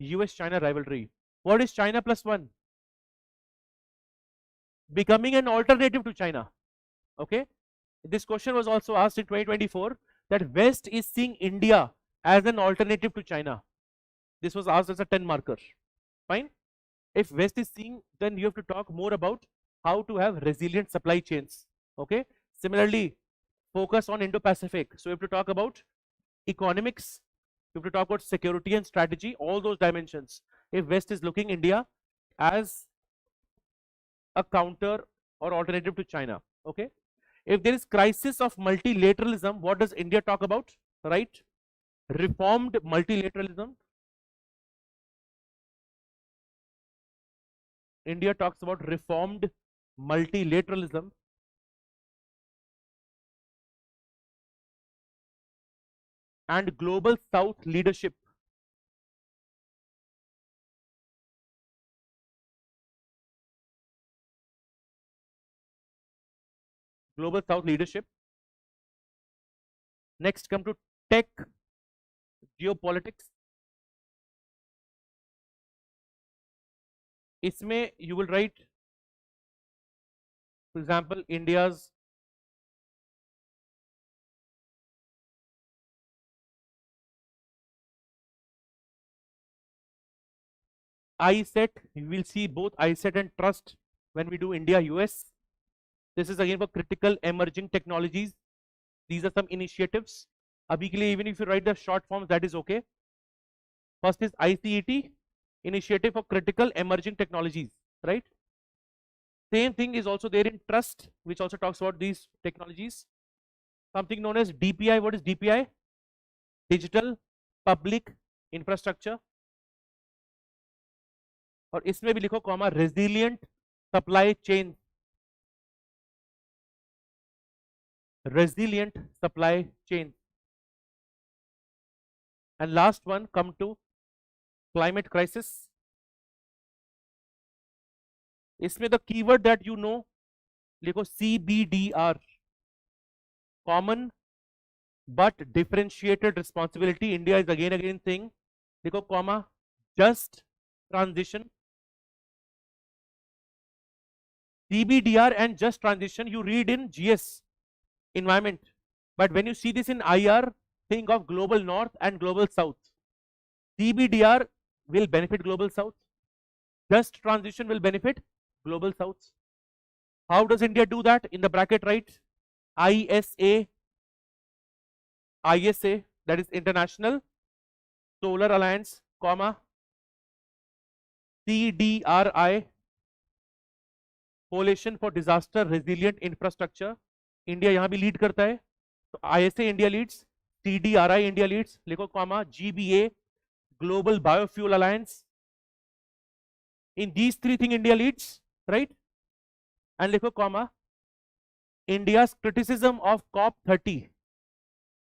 US-China rivalry. What is China plus one? Becoming an alternative to China. Okay. This question was also asked in 2024 that West is seeing India as an alternative to China. This was asked as a 10 marker. Fine. If West is seeing, then you have to talk more about how to have resilient supply chains. Okay. Similarly, focus on Indo-Pacific. So you have to talk about economics, you have to talk about security and strategy, all those dimensions. If West is looking India as a counter or alternative to China. Okay. If there is crisis of multilateralism, what does India talk about? Right? Reformed multilateralism. India talks about reformed multilateralism. And global South leadership. Global South leadership. Next, come to tech geopolitics. इसमें you will write, for example, India's ISET. You will see both ISET and trust when we do India US. This is again for critical emerging technologies. These are some initiatives. Abhi ke liye, even if you write the short forms, that is okay. First is ICET, Initiative for Critical Emerging Technologies, right? Same thing is also there in trust, which also talks about these technologies. Something known as DPI. What is DPI? Digital Public Infrastructure. और इसमें भी लिखो comma resilient supply chain. Resilient supply chain. And last one, come to climate crisis. इसमें the keyword that you know, लिखो CBDR. Common but differentiated responsibility. India is again saying, लिखो comma, just transition. CBDR and just transition you read in GS environment, but when you see this in IR, think of global north and global south. CBDR will benefit global south, just transition will benefit global south. How does India do that? In the bracket write ISA, that is International Solar Alliance, comma CDRI, Coalition for Disaster Resilient Infrastructure. India यहां भी lead करता है, तो ISA India leads, CDRI India leads, लिखो comma GBA, Global Biofuel Alliance. In these three things India leads, right? And लिखो comma India's criticism of COP30.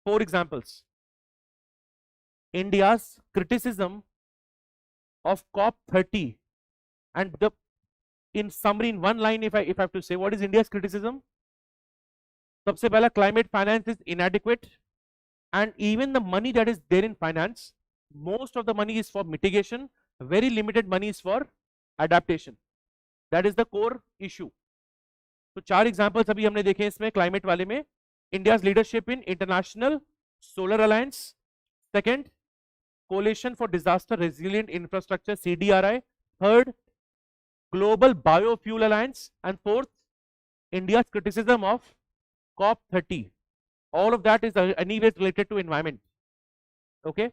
4 examples. India's criticism of COP30, and the in summary, in one line, if I have to say, what is India's criticism? सबसे पहला, climate finance is inadequate, and even the money that is there in finance, most of the money is for mitigation, very limited money is for adaptation. That is the core issue. तो 4 examples अभी हमने देखे इसमें climate वाले में. India's leadership in International Solar Alliance, second, Coalition for Disaster Resilient Infrastructure, CDRI, third, Global Biofuel Alliance, and fourth, India's criticism of COP30. All of that is anyway related to environment. Okay.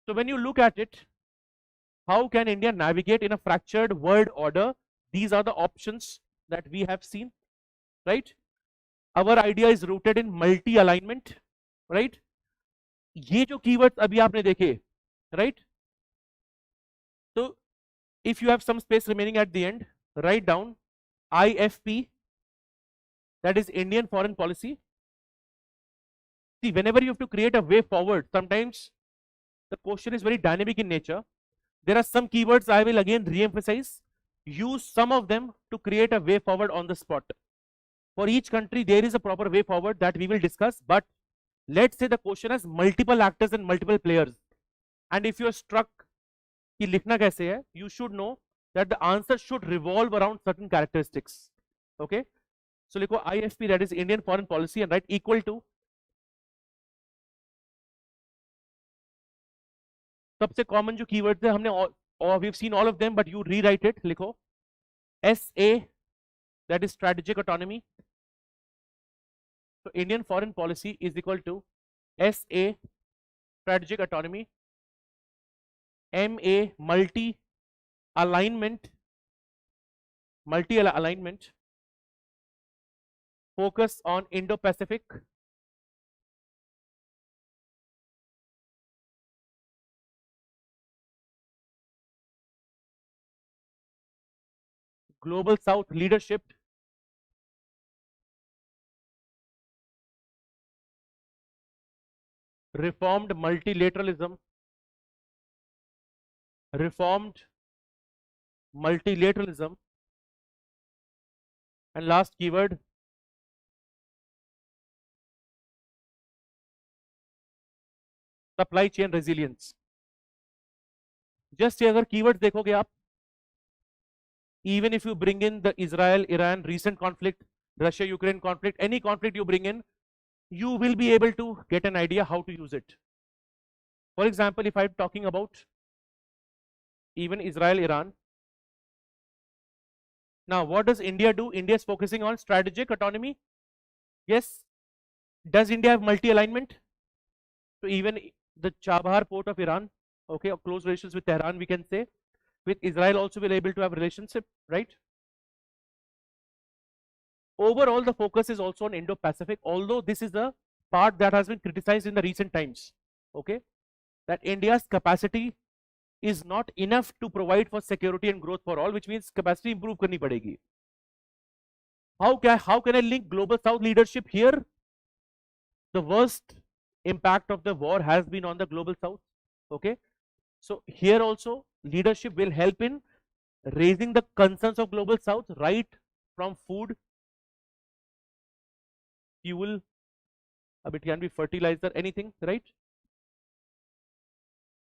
So when you look at it, how can India navigate in a fractured world order? These are the options that we have seen, right? Our idea is rooted in multi-alignment, right? ये जो keywords अभी आपने देखे, right? So if you have some space remaining at the end, write down IFP, that is Indian foreign policy. See, whenever you have to create a way forward, sometimes the question is very dynamic in nature. There are some keywords I will again re-emphasize. Use some of them to create a way forward on the spot. For each country, there is a proper way forward that we will discuss. But let's say the question has multiple actors and multiple players. And if you're struck कि लिखना कैसे है, you should know that the answer should revolve around certain characteristics. Okay? So लिखो IFP, that is Indian foreign policy, and write equal to सबसे common जो keywords है हमने और we've seen all of them, but you rewrite it. लिखो SA, that is strategic autonomy. So Indian foreign policy is equal to SA, strategic autonomy. MA, multi alignment, focus on Indo-Pacific. Global South leadership. Reformed multilateralism. And last keyword, supply chain resilience. Just अगर keywords देखोगे आप, even if you bring in the Israel-Iran recent conflict, Russia-Ukraine conflict, any conflict you bring in, you will be able to get an idea how to use it. For example, if I'm talking about even Israel-Iran, now what does India do? India is focusing on strategic autonomy. Yes. Does India have multi-alignment? So even the Chabahar port of Iran, okay, or close relations with Tehran, we can say. With Israel also will able to have relationship, right? Overall, the focus is also on Indo-Pacific, although this is a part that has been criticized in the recent times, okay, that India's capacity is not enough to provide for security and growth for all, which means capacity improve करनी पड़ेगी. How can I link global South leadership here? The worst impact of the war has been on the global South, okay. So here also leadership will help in raising the concerns of global South, right from food, fuel, it can be fertilizer, anything, right?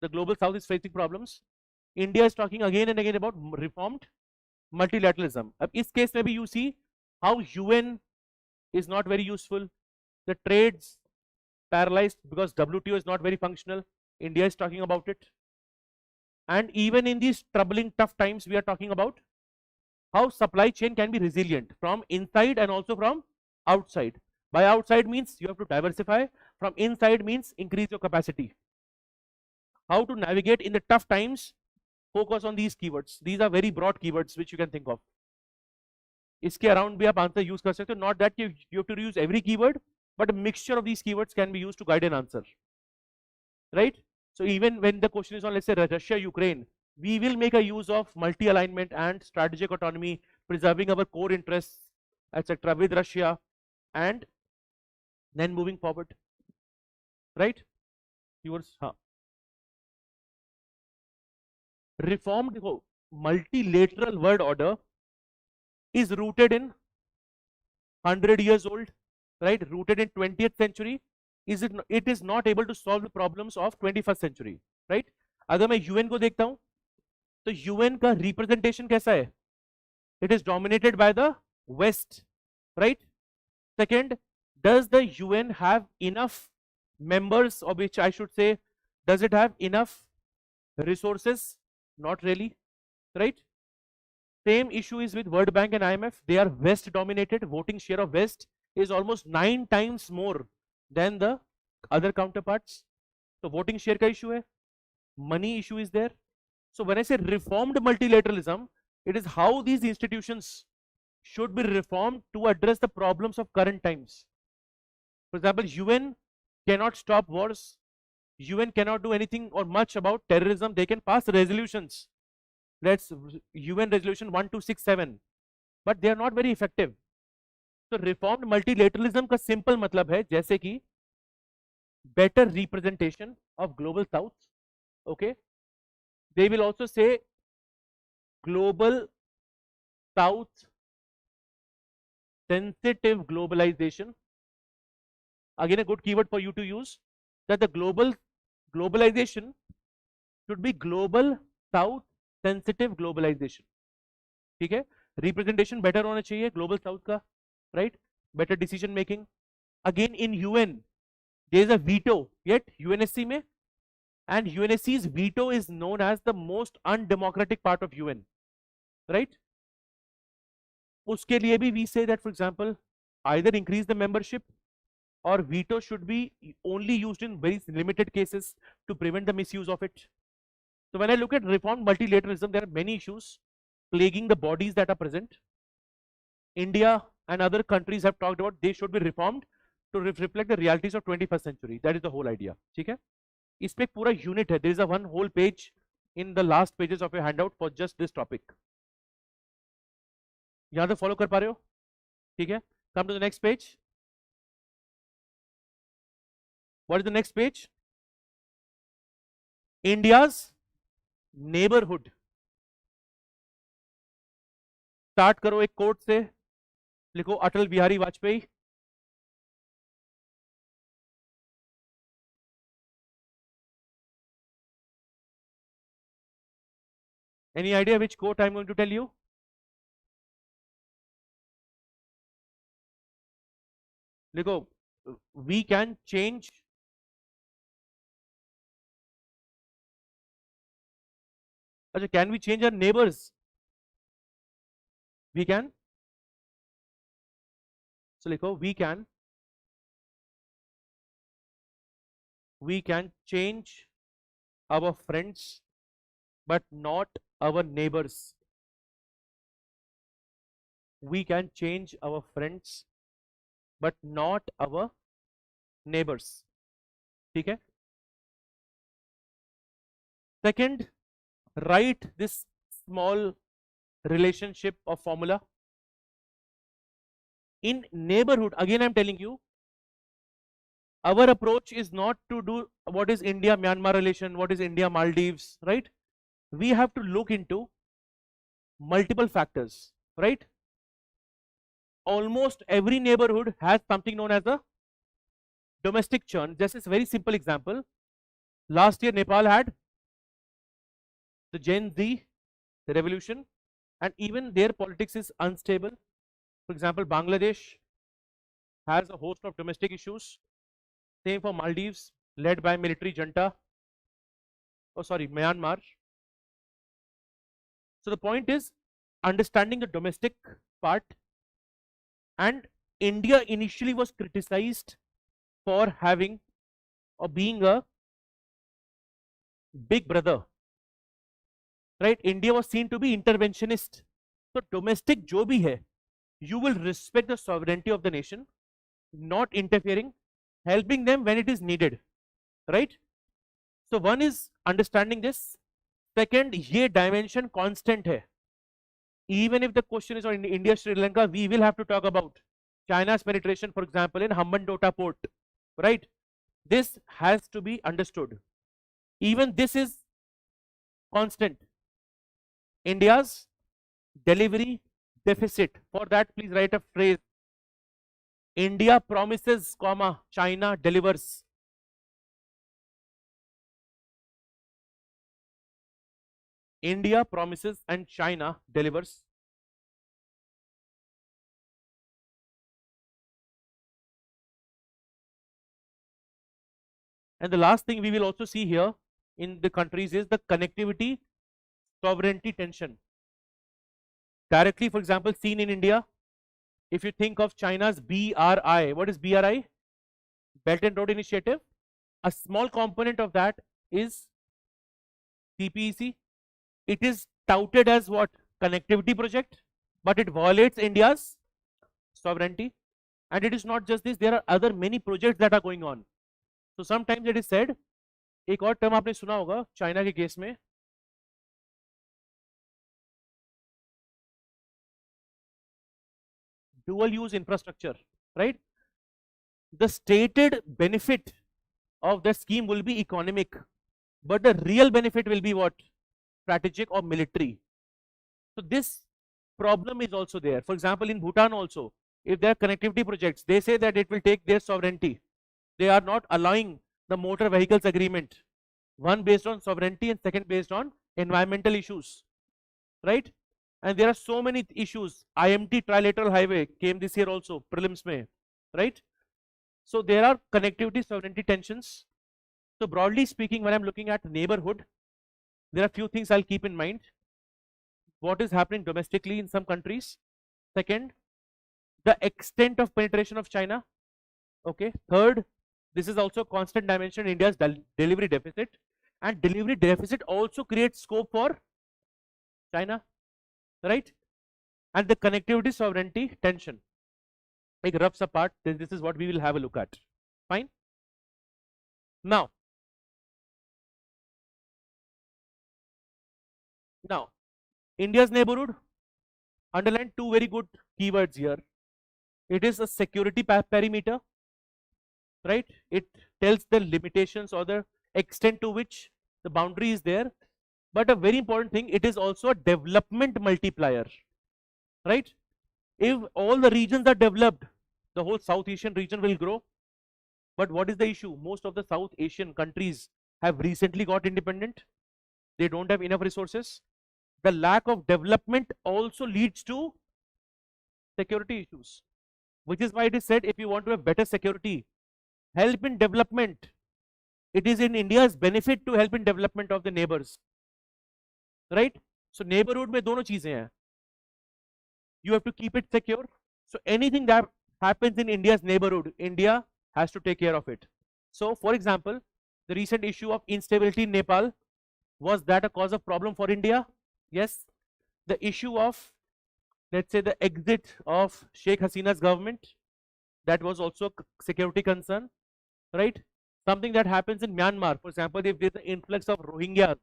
The global South is facing problems. India is talking again and again about reformed multilateralism. In this case, maybe you see how UN is not very useful. The trades paralyzed because WTO is not very functional. India is talking about it. And even in these troubling, tough times, we are talking about how supply chain can be resilient from inside and also from outside. By outside means you have to diversify. From inside means increase your capacity. How to navigate in the tough times, focus on these keywords. These are very broad keywords which you can think of. इसके around भी आप answer use कर सकते हो. Not that you have to use every keyword, but a mixture of these keywords can be used to guide an answer. Right? So even when the question is on, let's say, Russia, Ukraine, we will make a use of multi-alignment and strategic autonomy, preserving our core interests, etc. with Russia, and then moving forward. Right? Yours, reformed multilateral world order is rooted in 100 years old, right? Rooted in 20th century. It is not able to solve the problems of 21st century, right? अगर मैं UN को देखता हूँ, तो UN का representation कैसा है? It is dominated by the West, right? Second, does the UN have enough members, or which I should say, does it have enough resources? Not really, right? Same issue is with World Bank and IMF. They are West dominated, voting share of West. is almost 9 times more than the other counterparts. So voting share का issue है, money issue is there. So when I say reformed multilateralism, it is how these institutions should be reformed to address the problems of current times. For example, UN cannot stop wars. UN cannot do anything or much about terrorism. They can pass resolutions. Let's UN resolution 1267, but they are not very effective. So reformed multilateralism का simple मतलब है जैसे कि better representation of global south. Okay, they will also say global south sensitive globalization. Again, a good keyword for you to use, that the globalization should be global south sensitive globalization. ठीक है, representation better होना चाहिए global south का, right? Better decision making. Again, in UN there is a veto, yet UNSC में, and UNSC's veto is known as the most undemocratic part of UN, right? उसके लिए भी we say that, for example, either increase the membership or veto should be only used in very limited cases to prevent the misuse of it. So when I look at reformed multilateralism, there are many issues plaguing the bodies that are present. India and other countries have talked about they should be reformed to reflect the realities of 21st century. That is the whole idea. ठीक है, इस पे पूरा unit है. There is a one whole page in the last pages of your handout for just this topic. यहाँ तक follow कर पा रहे हो? ठीक है, come to the next page. What is the next page? India's neighborhood. Start करो एक कोट से, लिखो Atal Bihari Vajpayee. Any idea which quote I'm going to tell you? लिखो, we can change अच्छा, can we change our neighbors? We can. So लिखो, we can change our friends but not our neighbors. We can change our friends but not our neighbors. ठीक है. Second, write this small relationship of formula. In neighborhood, again I'm telling you, our approach is not to do what is India Myanmar relation, what is India Maldives, right? We have to look into multiple factors, right? Almost every neighborhood has something known as a domestic churn. This is a very simple example. Last year Nepal had the Gen Z revolution, and even their politics is unstable. For example, Bangladesh has a host of domestic issues. Same for Maldives, led by military junta. Oh, sorry, Myanmar. So the point is understanding the domestic part. And India initially was criticized for having or being a big brother, right? India was seen to be interventionist. So domestic jo bhi hai, you will respect the sovereignty of the nation, not interfering, helping them when it is needed, right? So one is understanding this. Second, ye dimension constant hai. Even if the question is on India, Sri Lanka, we will have to talk about China's penetration, for example, in Hambantota port, right? This has to be understood. Even this is constant. India's delivery deficit. For that, please write a phrase. India promises, comma, China delivers. India promises and China delivers. And the last thing we will also see here in the countries is the connectivity sovereignty tension. Directly, for example, seen in India, If you think of China's BRI, what is BRI? Belt and Road Initiative. A small component of that is CPEC. It is touted as what? Connectivity project, but it violates India's sovereignty. And it is not just this, there are other many projects that are going on. So sometimes it is said, एक और term आपने सुना होगा China के case में, dual use infrastructure, right? The stated benefit of the scheme will be economic, but the real benefit will be what? Strategic or military. So this problem is also there. For example, in Bhutan also, if there are connectivity projects, they say that it will take their sovereignty. They are not allowing the motor vehicles agreement, one based on sovereignty and second based on environmental issues, right? And there are so many issues. IMT trilateral highway came this year also, prelims mein, right? So there are connectivity sovereignty tensions. So broadly speaking, when I'm looking at neighborhood, there are few things I'll keep in mind. What is happening domestically in some countries? Second, the extent of penetration of China. Okay. Third, this is also a constant dimension in India's delivery deficit, and delivery deficit also creates scope for China, right? And the connectivity sovereignty tension. Like rough apart, this is what we will have a look at. Fine. Now, India's neighborhood, underline two very good keywords here. It is a security perimeter, right? It tells the limitations or the extent to which the boundary is there. But a very important thing, it is also a development multiplier, right? If all the regions are developed, the whole South Asian region will grow. But what is the issue? Most of the South Asian countries have recently got independent. They don't have enough resources. The lack of development also leads to security issues, which is why it is said, if you want to have better security, help in development. It is in India's benefit to help in development of the neighbors, right? So neighborhood में दोनों चीजें हैं. You have to keep it secure. So anything that happens in India's neighborhood, India has to take care of it. So for example, the recent issue of instability in Nepal, was that a cause of problem for India? Yes. The issue of, let's say, the exit of Sheikh Hasina's government, that was also a security concern, right? Something that happens in Myanmar, for example, if there's an influx of Rohingyas,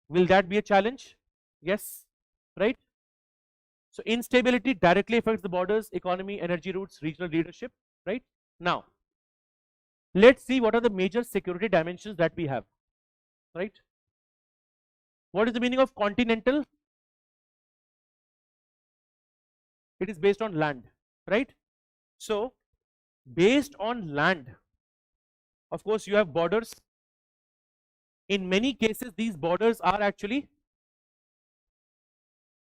will that be a challenge? Yes, right? So instability directly affects the borders, economy, energy routes, regional leadership, right? Now, let's see what are the major security dimensions that we have, right? What is the meaning of continental? It is based on land, right? So based on land, of course you have borders. In many cases these borders are actually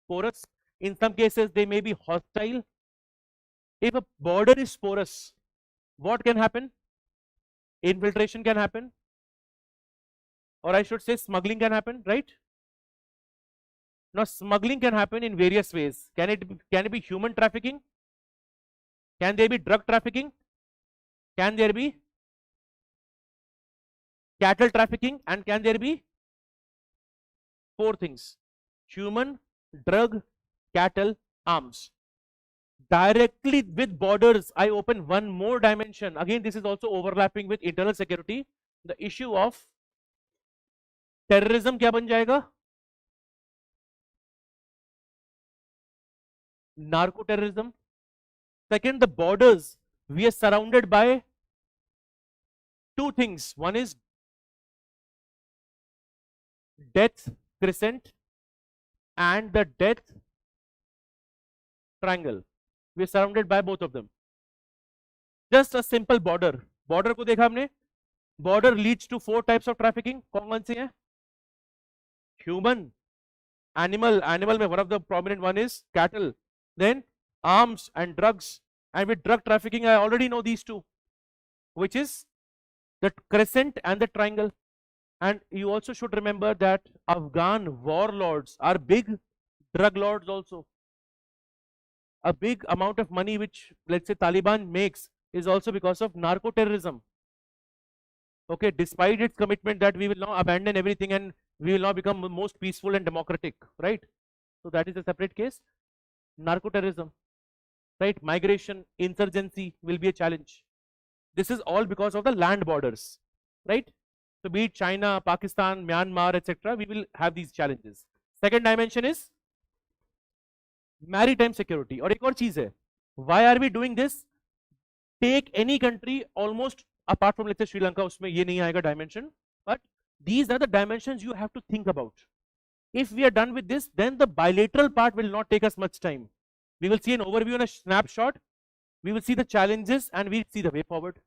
porous. In some cases they may be hostile. If a border is porous, what can happen? Infiltration can happen, or I should say smuggling can happen, right? Now smuggling can happen in various ways. Can it be human trafficking? Can there be drug trafficking? Can there be cattle trafficking? And can there be four things: human, drug, cattle, arms. Directly with borders, I open one more dimension. Again, this is also overlapping with internal security. The issue of terrorism क्या बन जाएगा? Narco terrorism. Second, the borders, we are surrounded by two things. One is death crescent and the death triangle. We are surrounded by both of them. Just a simple border. Border को देखा हमने. Border leads to four types of trafficking. कौन से हैं? Human, animal में one of the prominent one is cattle. Then arms and drugs. And with drug trafficking, I already know these two, which is the crescent and the triangle. And you also should remember that Afghan warlords are big drug lords also. a big amount of money which, let's say, Taliban makes is also because of narco terrorism. Okay, despite its commitment that we will now abandon everything and we will now become most peaceful and democratic, right? So that is a separate case. Narco terrorism, right? Migration, insurgency will be a challenge. This is all because of the land borders, right? So be it China, Pakistan, Myanmar, etc., we will have these challenges. Second dimension is maritime security. और एक और चीज है, why are we doing this? Take any country, almost apart from let's say Sri Lanka, उसमें ये नहीं आएगा dimension, but these are the dimensions you have to think about. If we are done with this, then the bilateral part will not take us much time. We will see an overview and a snapshot. We will see the challenges and we will see the way forward.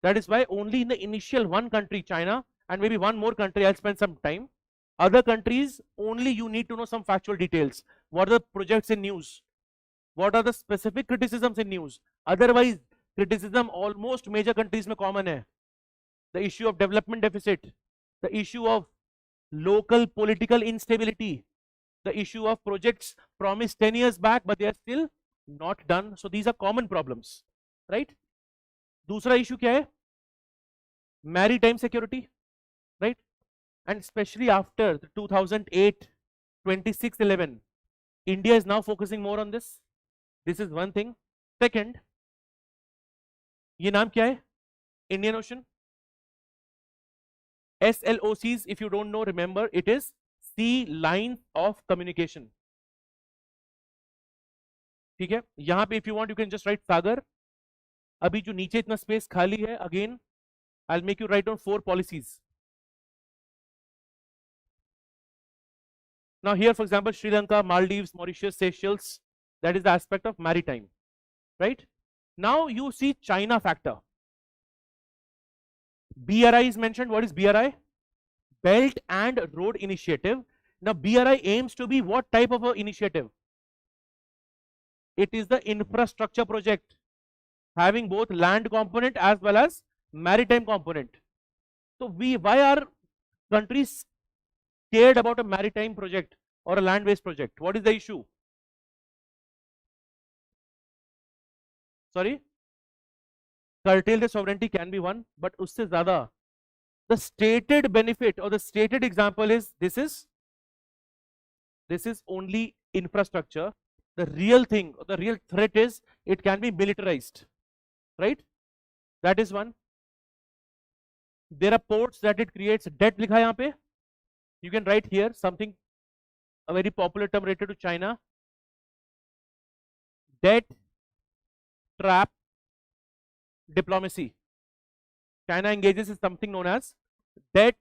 That is why only in the initial one country, China, and maybe one more country, I'll spend some time. Other countries, only you need to know some factual details. What are the projects in news? What are the specific criticisms in news? Otherwise, criticism almost major countries में common है. The issue of development deficit, the issue of local political instability, the issue of projects promised 10 years back but they are still not done. So these are common problems, right? दूसरा issue क्या है? Maritime security, right? And especially after the 2008 2611, India is now focusing more on this. This is one thing. Second, ये नाम क्या है? Indian Ocean. SLOCs, if you don't know, remember it is sea lines of communication. ठीक है, यहां पे if you want you can just write सागर. अभी जो नीचे इतना स्पेस खाली है, again I'll make you write down 4 policies. Now here, for example, Sri Lanka, Maldives, Mauritius, Seychelles, that is the aspect of maritime, right? Now you see China factor. BRI is mentioned. What is BRI? Belt and Road Initiative. Now BRI aims to be what type of an initiative? It is the infrastructure project having both land component as well as maritime component. So why are countries scared about a maritime project or a land-based project? What is the issue? Sorry? Curtail the sovereignty can be one, but usse zyada the stated benefit or the stated example is this is only infrastructure. The real thing, the real threat is it can be militarized, right? That is one. There are ports that it creates. Debt likha hai yahan pe. You can write here something, a very popular term related to China. Debt trap diplomacy. China engages in something known as debt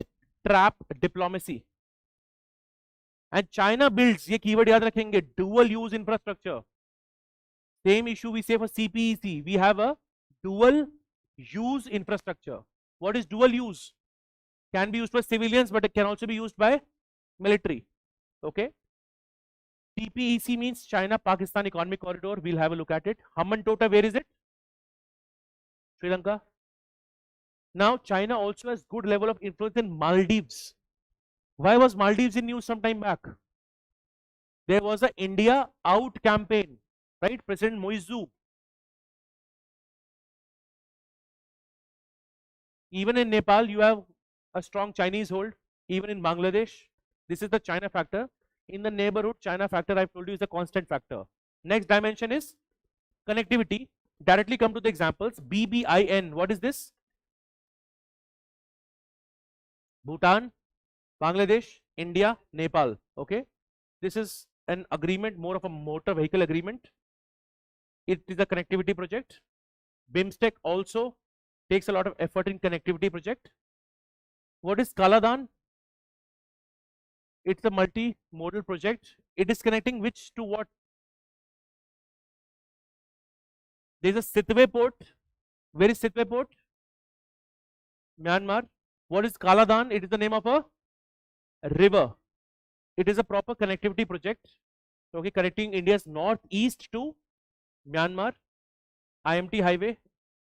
trap diplomacy. And China builds, ये keyword याद रखेंगे, dual use infrastructure. Same issue we say for CPEC. We have a dual use infrastructure. What is dual use? Can be used for civilians, but it can also be used by military. Okay. CPEC means China Pakistan Economic Corridor. We'll have a look at it. Hambantota, where is it? Sri Lanka. Now China also has good level of influence in Maldives. Why was Maldives in news some time back? There was a India out campaign, right? President Moizu. Even in Nepal, you have a strong Chinese hold. Even in Bangladesh, this is the China factor. In the neighborhood, China factor, I've told you, is a constant factor. Next dimension is connectivity. Directly come to the examples. BBIN, what is this? Bhutan, Bangladesh, India, Nepal. Okay, this is an agreement, more of a motor vehicle agreement. It is a connectivity project. BIMSTEC also takes a lot of effort in connectivity project. What is Kaladan? It's a multi-modal project. It is connecting which to what? There is a Sitwe port. Where is Sitwe port? Myanmar. What is Kaladan? It is the name of a river. It is a proper connectivity project. Okay, connecting India's northeast to Myanmar. IMT highway.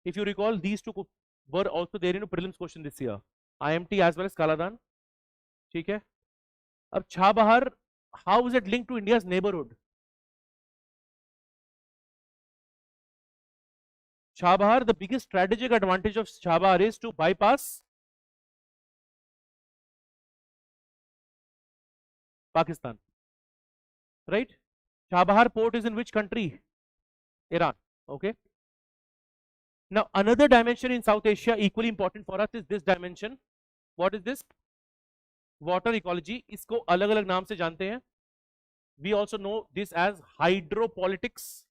If you recall, these two were also there in a prelims question this year. IMT as well as Kaladan. ठीक है. अब Chabahar, how is it linked to India's neighborhood? Chabahar, the biggest strategic advantage of Chabahar is to bypass Pakistan, right? Chabahar port is in which country? Iran. Okay. Now another dimension in South Asia equally important for us is this dimension. What is this? Water ecology. इसको अलग अलग नाम से जानते हैं. We also know this as hydropolitics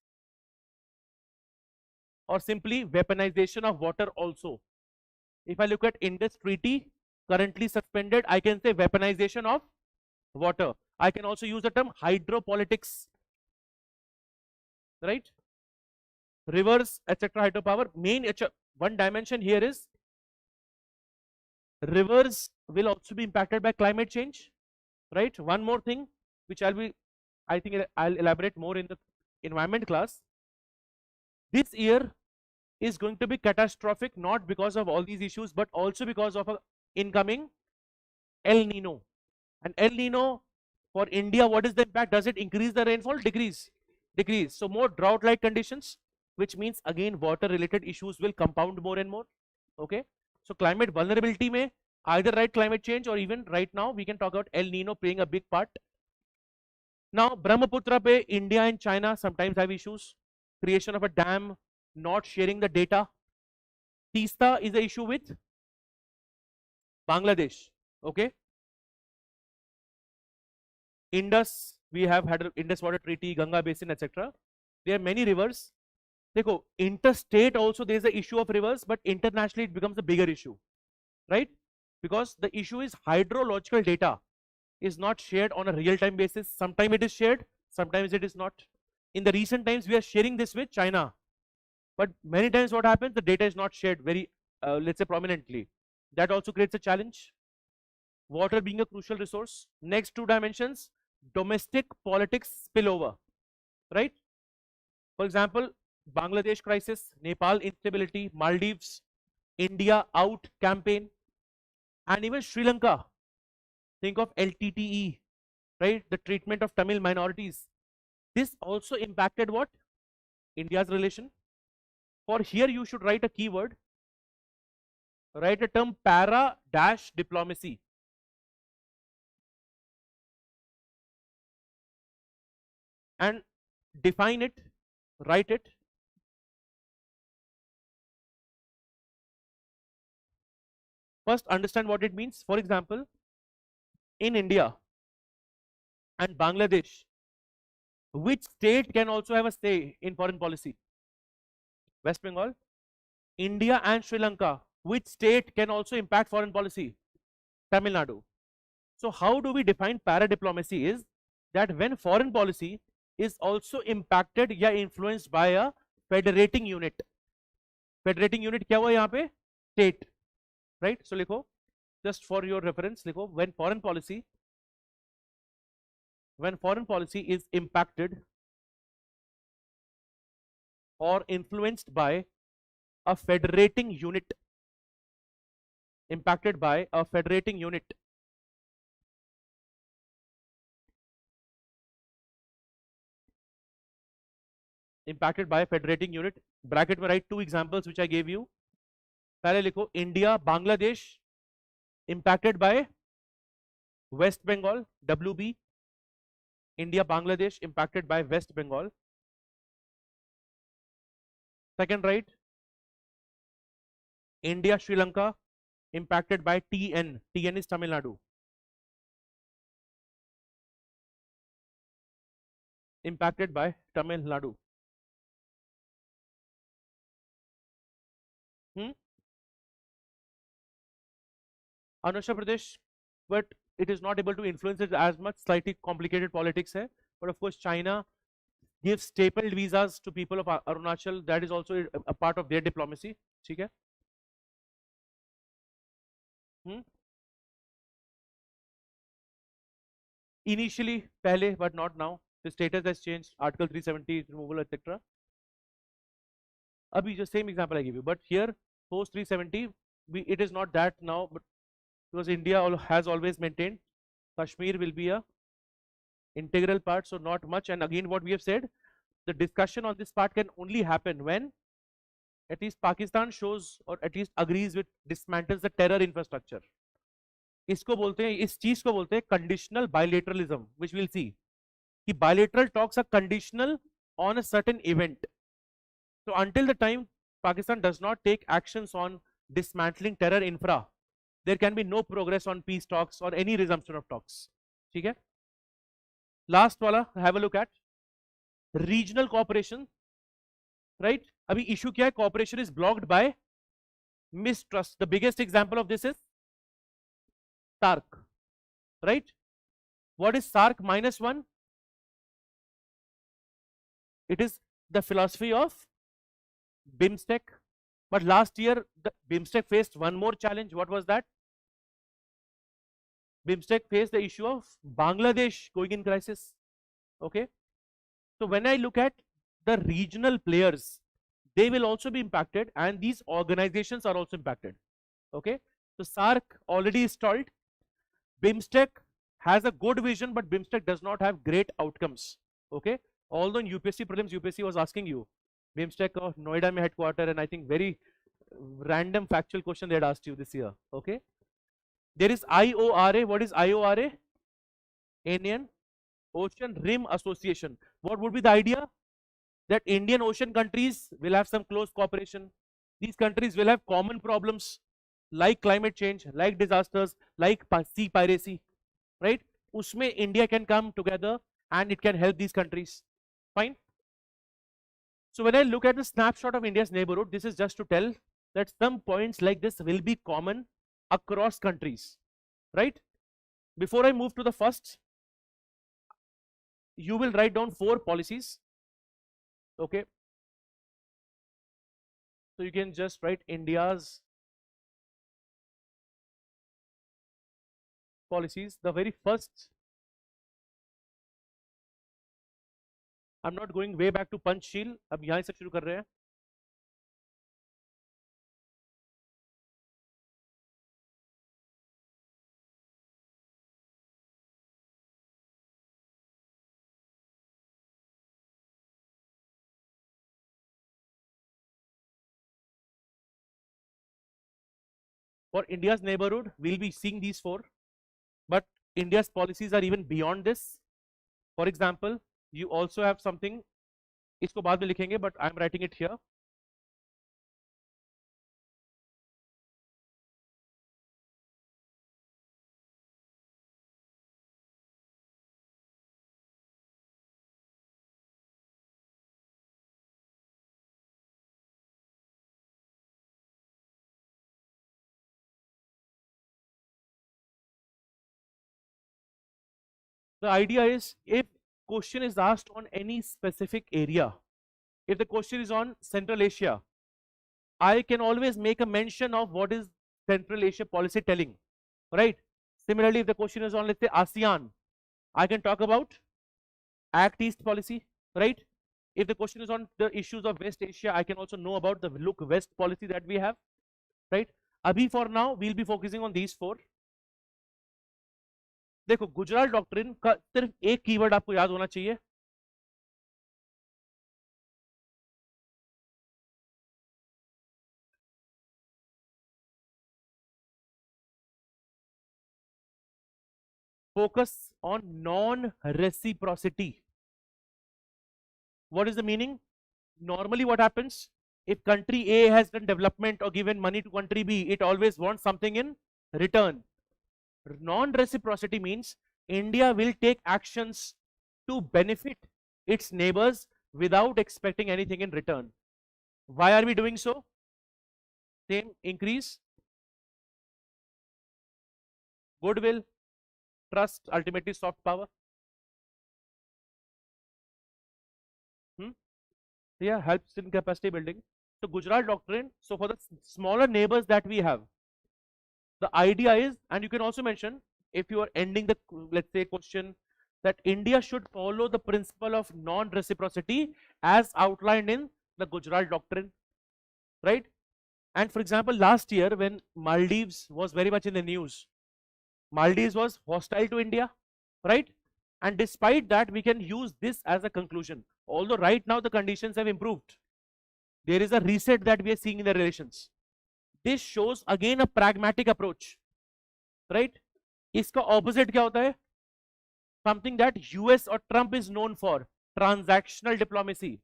or simply weaponization of water also. If I look at Indus Treaty currently suspended, I can say weaponization of water. I can also use the term hydropolitics, right? Rivers, etc. hydropower. Main one dimension here is rivers will also be impacted by climate change, right? One more thing which I think I'll elaborate more in the environment class. This year is going to be catastrophic, not because of all these issues, but also because of a incoming El Nino. And El Nino for India, what is the impact? Does it increase the rainfall? Decrease. Decrease. So more drought-like conditions, which means again water-related issues will compound more and more. Okay. So climate vulnerability may either climate change or even right now we can talk about El Nino playing a big part. Now Brahmaputra pe India and China sometimes have issues. Creation of a dam, not sharing the data. Teesta is the issue with Bangladesh. Okay. Indus, we have had Indus Water Treaty, Ganga Basin, etc. There are many rivers. Dekho, interstate also there is an issue of rivers, but internationally it becomes a bigger issue, right? Because the issue is hydrological data is not shared on a real-time basis. Sometimes it is shared, sometimes it is not. In the recent times, we are sharing this with China, but many times what happens, the data is not shared very, let's say, prominently. That also creates a challenge. Water being a crucial resource. Next two dimensions, domestic politics spillover, right? For example, Bangladesh crisis, Nepal instability, Maldives, India out campaign, and even Sri Lanka. Think of LTTE, right? The treatment of Tamil minorities. This also impacted what? India's relation. For here, you should write a keyword. Write a term para-diplomacy. And define it, write it. First, understand what it means. For example, in India and Bangladesh, which state can also have a say in foreign policy? West Bengal. India and Sri Lanka, which state can also impact foreign policy? Tamil Nadu. So how do we define para-diplomacy is that when foreign policy is also impacted या influenced by a federating unit. Federating unit क्या हुआ यहाँ पे? State, right? So लिखो, just for your reference लिखो, when foreign policy is impacted or influenced by a federating unit, impacted by a federating unit, bracket में write two examples which I gave you. पहले लिखो India, Bangladesh impacted by West Bengal, WB. India, Bangladesh impacted by West Bengal. Second, write India, Sri Lanka impacted by TN. TN is Tamil Nadu. Impacted by Tamil Nadu. Arunachal Pradesh, but it is not able to influence it as much. Slightly complicated politics hai. But of course, China gives stapled visas to people of Arunachal. That is also a part of their diplomacy. ठीक है? Initially, pehle, but not now. The status has changed. Article 370 removal, etc. Abhi, just same example I give you. But here, post 370, it is not that now. But because India has always maintained Kashmir will be a integral part, so not much. And again, what we have said, the discussion on this part can only happen when at least Pakistan shows or at least agrees with dismantles the terror infrastructure. इसको बोलते हैं, इस चीज को बोलते हैं conditional bilateralism, which we'll see. कि bilateral talks are conditional on a certain event. So until the time Pakistan does not take actions on dismantling terror infra, there can be no progress on peace talks or any resumption of talks. ठीक है? Last वाला, have a look at regional cooperation. Right? अभी issue क्या है? Cooperation is blocked by mistrust. The biggest example of this is SARC. Right? What is SARC -1? It is the philosophy of BIMSTEC. But last year, the BIMSTEC faced one more challenge. What was that? BIMSTEC faced the issue of Bangladesh going in crisis. Okay. So when I look at the regional players, they will also be impacted, and these organizations are also impacted. Okay. So SARC already stalled. BIMSTEC has a good vision, but BIMSTEC does not have great outcomes. Okay. Although in UPSC prelims, UPSC was asking you, BIMSTEC of Noida mein headquarter, and I think very random factual question they had asked you this year. Okay. There is IORA. What is IORA? Indian Ocean Rim Association. What would be the idea? That Indian Ocean countries will have some close cooperation. These countries will have common problems like climate change, like disasters, like sea piracy, right? Usme India can come together and it can help these countries. Fine. So when I look at the snapshot of India's neighborhood, this is just to tell that some points like this will be common across countries, right? Before I move to the first, you will write down 4 policies. Okay. So you can just write India's policies. The very first, I'm not going way back to Panchsheel. अब यहाँ से शुरू कर रहे हैं. For India's neighborhood, we'll be seeing these 4, but India's policies are even beyond this. For example, you also have something, इसको बाद में लिखेंगे, but I'm writing it here. The idea is, if question is asked on any specific area, if the question is on Central Asia, I can always make a mention of what is Central Asia policy telling, right? Similarly, if the question is on, let's say, ASEAN, I can talk about Act East policy, right? If the question is on the issues of West Asia, I can also know about the Look West policy that we have, right? Abhi for now, we'll be focusing on these 4. देखो, Gujarat doctrine का सिर्फ एक keyword आपको याद होना चाहिए, focus on non-reciprocity. What is the meaning? Normally what happens, if country A has done development or given money to country B, it always wants something in return. Non-reciprocity means India will take actions to benefit its neighbors without expecting anything in return. Why are we doing so? Same, increase goodwill, trust, ultimately soft power. Yeah, helps in capacity building. So Gujarat doctrine, so for the smaller neighbors that we have, the idea is, and you can also mention, if you are ending the, let's say, question, that India should follow the principle of non-reciprocity as outlined in the Gujarat doctrine, right? And for example, last year when Maldives was very much in the news, Maldives was hostile to India, right? And despite that, we can use this as a conclusion. Although right now the conditions have improved, there is a reset that we are seeing in the relations. This shows again a pragmatic approach, right? इसका opposite क्या होता है? Something that US or Trump is known for, transactional diplomacy.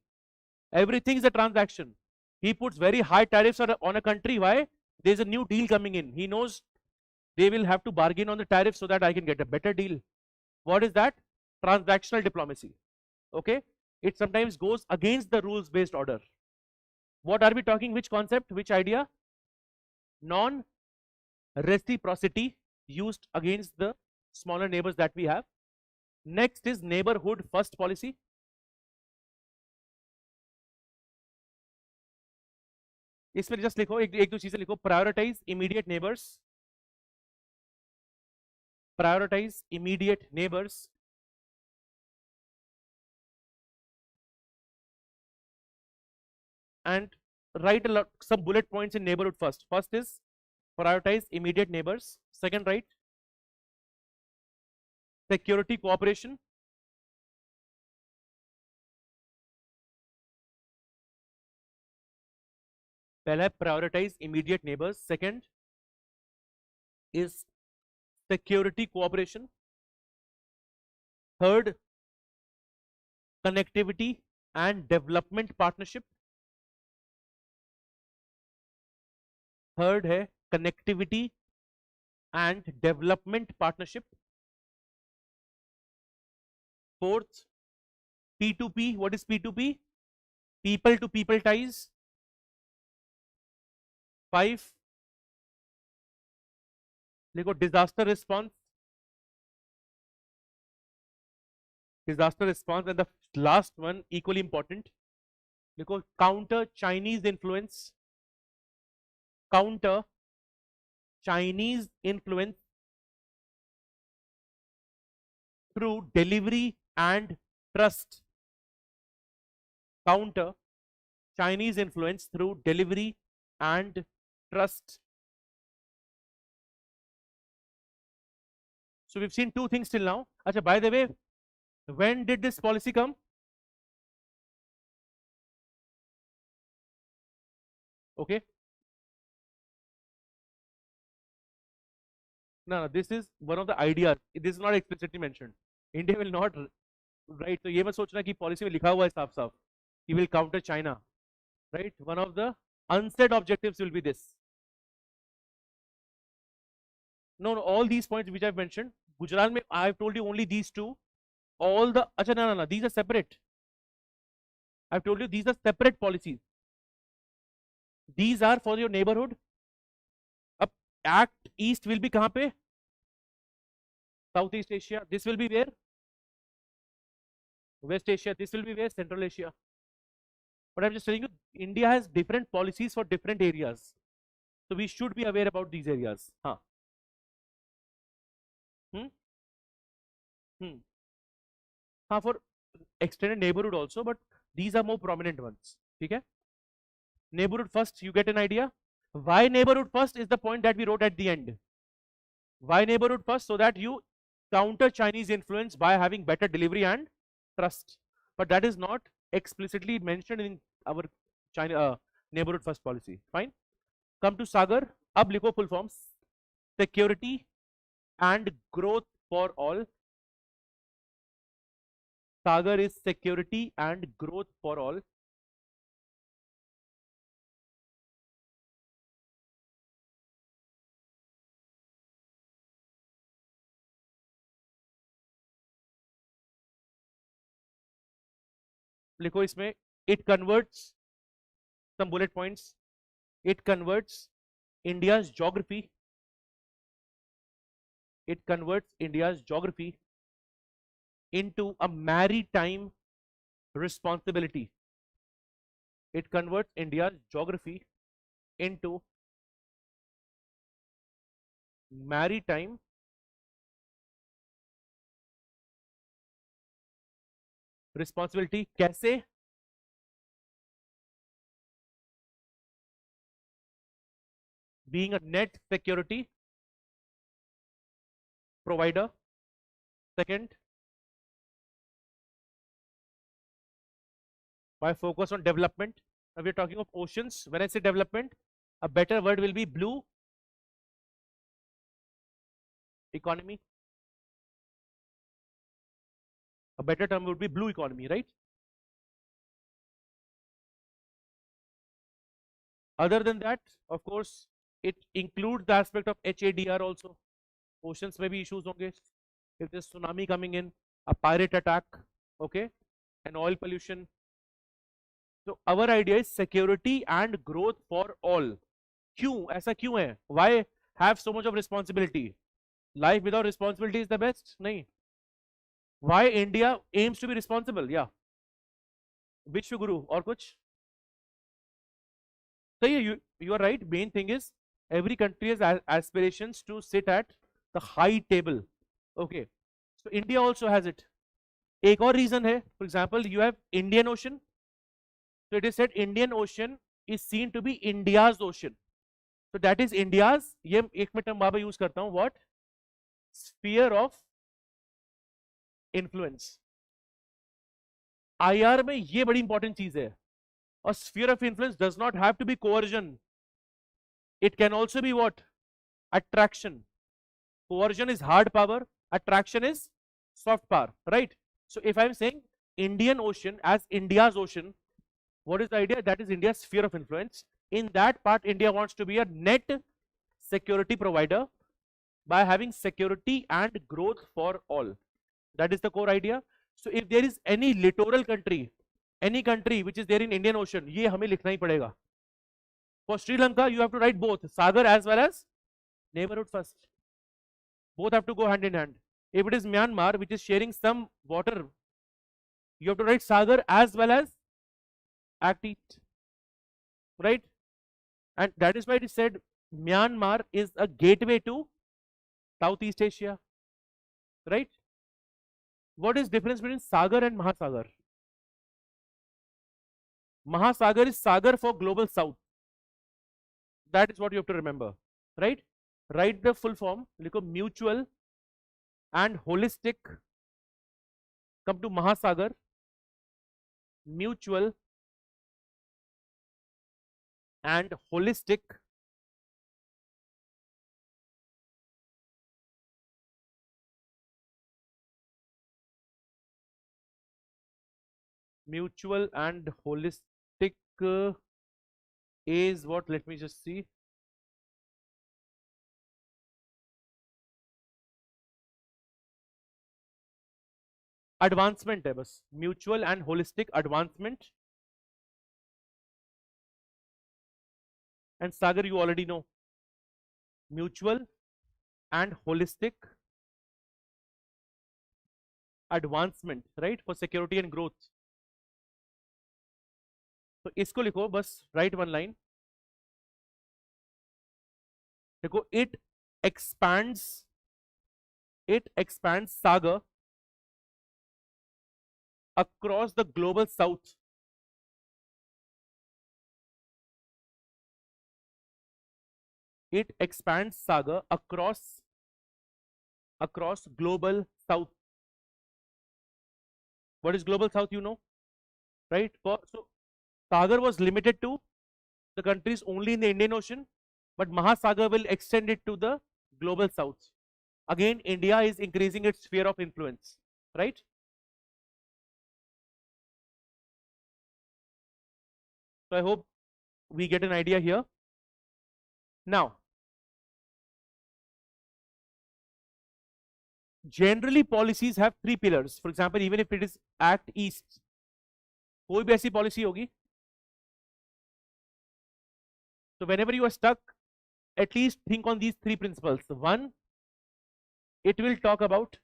Everything is a transaction. He puts very high tariffs on a country. Why? There's a new deal coming in. He knows they will have to bargain on the tariff so that I can get a better deal. What is that? Transactional diplomacy. Okay? It sometimes goes against the rules-based order. What are we talking? Which concept? Which idea? Non-reciprocity used against the smaller neighbors that we have. Next is neighborhood first policy. इसमें just लिखो एक दो चीजें लिखो. Prioritise immediate neighbours, prioritise immediate neighbours, and write some bullet points in neighborhood first. First is prioritize immediate neighbors. Second, write security cooperation. पहला prioritize immediate neighbors. Second is security cooperation. Third, connectivity and development partnership. Third है connectivity and development partnership. Fourth, P2P. What is P2P? People to people ties. 5, देखो disaster response. Disaster response. And the last one, equally important, देखो counter Chinese influence. Counter Chinese influence through delivery and trust. Counter Chinese influence through delivery and trust. So we've seen two things till now. Acha, by the way, when did this policy come? Okay. No, this is one of the ideas. This is not explicitly mentioned. India will not write. So ये मत सोचना कि policy में लिखा हुआ है साफ साफ. He will counter China, right? One of the unsaid objectives will be this. No, all these points which I've mentioned, Gujarat mein, I've told you only these two. All the, acha, no, these are separate. I've told you these are separate policies. These are for your neighborhood. Up Act East will be kahan pe? Southeast Asia. This will be where? West Asia. This will be where? Central Asia. But I'm just telling you, India has different policies for different areas. So we should be aware about these areas. Huh. For extended neighborhood also, but these are more prominent ones. Okay? Neighborhood first, you get an idea. Why neighborhood first is the point that we wrote at the end. Why neighborhood first? So that you counter Chinese influence by having better delivery and trust. But that is not explicitly mentioned in our China neighborhood first policy. Fine. Come to Sagar. Ab likho full forms. Security and growth for all. Sagar is security and growth for all. लिखो इसमें, it converts some bullet points. It converts India's geography. It converts India's geography into a maritime responsibility. It converts India's geography into maritime responsibility. कैसे? Being a net security provider. Second, by focus on development. we're talking of oceans. When I say development, a better word will be blue economy. A better term would be blue economy, right? Other than that, of course, it includes the aspect of HADR also. Oceans may be issues honge. If there's tsunami coming in, a pirate attack, okay, and oil pollution. So our idea is security and growth for all. क्यों ऐसा क्यों है? Why have so much of responsibility? Life without responsibility is the best? नहीं. Why India aims to be responsible? Yeah. Vishwaguru और कुछ? So you are right. Main thing is every country has aspirations to sit at the high table. Okay. So India also has it. एक और reason है. For example, you have Indian Ocean. So it is said Indian Ocean is seen to be India's ocean. So that is India's. ये एक मैं term बाबा use करता हूँ. What? Sphere of influence. IR में ये बड़ी इंपॉर्टेंट चीज है. A sphere of influence does not have to be coercion. It can also be what? Attraction. Coercion is hard power. Attraction is soft power, right? So if I'm saying Indian Ocean as India's ocean, what is the idea? That is India's sphere of influence. In that part, India wants to be a net security provider by having security and growth for all. That is the core idea. So if there is any littoral country, any country which is there in Indian Ocean, ये हमें लिखना ही पड़ेगा. For Sri Lanka, you have to write both Sagar as well as neighborhood first. Both have to go hand in hand. If it is Myanmar, which is sharing some water, you have to write Sagar as well as Act East, right? And that is why it is said Myanmar is a gateway to Southeast Asia, right? What is difference between Sagar and Mahasagar? Mahasagar is Sagar for global south. That is what you have to remember, right? Write the full form, likho mutual and holistic. Come to Mahasagar, mutual and holistic mutual and holistic is what? Let me just see. Advancement है बस, mutual and holistic advancement. And Sagar you already know, mutual and holistic advancement, right, for security and growth. तो इसको लिखो बस, write one line. देखो it expands Sagar across the global south. It expands Sagar across global south. What is global south? You know, right? So Sagar was limited to the countries only in the Indian Ocean, but Mahasagar will extend it to the global south. Again, India is increasing its sphere of influence, right? So I hope we get an idea here. Now, generally policies have three pillars. For example, even if it is Act East, कोई भी ऐसी policy होगी. So whenever you are stuck, at least think on these three principles. One, it will talk about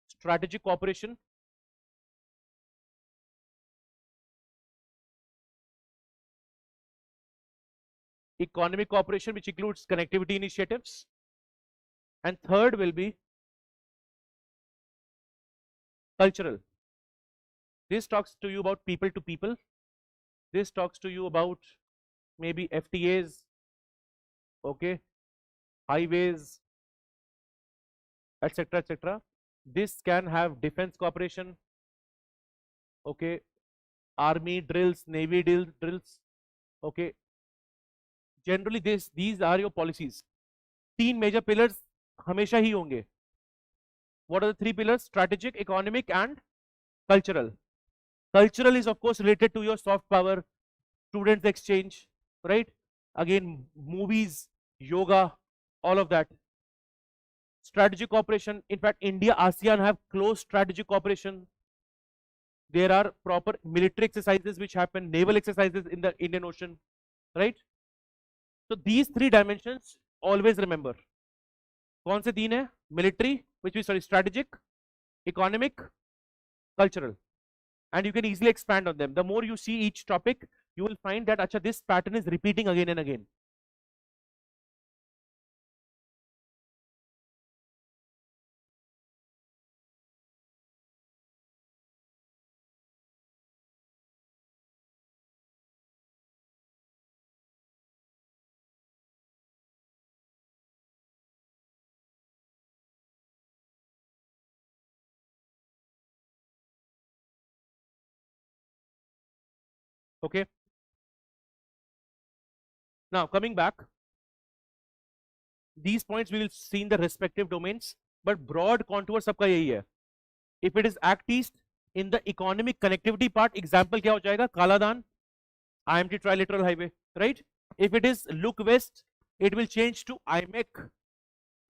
strategic cooperation. Economic cooperation, which includes connectivity initiatives. And third will be cultural. This talks to you about people to people. This talks to you about maybe FTAs, okay, highways, etc., etc. This can have defense cooperation. okay, army drills, navy drills, okay. Generally these are your policies. तीन major pillars हमेशा ही होंगे. What are the three pillars? Strategic, economic and cultural. Cultural is of course related to your soft power, students exchange, right? Again, movies, yoga, all of that. Strategic cooperation. In fact, India, ASEAN have close strategic cooperation. There are proper military exercises which happen, naval exercises in the Indian Ocean, right? So these three dimensions always remember. कौन से तीन है? Military, which is sorry, strategic, economic, cultural. And you can easily expand on them. The more you see each topic, you will find that acha, this pattern is repeating again and again. Okay. Now coming back, these points we will see in the respective domains, but broad contour सबका यही है. If it is Act East in the economic connectivity part, example क्या हो जाएगा? Kaladan, IMT trilateral highway, right? If it is look west, it will change to IMEC,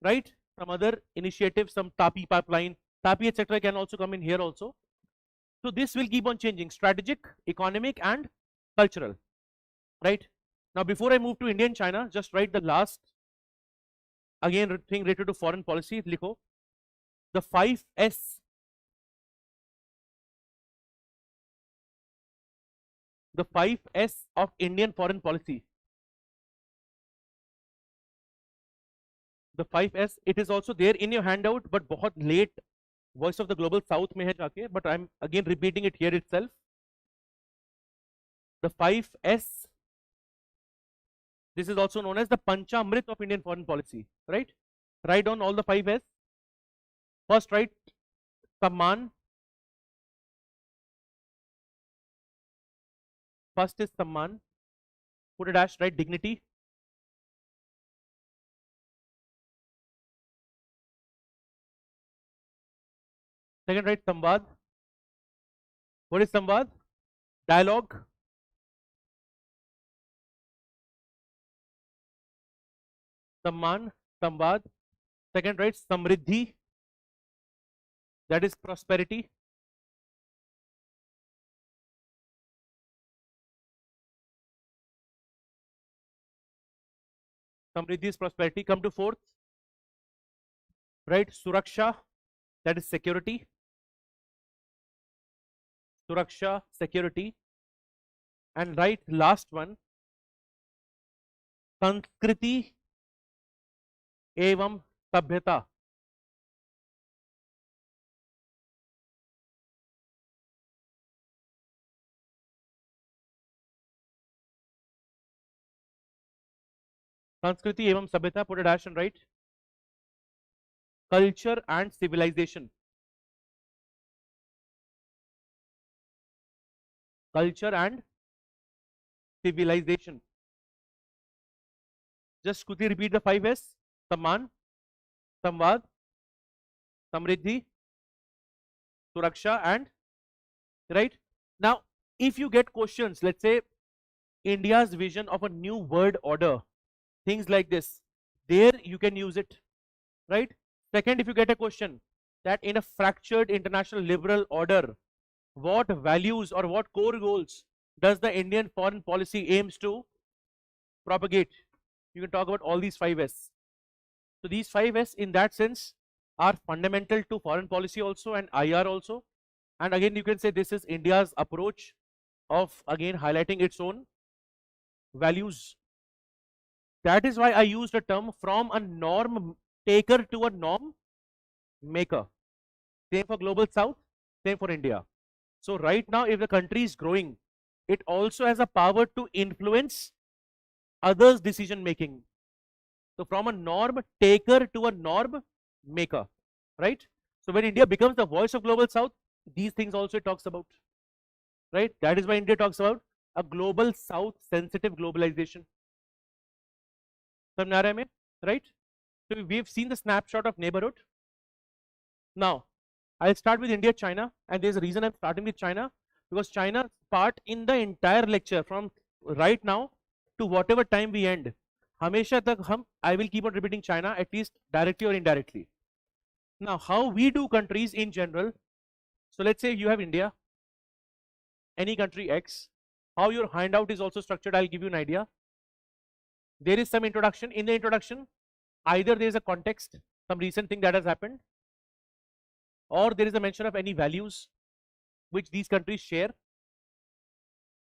right? Some other initiative, some TAPI pipeline, TAPI etc. can also come in here also. So this will keep on changing, strategic, economic and cultural, right? Now before I move to India and China, just write the last again thing related to foreign policy. Likho the 5S. The 5S of Indian foreign policy. The 5S, it is also there in your handout, but बहुत late. Voice of the Global South में है जाके, but I'm again repeating it here itself. The 5S. This is also known as the Panchamrit of Indian foreign policy, right? Write down all the 5S. First, write Samman. First is Samman. Put a dash, write dignity. Second, write Samvad. What is Samvad? Dialogue. Samman, Samvad. Second, write Samriddhi. That is prosperity. Samriddhi is prosperity. Come to fourth. Right, Suraksha. That is security. Suraksha, security. And right, last one. Sanskriti एवं सभ्यता. Sanskriti एवं सभ्यता, put a dash and write culture and civilization. Culture and civilization. Just quickly repeat the 5S. Samman, Samvad, Samriddhi, Suraksha and right. Now if you get questions, let's say India's vision of a new world order, things like this, there you can use it, right? Second, if you get a question that in a fractured international liberal order, what values or what core goals does the Indian foreign policy aims to propagate, you can talk about all these 5S. So these 5S in that sense are fundamental to foreign policy also and IR also. And again you can say this is India's approach of again highlighting its own values. That is why I used a term from a norm taker to a norm maker. Same for Global South, same for India. So right now if the country is growing, it also has a power to influence others' decision making. So from a norm taker to a norm maker, right? So when India becomes the voice of Global South, these things also it talks about. right? That is why India talks about a global south sensitive globalization. समझ आ रहा है हमें, right? So we've seen the snapshot of neighborhood. Now I'll start with India, China, and there's a reason I'm starting with China, because China's part in the entire lecture from right now to whatever time we end, हमेशा तक हम I will keep on repeating China, at least directly or indirectly. Now how we do countries in general, so let's say you have India, any country X, how your handout is also structured, I'll give you an idea. There is some introduction. In the introduction, either there is a context, some recent thing that has happened, or there is a mention of any values which these countries share.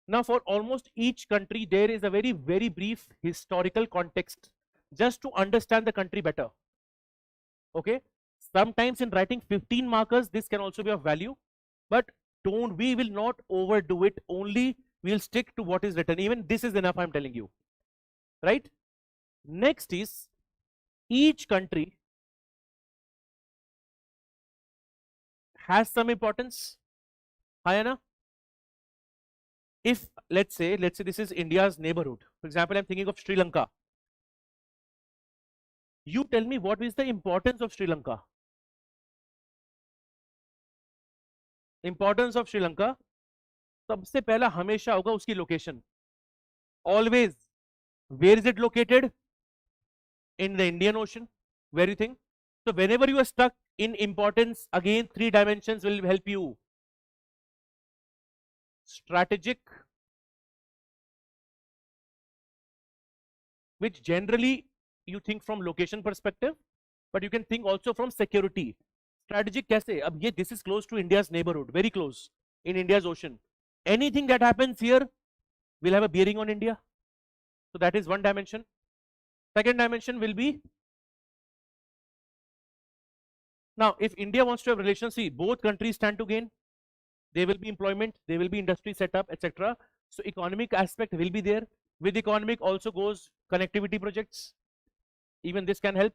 Now for almost each country there is a very brief historical context just to understand the country better. Okay, sometimes in writing 15 markers this can also be of value, but we will not overdo it, only we will stick to what is written. Even this is enough, I'm telling you, right? Next is each country has some importance. Hayana, if let's say this is India's neighborhood, for example I'm thinking of Sri Lanka. You tell me what is the importance of Sri Lanka. Importance of Sri Lanka, सबसे पहला हमेशा होगा उसकी location. Always, where is it located? In the Indian Ocean. Where do you think? So whenever you are stuck in importance, again 3 dimensions will help you. Strategic, which generally you think from location perspective, but you can think also from security. Strategic कैसे? अब ये this is close to India's neighborhood, very close in India's ocean. Anything that happens here will have a bearing on India. So that is one dimension. Second dimension will be, now if India wants to have relations, see both countries stand to gain. There will be employment, there will be industry set up, etc. So economic aspect will be there. With economic also goes connectivity projects. Even this can help.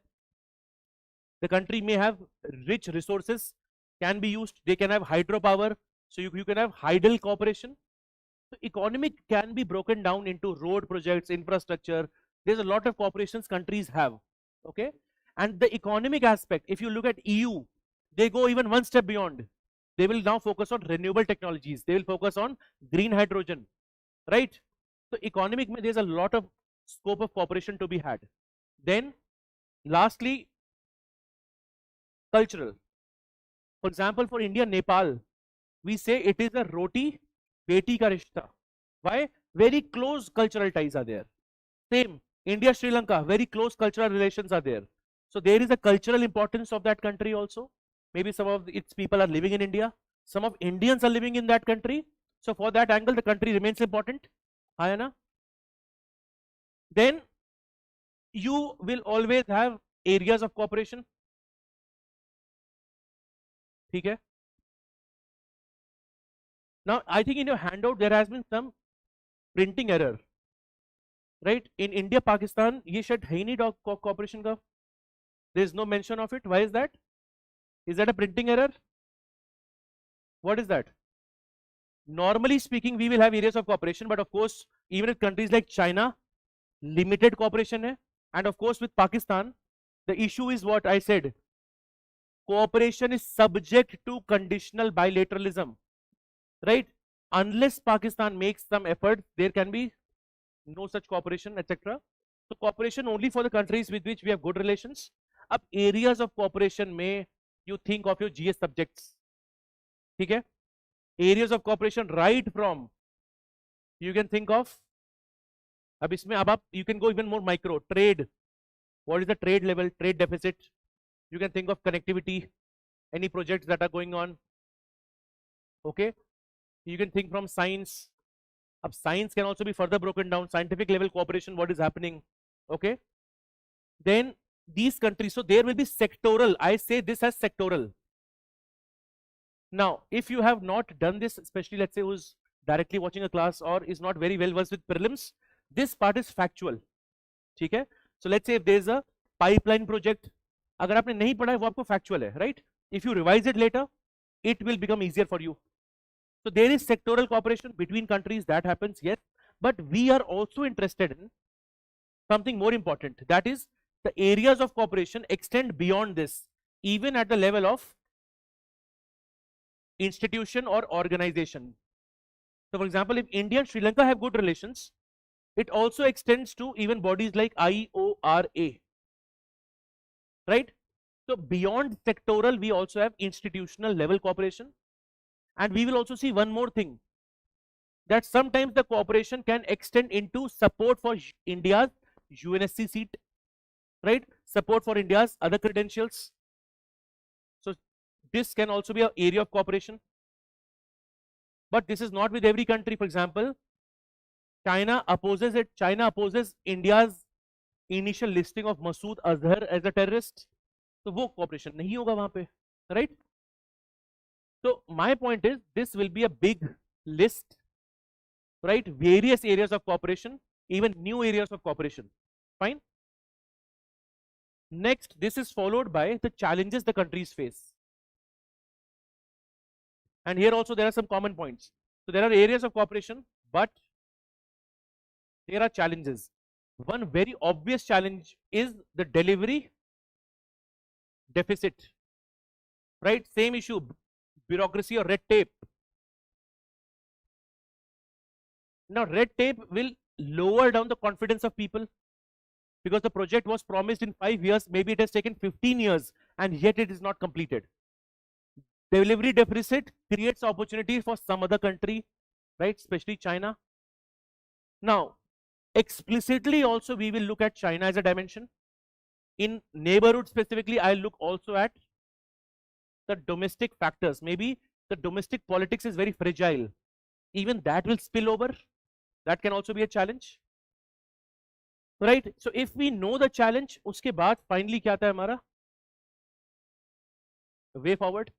The country may have rich resources, can be used. They can have hydropower, so you can have hydel cooperation. So economic can be broken down into road projects, infrastructure. There's a lot of cooperations countries have. Okay, and the economic aspect, if you look at EU, they go even one step beyond. They will now focus on renewable technologies. They will focus on green hydrogen, right? So economic, there's a lot of scope of cooperation to be had. Then lastly, cultural. For example, for India, Nepal, we say it is a roti beti ka rishta. Why? Very close cultural ties are there. Same, India, Sri Lanka, very close cultural relations are there. So there is a cultural importance of that country also. Maybe some of its people are living in India. Some of Indians are living in that country. So for that angle, the country remains important. Hayana. Then you will always have areas of cooperation. Okay. Now I think in your handout there has been some printing error, right? In India, Pakistan, ye shed hai nahi cooperation ka. There is no mention of it. Why is that? Is that a printing error? What is that? Normally speaking, we will have areas of cooperation, but of course, even with countries like China, limited cooperation hai. And of course, with Pakistan, the issue is what I said. Cooperation is subject to conditional bilateralism, right? Unless Pakistan makes some effort, there can be no such cooperation, etc. So cooperation only for the countries with which we have good relations. Up areas of cooperation may you think of your GS subjects. Okay? Areas of cooperation right from, you can think of, you can go even more micro. Trade. What is the trade level, trade deficit? You can think of connectivity, any projects that are going on. Okay? You can think from science. Science can also be further broken down. Scientific level cooperation, what is happening. Okay? Then these countries, so there will be sectoral. I say this as sectoral. Now, if you have not done this, especially let's say who's directly watching a class or is not very well versed with prelims, this part is factual. Okay? So let's say if there is a pipeline project, अगर आपने नहीं पढ़ा है वो आपको factual है, right? If you revise it later, it will become easier for you. So there is sectoral cooperation between countries, that happens, yes, but we are also interested in something more important, that is the areas of cooperation extend beyond this, even at the level of institution or organization. So for example, if India and Sri Lanka have good relations, it also extends to even bodies like IORA, right? So beyond sectoral, we also have institutional level cooperation. And we will also see one more thing, that sometimes the cooperation can extend into support for India's UNSC seat, right? Support for India's other credentials. So this can also be an area of cooperation. But this is not with every country. For example, China opposes it. China opposes India's initial listing of Masood Azhar as a terrorist. So वो cooperation नहीं होगा वहां पे, right? So my point is, this will be a big list, right? Various areas of cooperation, even new areas of cooperation. Fine. Next, this is followed by the challenges the countries face. And here also there are some common points. So there are areas of cooperation, but there are challenges. One very obvious challenge is the delivery deficit, right? Same issue, bureaucracy or red tape. Now, red tape will lower down the confidence of people, because the project was promised in 5 years, maybe it has taken 15 years, and yet it is not completed. Delivery deficit creates opportunity for some other country, right? Especially China. Now, explicitly also we will look at China as a dimension. In neighborhood specifically, I'll look also at the domestic factors. Maybe the domestic politics is very fragile. Even that will spill over. That can also be a challenge, right? So if we know the challenge, uske baad finally kya aata hai hamara way forward.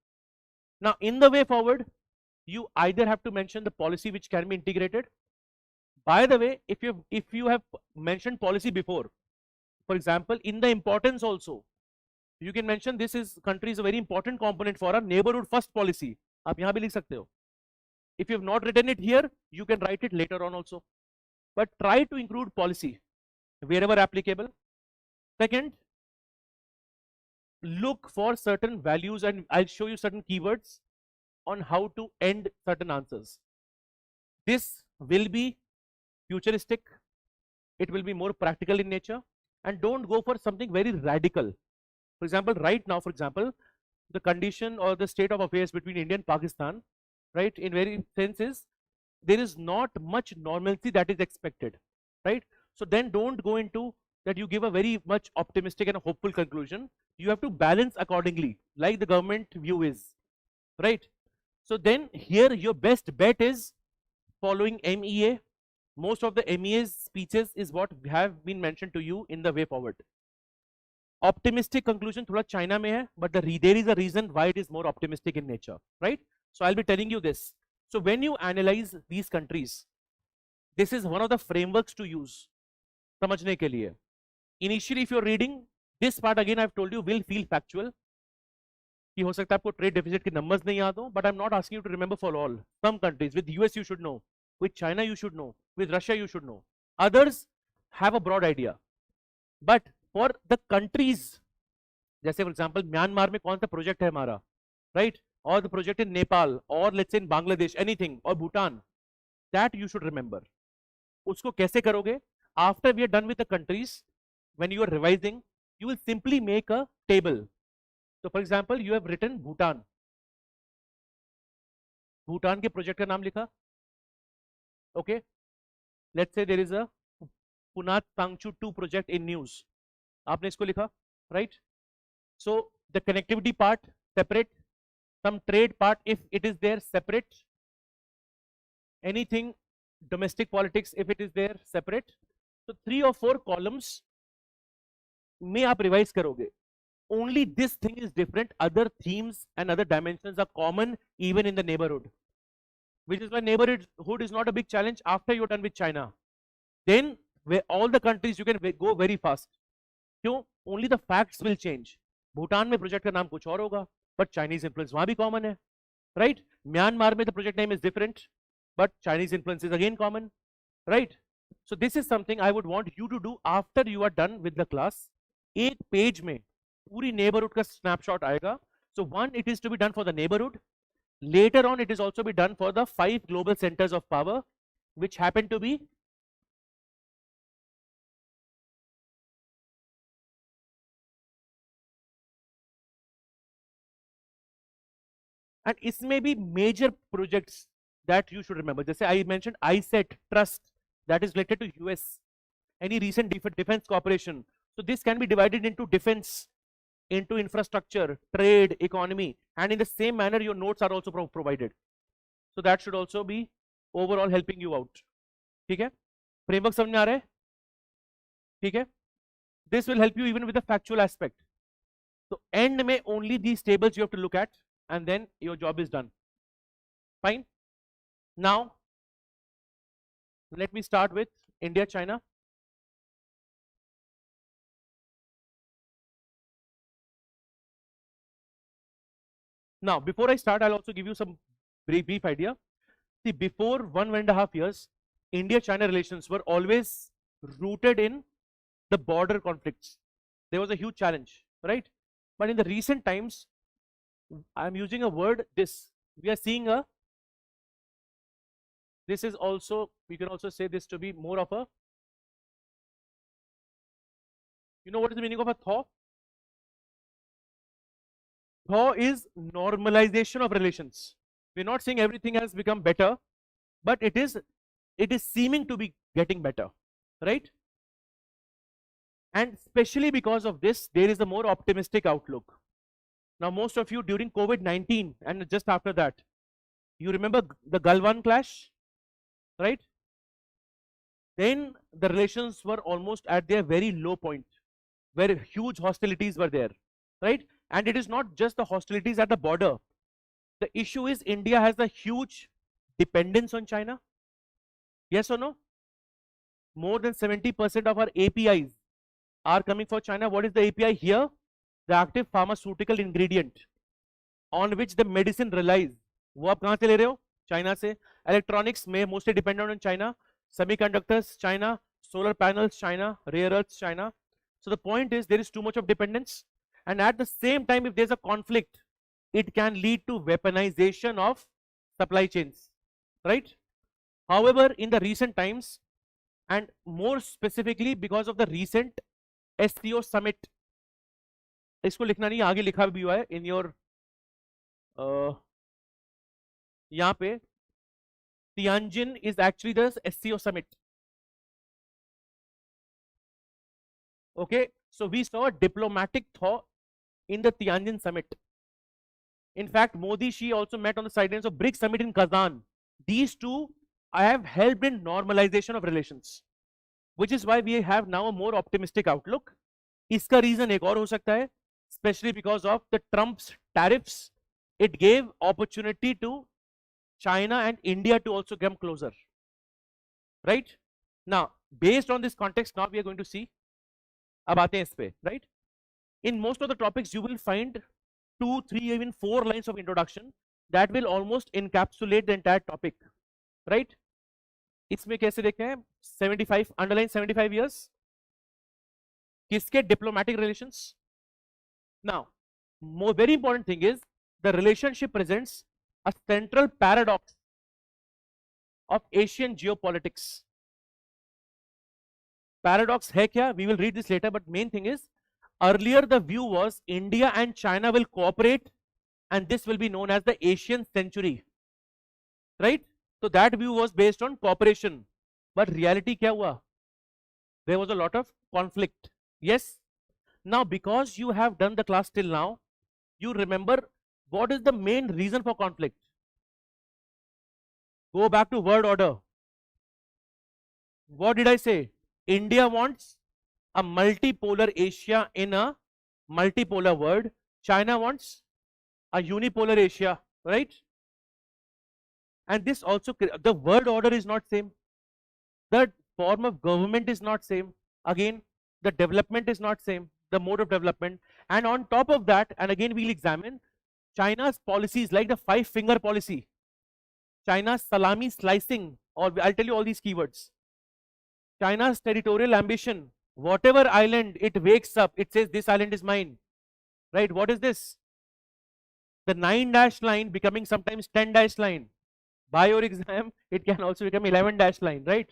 Now in the way forward, you either have to mention the policy which can be integrated. By the way, if you have mentioned policy before, for example, in the importance also, you can mention this is country is a very important component for our neighborhood first policy. आप यहाँ भी लिख सकते हो. If you have not written it here, you can write it later on also. But try to include policy wherever applicable. Second, look for certain values, and I'll show you certain keywords on how to end certain answers. This will be futuristic. It will be more practical in nature, and don't go for something very radical. For example, right now, for example, the condition or the state of affairs between India and Pakistan, right, in very sense is there is not much normalcy that is expected, right? So then don't go into that you give a very much optimistic and a hopeful conclusion. You have to balance accordingly, like the government view is, right? So then here your best bet is following MEA. Most of the MEA's speeches is what have been mentioned to you in the way forward. Optimistic conclusion thoda China mein hai, but there is a reason why it is more optimistic in nature, right? So I'll be telling you this. So when you analyze these countries, this is one of the frameworks to use समझने के लिए. Initially, if you're reading this part, again I've told you, will feel factual. कि हो सकता है आपको trade deficit के numbers नहीं याद हो, but I'm not asking you to remember for all. Some countries, with US you should know, with China you should know, with Russia you should know. Others have a broad idea. But for the countries, जैसे for example Myanmar में कौन सा project है हमारा, right? Or the project in Nepal, or let's say in Bangladesh, anything, or Bhutan, that you should remember. उसको कैसे करोगे? After we are done with the countries, when you are revising, you will simply make a table. So for example, you have written Bhutan. Bhutan के project का नाम लिखा. Okay. Let's say there is a Punat Tangchu 2 project in news. आपने इसको लिखा, right? So the connectivity part separate. Some trade part, if it is there, separate. Anything domestic politics, if it is there, separate. So 3 or 4 columns में आप revise करोगे. Only this thing is different. Other themes and other dimensions are common even in the neighborhood, which is why neighborhood is not a big challenge after you're done with China. Then where all the countries you can go very fast. क्यों? Only the facts will change. Bhutan में project का नाम कुछ और होगा, but Chinese influence वहां भी common है. right? Myanmar mein the project name is different, but Chinese influence is again common, right? So this is something I would want you to do after you are done with the class. एक page में पूरी neighborhood का snapshot आएगा. So one, it is to be done for the neighborhood. Later on, it is also be done for the 5 global centers of power, which happen to be and इसमें भी major projects that you should remember. जैसे I mentioned ISET trust that is related to US, any recent defense cooperation. So this can be divided into defense, into infrastructure, trade, economy, and in the same manner your notes are also provided. So that should also be overall helping you out. ठीक है? Framework समझ में आ रहा है? ठीक है? This will help you even with the factual aspect. So end में only these tables you have to look at, and then your job is done. Fine. Now let me start with India, China. Now before I start, I'll also give you some brief idea. See, before 1.5 years, India-China relations were always rooted in the border conflicts. There was a huge challenge, right? But in the recent times, I'm using a word, this. We are seeing a, this is also, we can also say this to be more of a, you know what is the meaning of a thaw? Thaw is normalization of relations. We're not saying everything has become better, but it is seeming to be getting better, right? And especially because of this, there is a more optimistic outlook. Now, most of you during COVID-19 and just after that, you remember the Galwan clash, right? Then the relations were almost at their very low point, where huge hostilities were there, right? And it is not just the hostilities at the border. The issue is India has a huge dependence on China. Yes or no? More than 70% of our APIs are coming from China. What is the API here? The active pharmaceutical ingredient on which the medicine relies. वो आप कहाँ से ले रहे हो? China से. Electronics में mostly dependent on China. Semiconductors, China. Solar panels, China. Rare earths, China. So the point is there is too much of dependence, and at the same time, if there's a conflict, it can lead to weaponization of supply chains, right? However, in the recent times, and more specifically because of the recent SCO summit, इसको लिखना नहीं, आगे लिखा भी हुआ है in your यहाँ पे Tianjin is actually the SCO summit. Okay, so we saw a diplomatic thaw in the Tianjin summit. In fact, Modi, she also met on the sidelines of BRICS summit in Kazan. These two have helped in normalization of relations, which is why we have now a more optimistic outlook. इसका reason एक और हो सकता है, especially because of the Trump's tariffs. It gave opportunity to China and India to also come closer, right? Now, based on this context, now we are going to see. अब आते हैं इस पे, right? In most of the topics, you will find 2, 3, even 4 lines of introduction that will almost encapsulate the entire topic, right? इसमें कैसे देखें हैं? 75, underline 75 years. किसके diplomatic relations? Now, very important thing is the relationship presents a central paradox of Asian geopolitics. Paradox है क्या? We will read this later, but main thing is, earlier the view was India and China will cooperate and this will be known as the Asian century, right? So that view was based on cooperation, but reality क्या हुआ? There was a lot of conflict. Yes. Now, because you have done the class till now, you remember what is the main reason for conflict. Go back to word order. What did I say? India wants a multipolar Asia in a multipolar world. China wants a unipolar Asia, right? And this also, the word order is not same. The form of government is not same. Again, the development is not same. The mode of development. And on top of that, and again we'll examine, China's policies like the 5-finger policy, China's salami slicing, or I'll tell you all these keywords. China's territorial ambition, whatever island it wakes up, it says this island is mine, right? What is this? The 9 dash line becoming sometimes 10 dash line. By your exam, it can also become 11 dash line, right?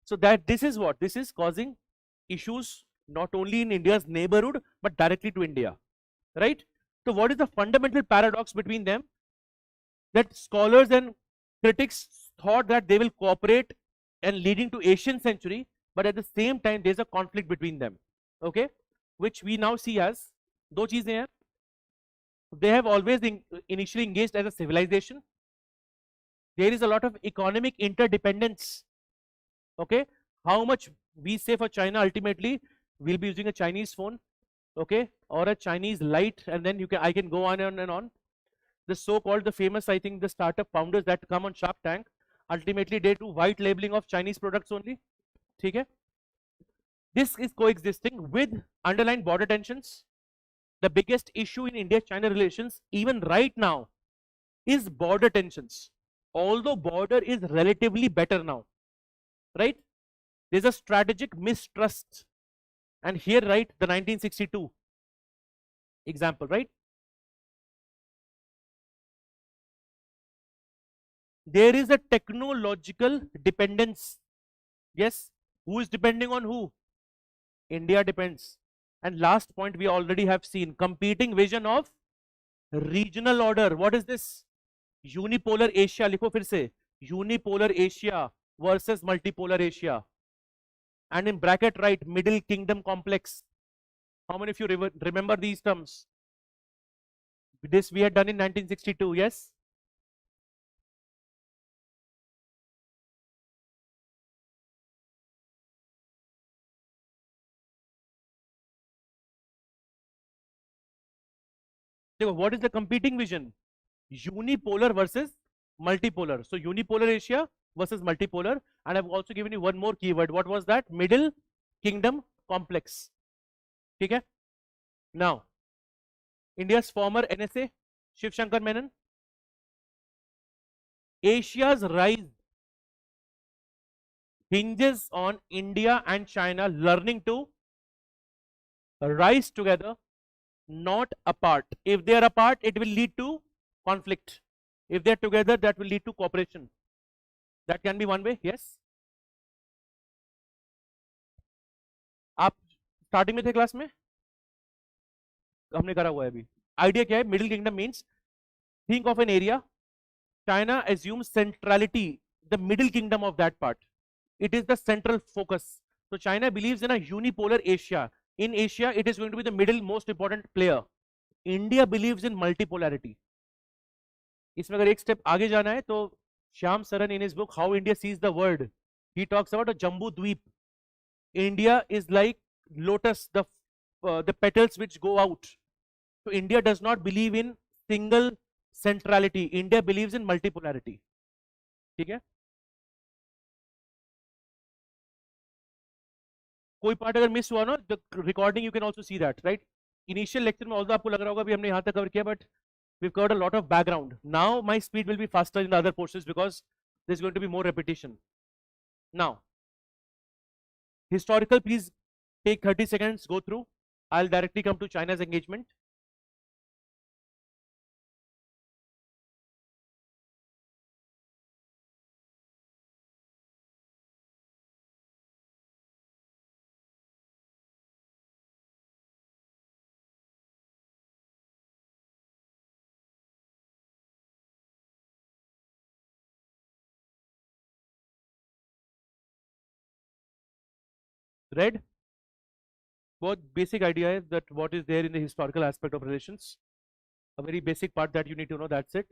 So that this is what? This is causing issues not only in India's neighborhood, but directly to India, right? So what is the fundamental paradox between them? That scholars and critics thought that they will cooperate and leading to Asian century, but at the same time there's a conflict between them, okay, which we now see as दो चीजें हैं. They have always initially engaged as a civilization. There is a lot of economic interdependence, okay. How much we say for China, ultimately we'll be using a Chinese phone, okay, or a Chinese light, and then I can go on and on. The so-called, the famous, I think, the startup founders that come on Shark Tank, ultimately they do white labeling of Chinese products only. Okay? This is coexisting with underlying border tensions. The biggest issue in India-China relations, even right now, is border tensions. Although border is relatively better now, right? There's a strategic mistrust. And here, right, the 1962 example, right? There is a technological dependence. Yes, who is depending on who? India depends. And last point we already have seen, competing vision of regional order. What is this? Unipolar Asia. लिखो फिर से, unipolar Asia versus multipolar Asia. And in bracket write Middle Kingdom complex. How many of you remember these terms? This we had done in 1962. Yes. What is the competing vision? Unipolar versus multipolar. So unipolar Asia versus multipolar. And I've also given you one more keyword. What was that? Middle Kingdom complex. Okay. Now, India's former NSA, Shiv Shankar Menon. Asia's rise hinges on India and China learning to rise together, not apart. If they are apart, it will lead to conflict. If they are together, that will lead to cooperation. That can be one way. Yes. आप starting में थे class में, हमने करा हुआ है अभी. Idea क्या है? Middle kingdom means think of an area. China assumes centrality, the middle kingdom of that part. It is the central focus. So China believes in a unipolar Asia. In Asia, it is going to be the middle most important player. India believes in multipolarity. इसमें अगर एक step आगे जाना है तो Shyam Saran in his book How India Sees the World, he talks about a Jambu Dweep. India is like lotus, the petals which go out. So India does not believe in single centrality. India believes in multipolarity. ठीक है? कोई part अगर miss हुआ ना, the recording you can also see that, right? Initial lecture में although आपको लग रहा होगा अभी हमने यहाँ तक कवर किया, but we've covered a lot of background. Now my speed will be faster in the other portions because there's going to be more repetition. Now, historical, please take 30 seconds, go through. I'll directly come to China's engagement. Read? What basic idea is that what is there in the historical aspect of relations? A very basic part that you need to know, that's it.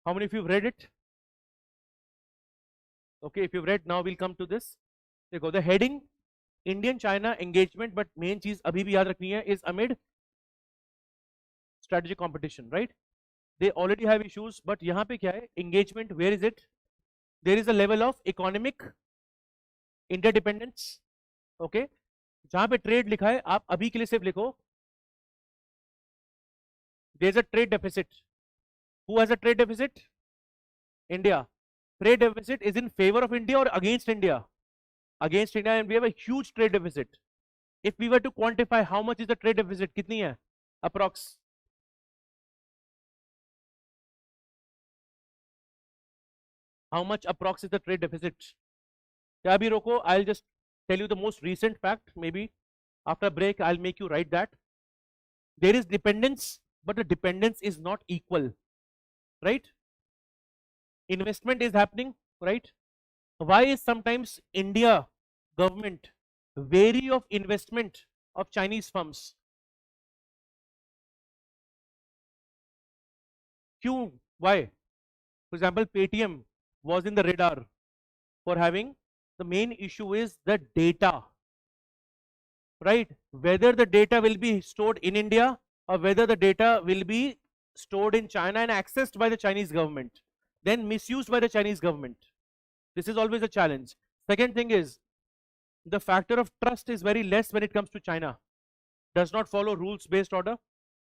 How many of you have read it? Okay, if you've read, now we'll come to this. देखो, the heading Indian China engagement, but main चीज अभी भी याद रखनी है is amid strategic competition, right? They already have issues, but यहाँ पे क्या है? Engagement, where is it? There is a level of economic interdependence, okay. जहां पे ट्रेड लिखा है आप अभी के लिए सिर्फ लिखो there is a trade deficit. Who has a trade deficit? India. Trade deficit is in favour of India और against India? Against India, and we have a huge trade deficit. If we were to quantify how much is the trade deficit, कितनी है approx? How much approx is the trade deficit? क्या अभी रोको, I will just tell you the most recent fact, maybe after break I'll make you write that. There is dependence, but the dependence is not equal, right? Investment is happening, right? Why is sometimes India government wary of investment of Chinese firms? Kyun? Why? For example, Paytm was in the radar for having, the main issue is the data, right? Whether the data will be stored in India or whether the data will be stored in China and accessed by the Chinese government, then misused by the Chinese government. This is always a challenge. Second thing is, the factor of trust is very less when it comes to China. Does not follow rules based order,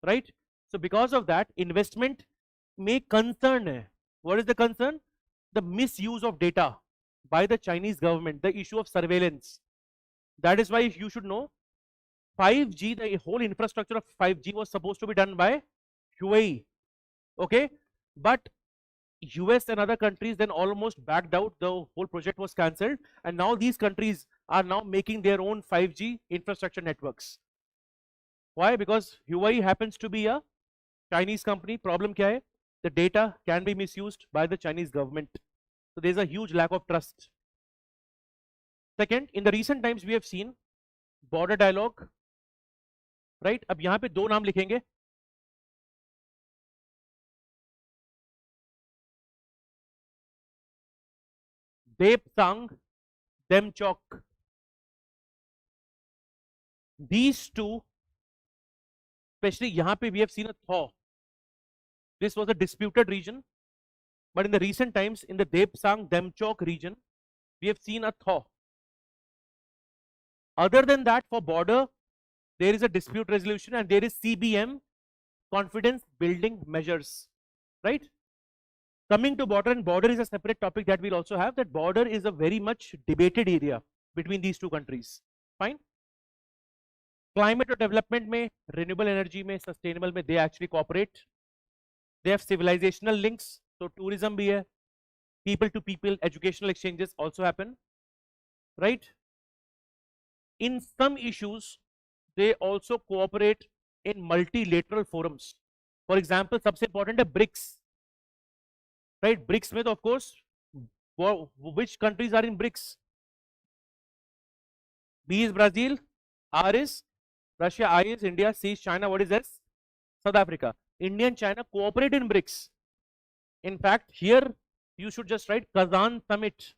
right? So because of that, investment may concern hai. What is the concern? The misuse of data by the Chinese government, the issue of surveillance. That is why you should know 5G, the whole infrastructure of 5G was supposed to be done by UAE, okay? But US and other countries then almost backed out, the whole project was cancelled, and now these countries are now making their own 5G infrastructure networks. Why? Because UAE happens to be a Chinese company. Problem kya hai? The data can be misused by the Chinese government. So there's a huge lack of trust. Second, in the recent times we have seen border dialogue, right? अब यहाँ पे दो नाम लिखेंगे, Depsang, Demchok. These two, especially यहाँ पे we have seen a thaw. This was a disputed region, but in the recent times in the Depsang, Demchok region, we have seen a thaw. Other than that, for border, there is a dispute resolution and there is CBM, confidence building measures, right? Coming to border, and border is a separate topic that we'll also have, that border is a very much debated area between these two countries. Fine. Climate or development में, renewable energy में, sustainable में, they actually cooperate. They have civilizational links, so tourism भी है, people to people educational exchanges also happen, right? In some issues, they also cooperate in multilateral forums. For example, सबसे important है BRICS, right? BRICS में तो of course, which countries are in BRICS? B is Brazil, R is Russia, I is India, C is China, what is S? South Africa. India and China cooperate in BRICS. In fact, here you should just write Kazan Summit.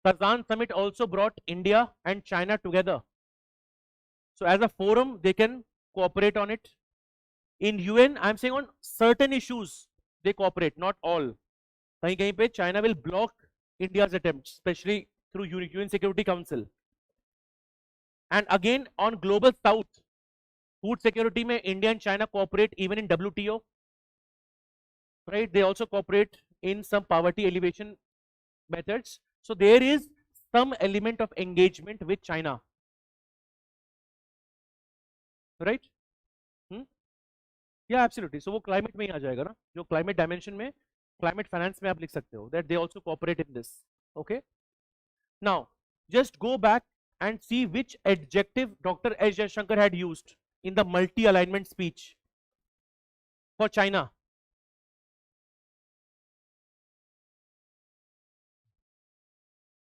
Kazan Summit also brought India and China together. So as a forum, they can cooperate on it. In UN, I am saying on certain issues, they cooperate, not all. Kahin pe China will block India's attempts, especially through UN Security Council. And again, on global south, food security mein India and China cooperate even in WTO, right? They also cooperate in some poverty alleviation methods. So there is some element of engagement with China, right? Yeah, absolutely. So वो climate में ही आ जाएगा ना, जो climate dimension में, climate finance में आप लिख सकते हो, that they also cooperate in this. Okay. Now, just go back and see which adjective Dr. S. Jaishankar had used in the multi-alignment speech for China.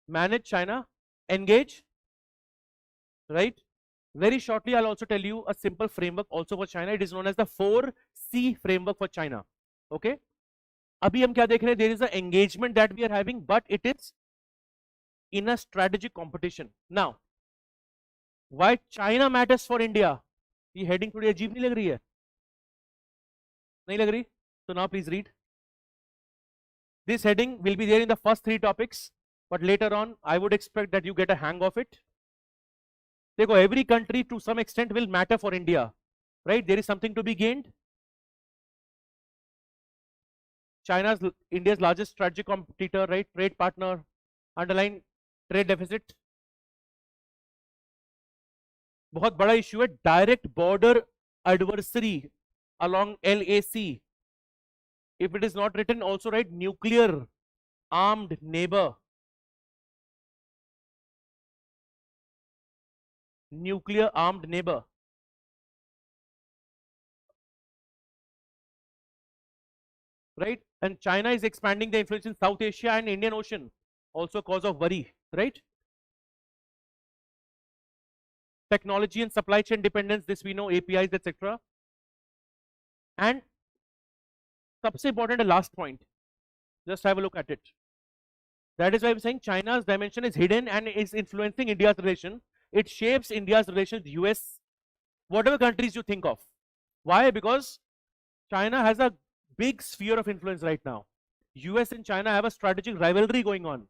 Manage China, engage, right? Very shortly, I'll also tell you a simple framework also for China. It is known as the 4C framework for China. Okay. अभी हम क्या देख रहे हैं? There is an engagement that we are having, but it is in a strategic competition. Now, why China matters for India? ये heading थोड़ी अजीब नहीं लग रही है? नहीं लग रही? So now please read. This heading will be there in the first 3 topics. but later on I would expect that you get a hang of it. देखो, every country to some extent will matter for India, right? There is something to be gained. China's India's largest strategic competitor, right? Trade partner, underlying trade deficit. बहुत बड़ा issue है direct border adversary along LAC. If it is not written, also write nuclear armed neighbor. Nuclear armed neighbor. Right? And China is expanding the influence in South Asia and Indian Ocean, also cause of worry, right? Technology and supply chain dependence, this we know, APIs, etc. And सबसे important, last point, just have a look at it. That is why I'm saying China's dimension is hidden and is influencing India's relation. It shapes India's relations with US, whatever countries you think of. Why? Because China has a big sphere of influence right now. US and China have a strategic rivalry going on.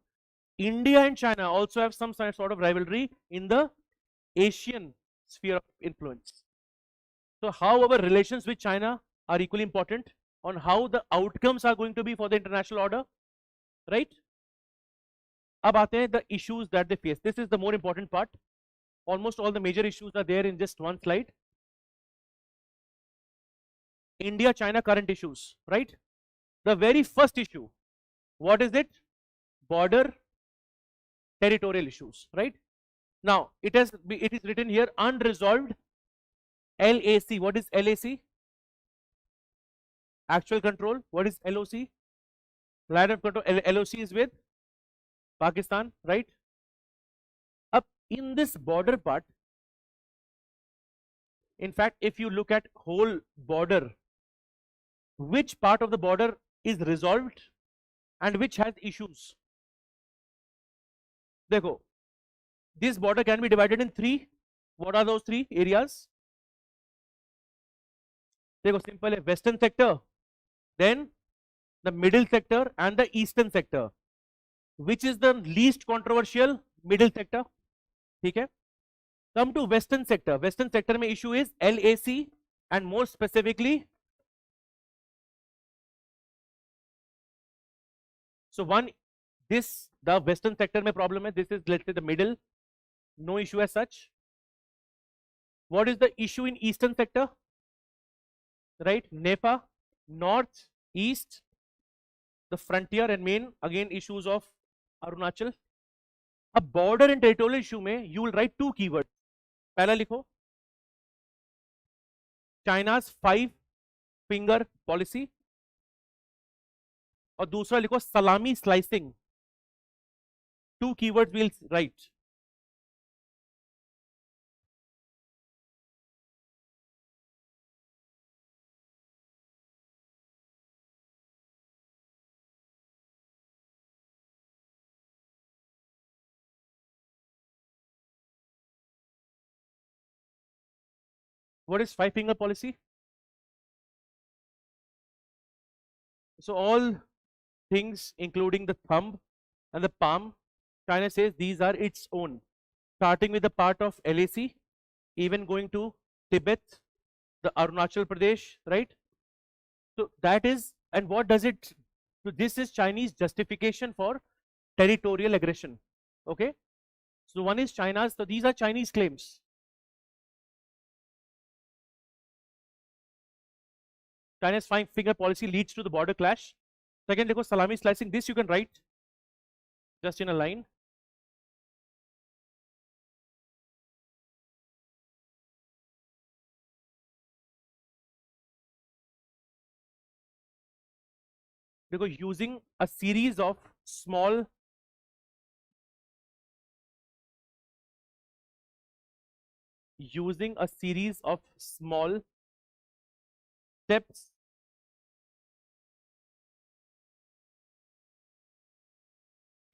India and China also have some sort of rivalry in the Asian sphere of influence. So how our relations with China are equally important on how the outcomes are going to be for the international order, right? अब आते हैं the issues that they face. This is the more important part. Almost all the major issues are there in just one slide. India China current issues, right? The very first issue, what is it? Border territorial issues, right? Now it is written here unresolved LAC. What is LAC? Actual control. What is LOC? Line of control. LOC is with Pakistan, right? Up in this border part, in fact, if you look at whole border, which part of the border is resolved and which has issues? देखो, this border can be divided in three. What are those three areas? देखो, simple है, western sector, then the middle sector and the eastern sector. Which is the least controversial? Middle sector. ठीक है? Come to western sector. Western sector में issue is LAC and more specifically, so one, this the western sector में problem है. This is, let's say, the middle, no issue as such. What is the issue in eastern sector? Right, NEPA, north, east, the frontier and main, again issues of Arunachal. A border and territorial issue में you will write two keywords. पहला लिखो China's 5-finger policy और दूसरा लिखो salami slicing. Two keywords we'll write. What is 5-finger policy? So all things including the thumb and the palm, China says these are its own, starting with the part of LAC, even going to Tibet, the Arunachal Pradesh, right? So that is, and what does it, so this is Chinese justification for territorial aggression, okay? So one is China's, so these are Chinese claims. China's 5-finger policy leads to the border clash. Second, देखो salami slicing. This you can write just in a line. Because using a series of small steps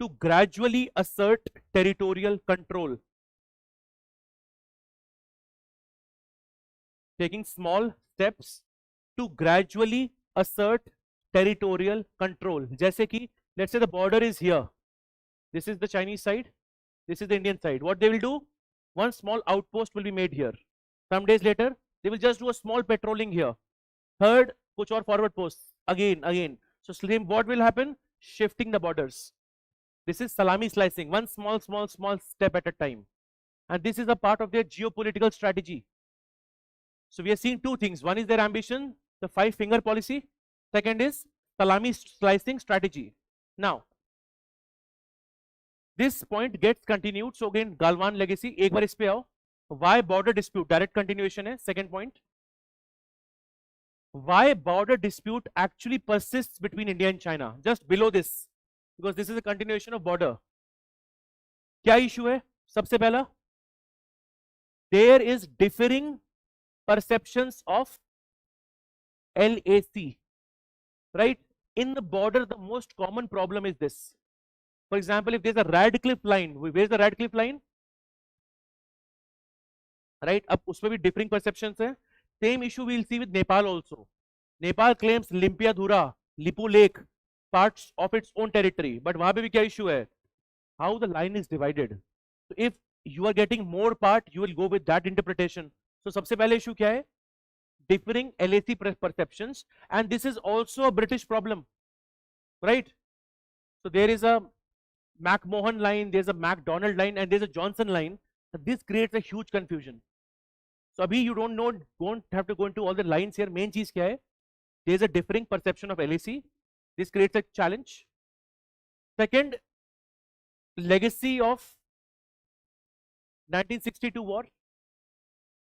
to gradually assert territorial control. Taking small steps to gradually assert territorial control. जैसे कि let's say the border is here, This is the Chinese side, this is the Indian side. What they will do, one small outpost will be made here. Some days later they will just do a small patrolling here. Third, kuch aur forward posts again. So slim, what will happen? Shifting the borders. This is salami slicing, one small step at a time. And this is a part of their geopolitical strategy. So we are seeing two things. One is their ambition, the 5-finger policy. Second is salami slicing strategy. Now, this point gets continued. So again, Galwan legacy. एक बार इस पे आओ. Why border dispute? Direct continuation है. Second point. Why border dispute actually persists between India and China? Just below this, because this is a continuation of border. क्या issue है? सबसे पहला, there is differing perceptions of LAC, right? In the border, the most common problem is this. For example, if there's a Radcliffe line, where's the Radcliffe line? Right? अब उसमें भी differing perceptions है. Same issue we'll see with Nepal also. Nepal claims Limpiadhura, Lipu Lake, parts of its own territory. But वहाँ पे भी क्या issue है? How the line is divided. So if you are getting more part, you will go with that interpretation. So सबसे पहले issue क्या है? Differing LAC perceptions, and this is also a British problem, right? So there is a McMahon line, there's a MacDonald line, and there's a Johnson line. This creates a huge confusion. So abhi you don't have to go into all the lines here. Main cheez kya hai? There's a differing perception of LAC. This creates a challenge. Second, legacy of 1962 war,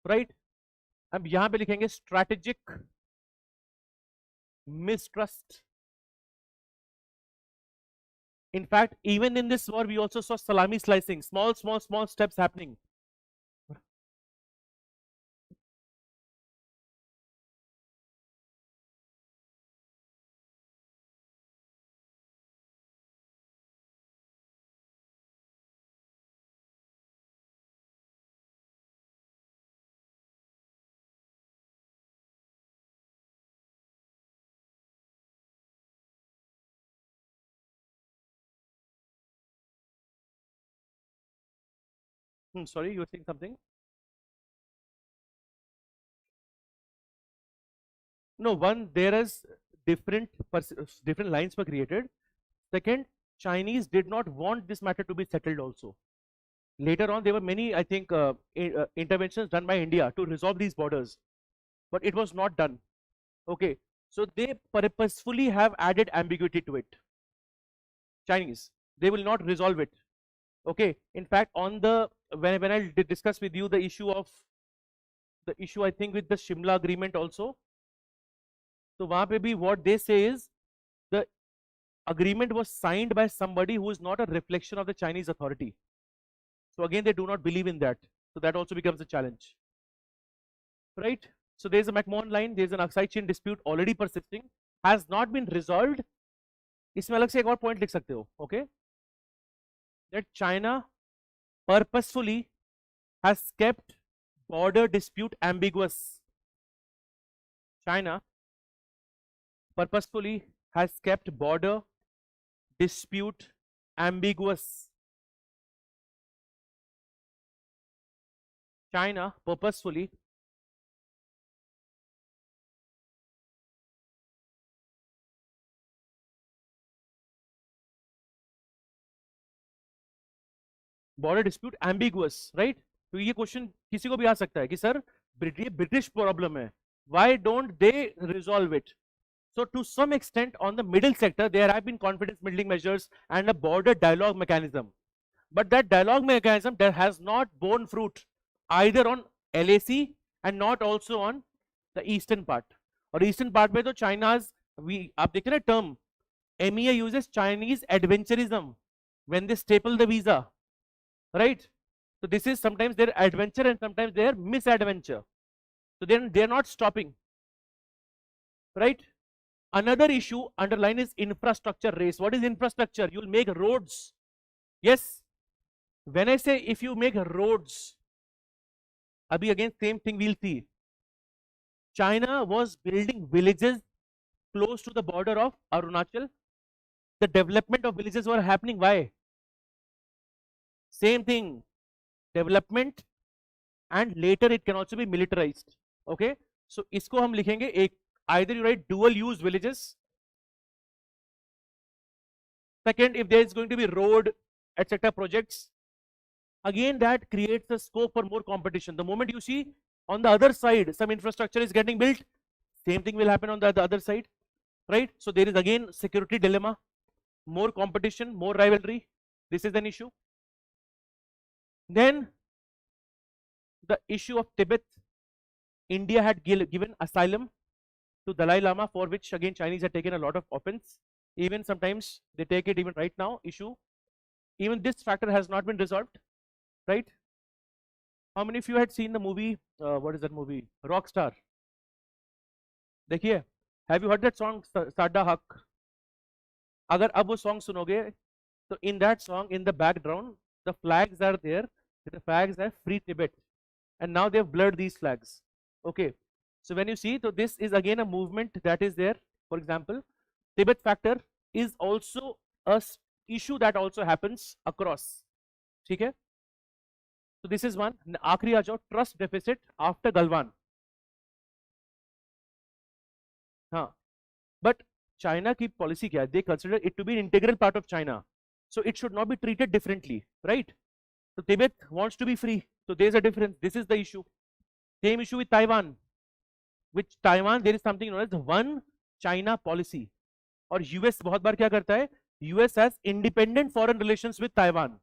right? अब यहाँ पे लिखेंगे strategic mistrust. In fact, even in this war, we also saw salami slicing, small steps happening. Sorry, you were saying something? No, one, there is different lines were created. Second, Chinese did not want this matter to be settled also. Later on, there were many, I think, interventions done by India to resolve these borders, but it was not done. Okay, so they purposefully have added ambiguity to it. Chinese, they will not resolve it. Okay, in fact, on the when I discuss with you the issue I think with the Shimla agreement also. So वहाँ पे भी what they say is the agreement was signed by somebody who is not a reflection of the Chinese authority. So again, they do not believe in that. So that also becomes a challenge, right? So there's a McMahon line, there's an Aksai Chin dispute already persisting, has not been resolved. इसमें अलग से एक और point लिख सकते हो, okay? That China purposefully has kept border dispute ambiguous. China purposefully has kept border dispute ambiguous. China purposefully border dispute ambiguous, right? तो ये क्वेश्चन किसी को भी आ सकता है कि सर ये ब्रिटिश प्रॉब्लम है, why don't they resolve it? So to some extent on the middle sector there have been confidence building measures and a border dialogue mechanism, but that dialogue mechanism that has not borne fruit either on LAC and not also on the eastern part. और eastern part में तो China's आप देखें ना term MEA uses Chinese adventurism when they staple the visa, right? So this is sometimes their adventure and sometimes their misadventure. So they're not stopping, right? Another issue underline is infrastructure race. What is infrastructure? You'll make roads. Yes. When I say if you make roads, abhi again same thing we'll see. China was building villages close to the border of Arunachal. The development of villages were happening. Why? Same thing, development and later it can also be militarized. Okay, so इसको हम लिखेंगे एक, either you write dual use villages. Second, if there is going to be road etc projects, again that creates a scope for more competition. The moment you see on the other side some infrastructure is getting built, same thing will happen on the other side, right? So there is again security dilemma, more competition, more rivalry. This is an issue. Then the issue of Tibet. India had given asylum to Dalai Lama, for which again Chinese had taken a lot of offense. Even sometimes they take it even right now issue. Even this factor has not been resolved, right? How many of you had seen the movie, what is that movie, Rockstar? देखिए, have you heard that song Sada Haq? अगर अब वो song सुनोगे, so in that song, in the background, the flags are there. The flags are Free Tibet, and now they have blurred these flags. Okay, so when you see, so this is again a movement that is there. For example, Tibet factor is also a issue that also happens across. ठीक है? So this is one. आखिरी आ जाओ, trust deficit after Galwan. हाँ, but China की policy क्या है? They consider it to be an integral part of China, so it should not be treated differently, right? So Tibet wants to be free, so there is a difference. This is the issue. Same issue with Taiwan. With Taiwan, there is something known as the one China policy. और US बहुत बार क्या करता है? US has independent foreign relations with Taiwan.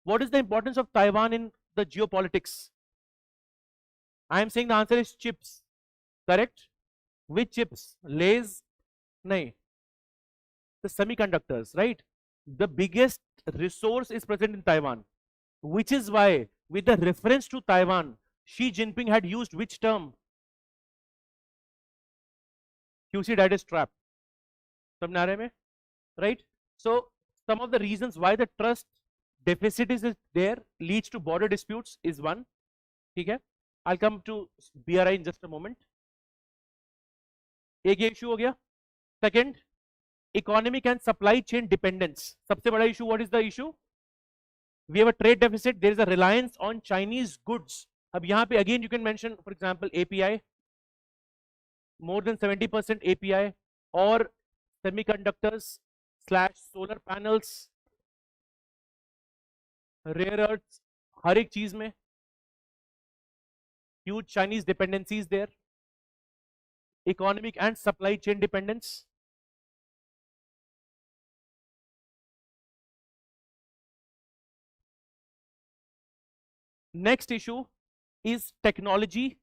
What is the importance of Taiwan in the geopolitics? I am saying the answer is chips. Correct? Which chips? Lays? No. The semiconductors, right? The biggest resource is present in Taiwan, which is why, with the reference to Taiwan, Xi Jinping had used which term? Thucydides trap. समझ रहे में? Right? So some of the reasons why the trust deficit is there leads to border disputes is one. ठीक है? I'll come to BRI in just a moment. एक ये issue हो गया. Second, economic and supply chain dependence. सबसे बड़ा issue, what is the issue? We have a trade deficit. There is a reliance on Chinese goods. अब यहाँ पे again you can mention, for example, API. More than 70% API or semiconductors / solar panels, rare earths, हर एक चीज में huge Chinese dependencies there. Economic and supply chain dependence. Next issue is technology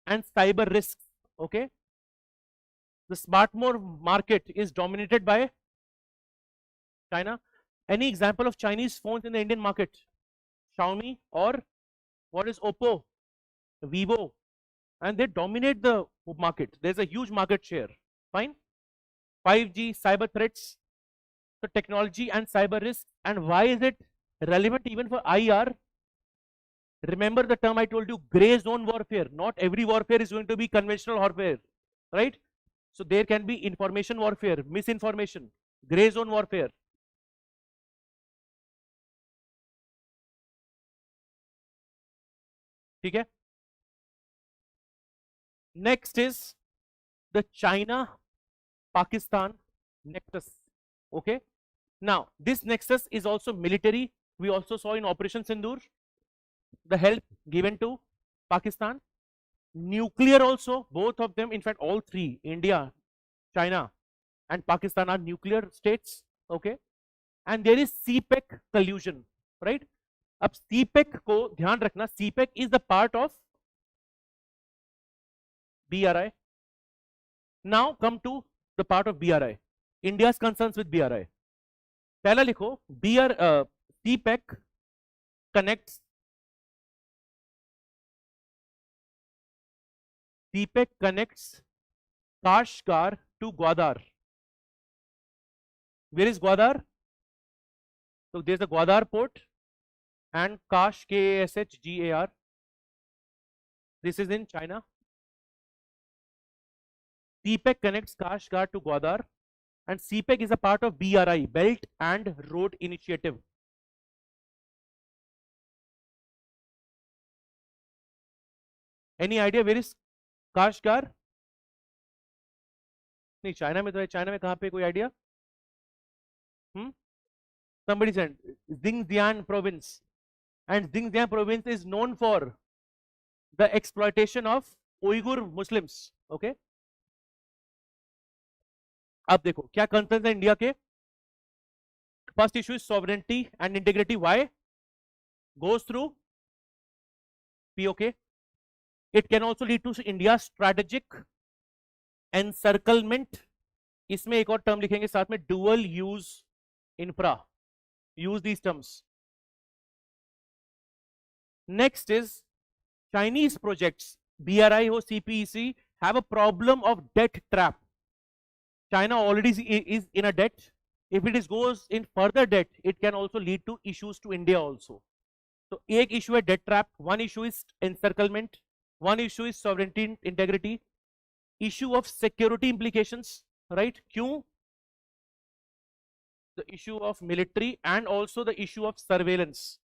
and cyber risks. Okay, the smartphone market is dominated by China. Any example of Chinese phones in the Indian market? Xiaomi or what is Oppo, Vivo, and they dominate the market. There's a huge market share. Fine. 5G, cyber threats, so technology and cyber risks. And why is it relevant even for IR? Remember the term I told you, gray zone warfare. Not every warfare is going to be conventional warfare, right? So there can be information warfare, misinformation, gray zone warfare. ठीक है? Next is the China-Pakistan nexus. Okay. Now this nexus is also military. We also saw in Operation Sindoor the help given to Pakistan. Nuclear also, both of them, in fact all three, India, China and Pakistan are nuclear states. Okay. And there is CPEC collusion, right? अब CPEC को ध्यान रखना, CPEC is the part of BRI. Now come to the part of BRI. India's concerns with BRI. पहला लिखो, CPEC connects Kashgar to Gwadar. Where is Gwadar? So there's a Gwadar port and Kash, Kashgar. This is in China. CPEC connects Kashgar to Gwadar, and CPEC is a part of BRI, Belt and Road Initiative. Any idea where is Kashgar? नहीं, China में तो है, China में कहाँ पे, कोई idea? somebody said Xinjiang province, and Xinjiang province is known for the exploitation of Uyghur Muslims. Okay, अब देखो क्या कंसर्न है इंडिया के. First issue is sovereignty and integrity. Why? goes through POK. It can also lead to India's strategic encirclement. इसमें एक और term लिखेंगे साथ में, dual use infra. Use these terms. Next is Chinese projects, BRI or CPEC, have a problem of debt trap. China already is in a debt. If it goes in further debt, it can also lead to issues to India also. So एक issue है debt trap, one issue is encirclement, one issue is sovereignty integrity, issue of security implications, right? क्यों? The issue of military and also the issue of surveillance.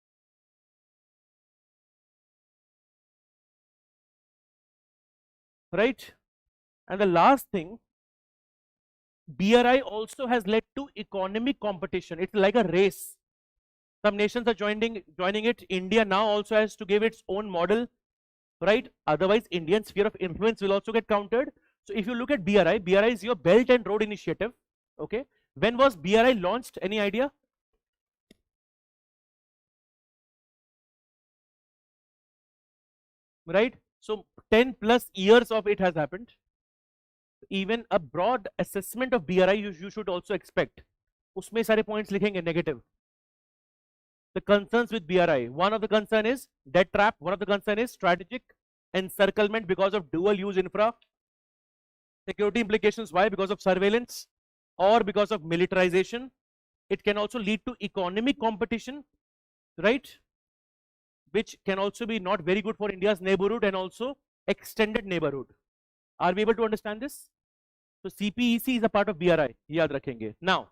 Right? And the last thing, BRI also has led to economic competition. It's like a race. Some nations are joining it. India now also has to give its own model, right? Otherwise, Indian sphere of influence will also get countered. So if you look at BRI, BRI is your Belt and Road Initiative. Okay. When was BRI launched? Any idea? Right? So 10 plus years of it has happened. Even a broad assessment of BRI you should also expect. Usme sare points likhenge negative. The concerns with BRI. One of the concern is debt trap. One of the concern is strategic encirclement because of dual use infra. Security implications. Why? Because of surveillance or because of militarization. It can also lead to economic competition, right? Which can also be not very good for India's neighborhood and also extended neighborhood. Are we able to understand this? So CPEC is a part of BRI. Yaad rakhenge. Now,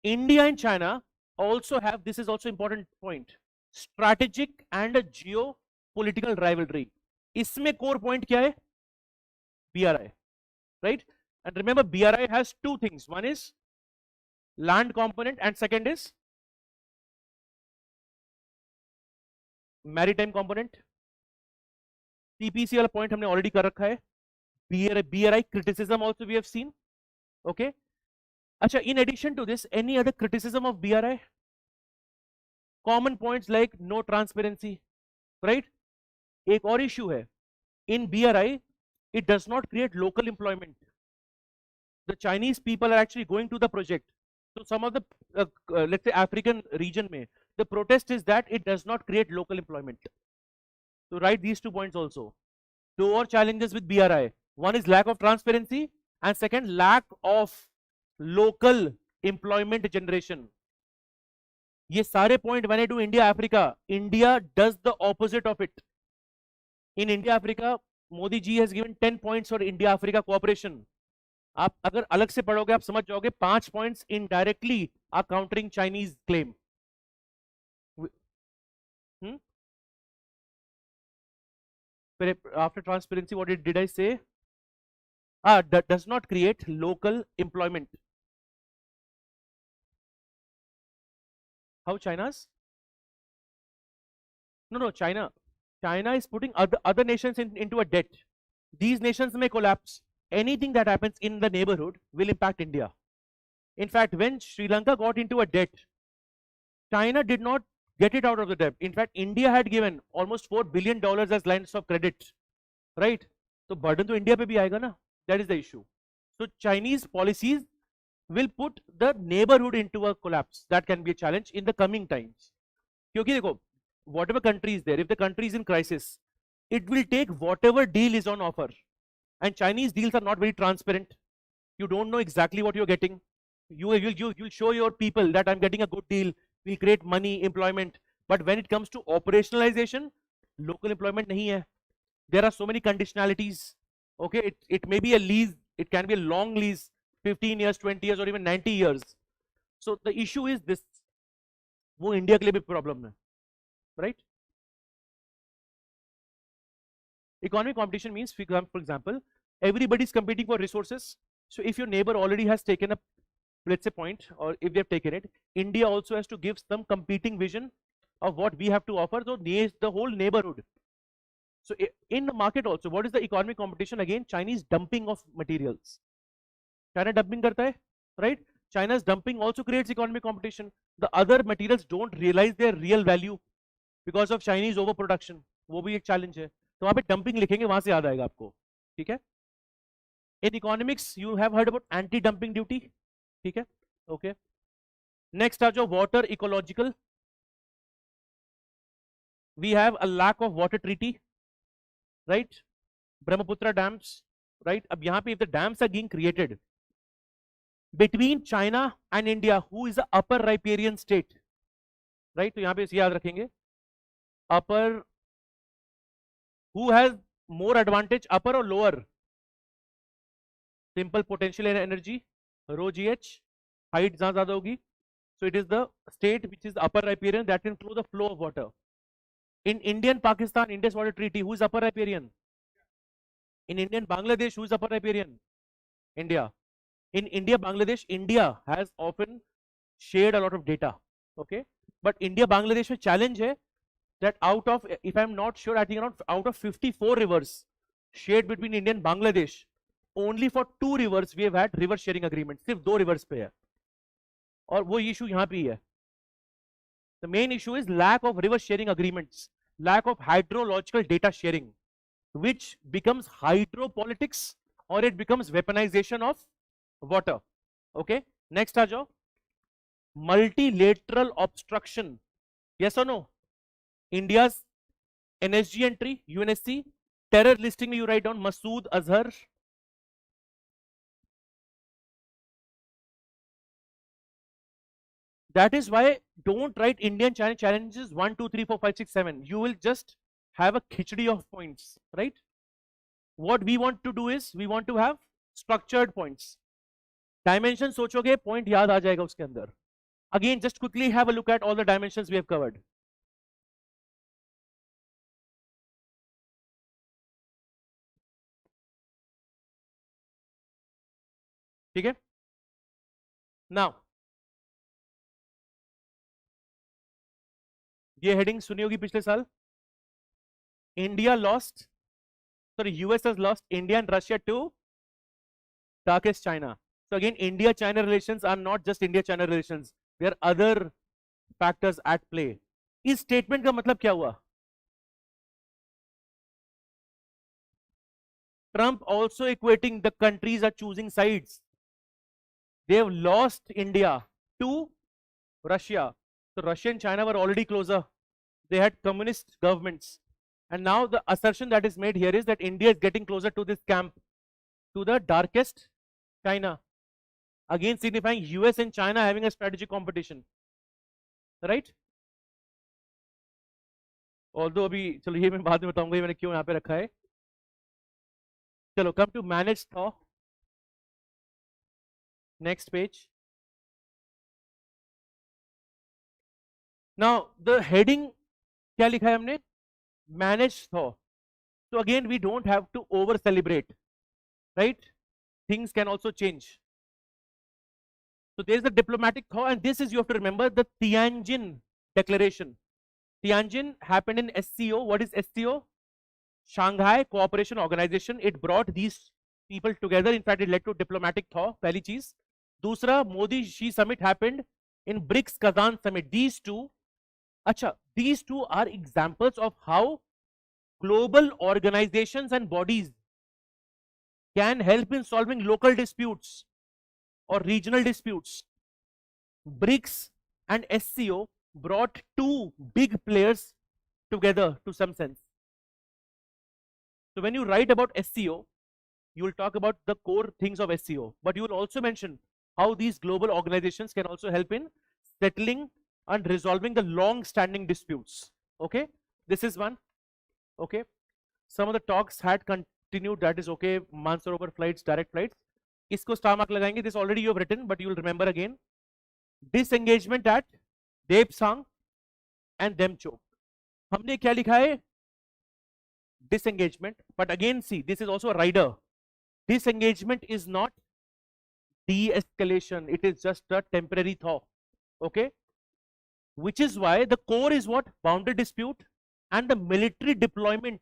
India and China also have, this is also important point, strategic and a geopolitical rivalry. Isme core point kya hai? BRI, right? And remember, BRI has two things. One is land component and second is maritime component. CPC वाला point हमने already कर रखा है. BRI criticism also we have seen. Okay. Acha, in addition to this, any other criticism of BRI? Common points like no transparency, right? एक और issue है. In BRI, it does not create local employment. The Chinese people are actually going to the project. So some of the, let's say African region mein, the protest is that it does not create local employment. So write these 2 points also. Two more challenges with BRI. One is lack of transparency and second, lack of local employment generation. ये सारे point when I do India Africa, India does the opposite of it. In India Africa, Modi ji has given 10 points for India Africa cooperation. आप अगर अलग से पढ़ोगे आप समझ जाओगे 5 points indirectly are countering Chinese claim. After transparency, what did I say? That does not create local employment. How China's? No, China is putting other nations into a debt. These nations may collapse. Anything that happens in the neighborhood will impact India. In fact, when Sri Lanka got into a debt, China did not get it out of the debt. In fact, India had given almost $4 billion as lines of credit, right? So burden to India pe bhi aayega na. That is the issue. So Chinese policies will put the neighborhood into a collapse. That can be a challenge in the coming times. क्योंकि देखो, whatever country is there, if the country is in crisis, it will take whatever deal is on offer. And Chinese deals are not very transparent. You don't know exactly what you're getting. You'll show your people that I'm getting a good deal. We'll create money, employment. But when it comes to operationalization, local employment nahi hai. There are so many conditionalities. Okay, it may be a lease. It can be a long lease, 15 years, 20 years, or even 90 years. So the issue is this. वो India के लिए भी problem है, right? Economic competition means, for example, everybody is competing for resources. So if your neighbor already has taken a, let's say, point, or if they have taken it, India also has to give some competing vision of what we have to offer the whole neighborhood. So in the market also, what is the economic competition? Again, Chinese dumping of materials. China dumping karta hai, right? China's dumping also creates economic competition. The other materials don't realize their real value because of Chinese overproduction. वो भी एक challenge है. तो वहाँ पे dumping लिखेंगे, वहाँ से याद आएगा आपको. ठीक है? In economics, you have heard about anti-dumping duty. ठीक है? Okay. Next आ जाओ water ecological. We have a lack of water treaty, right? Brahmaputra dams, right? अब यहाँ पे if the dams are being created between China and India, who is the upper riparian state, right? तो यहाँ पे इसे याद रखेंगे. Upper, who has more advantage, upper or lower? Simple potential and energy, rho gh, height जहाँ ज़्यादा होगी. So it is the state which is the upper riparian that can flow the flow of water. In Indian Pakistan Indus Water Treaty, who is upper riparian? In Indian Bangladesh, who is upper riparian? India. In India Bangladesh, India has often shared a lot of data. Okay, but India Bangladesh में challenge है that out of, if I am not sure, I think around out of 54 rivers shared between India and Bangladesh, only for 2 rivers we have had river sharing agreement. सिर्फ 2 rivers पे है, और वो issue यहाँ पे ही है. The main issue is lack of river sharing agreements, lack of hydrological data sharing, which becomes hydropolitics or it becomes weaponization of water. Okay, next आ जाओ. Multilateral obstruction, yes or no? India's NSG entry, UNSC, terror listing में you write down Masood Azhar. That is why don't write Indian China challenges 1, 2, 3, 4, 5, 6, 7. You will just have a khichdi of points, right? What we want to do is we want to have structured points. Dimension सोचोगे, point याद आ जाएगा उसके अंदर. Again, just quickly have a look at all the dimensions we have covered. ठीक है? Now, ये heading सुनी होगी पिछले साल. India lost, sorry, US has lost India and Russia to darkest China. So again, India-China relations are not just India-China relations. There are other factors at play. इस statement का मतलब क्या हुआ? Trump also equating the countries are choosing sides. They have lost India to Russia. So Russia and China were already closer. They had communist governments. And now the assertion that is made here is that India is getting closer to this camp, to the darkest China. Again signifying US and China having a strategic competition. Right? Although अभी चलो ये मैं बाद में बताऊंगा मैंने क्यों यहाँ पे रखा है. चलो come to managed thaw. Next page. Now the heading क्या लिखा है हमने? Managed thaw. So again we don't have to over celebrate, right? Things can also change. So there is the diplomatic thaw, and this is, you have to remember, the Tianjin Declaration. Tianjin happened in SCO. What is SCO? Shanghai Cooperation Organization. It brought these people together. In fact, it led to diplomatic thaw. पहली चीज. दूसरा, Modi Xi summit happened in BRICS Kazan summit. These two, these two are examples of how global organizations and bodies can help in solving local disputes or regional disputes. BRICS and SCO brought two big players together to some sense. So when you write about SCO, you will talk about the core things of SCO, but you will also mention how these global organizations can also help in settling and resolving the long-standing disputes. Okay, this is one. Okay, some of the talks had continued. That is okay. Mansarovar flights, direct flights. इसको star mark लगाएंगे. This already you have written, but you will remember again. Disengagement at Depsang and Demchok. हमने क्या लिखा है? disengagement, but again see, this is also a rider. Disengagement is not de-escalation, it is just a temporary thaw. Okay, which is why the core is what? Boundary dispute and the military deployment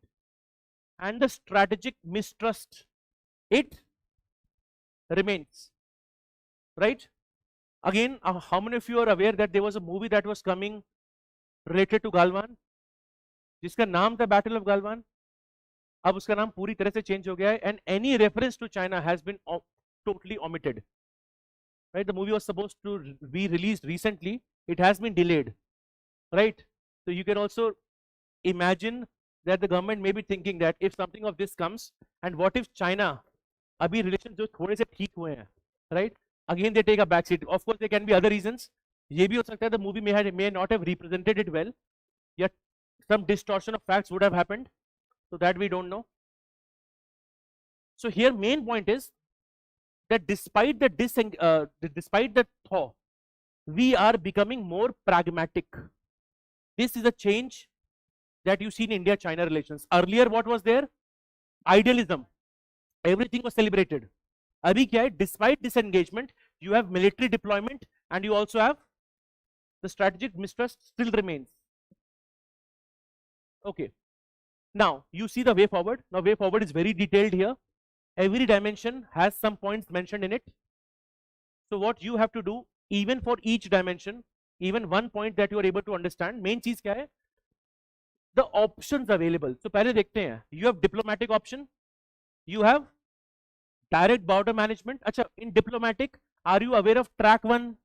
and the strategic mistrust, it remains, right? Again, how many of you are aware that there was a movie that was coming related to Galwan, जिसका नाम था battle of Galwan? अब उसका नाम पूरी तरह से change हो गया है, and any reference to China has been totally omitted. Right, the movie was supposed to be released recently, it has been delayed, right? So you can also imagine that the government may be thinking that if something of this comes, and what if China, abhi relations jo thode se theek hue hain, right, again they take a back seat. Of course there can be other reasons, ye bhi ho sakta hai the movie may not have represented it well, yet some distortion of facts would have happened, so that we don't know. So here main point is that despite the thaw, we are becoming more pragmatic. This is a change that you see in India-China relations. Earlier what was there? Idealism, everything was celebrated. Abhi kya hai? Despite disengagement, you have military deployment and you also have the strategic mistrust still remains. Okay, now you see the way forward. Now way forward is very detailed here. Every dimension has some points mentioned in it. So what you have to do, even for each dimension, even one point that you are able to understand, main cheez kya hai? The options available. So pehle dekhte hain, you have diplomatic option, you have direct border management. Acha, in diplomatic, are you aware of track 1,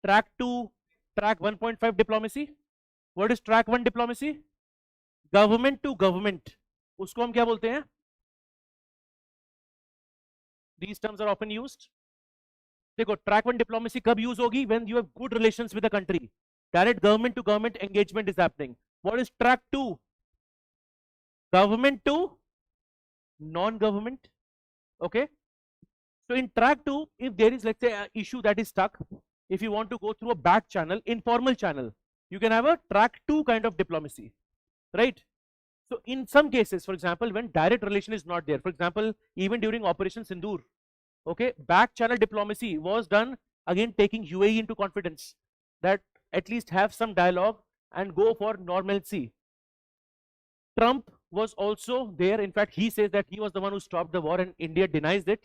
track 2, track 1.5 diplomacy? What is track 1 diplomacy? Government to government. Usko hum kya bolte hain? These terms are often used. देखो, track 1 diplomacy कब use होगी? When you have good relations with the country. Direct government to government engagement is happening. What is track 2? Government to non-government. Okay. So in track 2, if there is, let's say, an issue that is stuck, if you want to go through a back channel, informal channel, you can have a track 2 kind of diplomacy, right? So in some cases, for example, when direct relation is not there, for example, even during Operation Sindoor, okay, back channel diplomacy was done, again taking UAE into confidence, that at least have some dialogue and go for normalcy. Trump was also there. In fact, he says that he was the one who stopped the war and India denies it.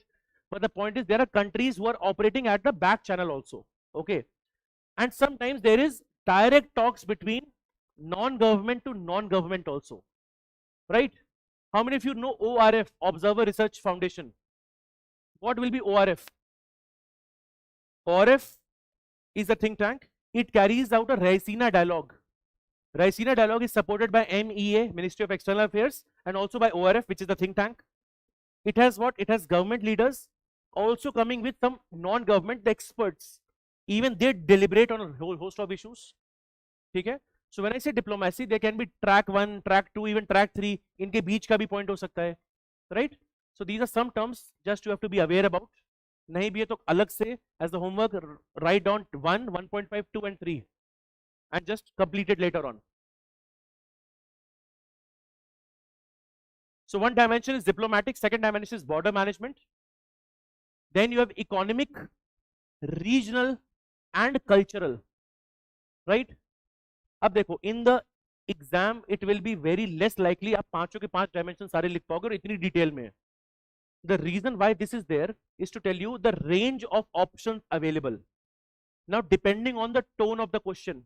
But the point is, there are countries who are operating at the back channel also. Okay. And sometimes there is direct talks between non-government to non-government also. Right? How many of you know ORF, Observer Research Foundation? What will be ORF? ORF is a think tank. It carries out a Raisina dialogue. Raisina dialogue is supported by MEA, Ministry of External Affairs, and also by ORF, which is the think tank. It has what? It has government leaders also coming with some non-government experts. Even they deliberate on a whole host of issues. Okay? So when I say diplomacy, there can be track 1, track 2, even track 3. Inke beech ka bhi point ho sakta hai, right? So these are some terms just you have to be aware about. Nahi bhi hai to alag se as the homework write down 1, 1.5, 2 and 3 and just complete it later on. So one dimension is diplomatic, second dimension is border management. Then you have economic, regional and cultural, right? अब देखो, in the exam it will be very less likely आप पांचों के पांच dimensions सारे लिख पाओगे और इतनी डिटेल में. The reason why this is there is to tell you the range of options available. Now depending on the tone of the question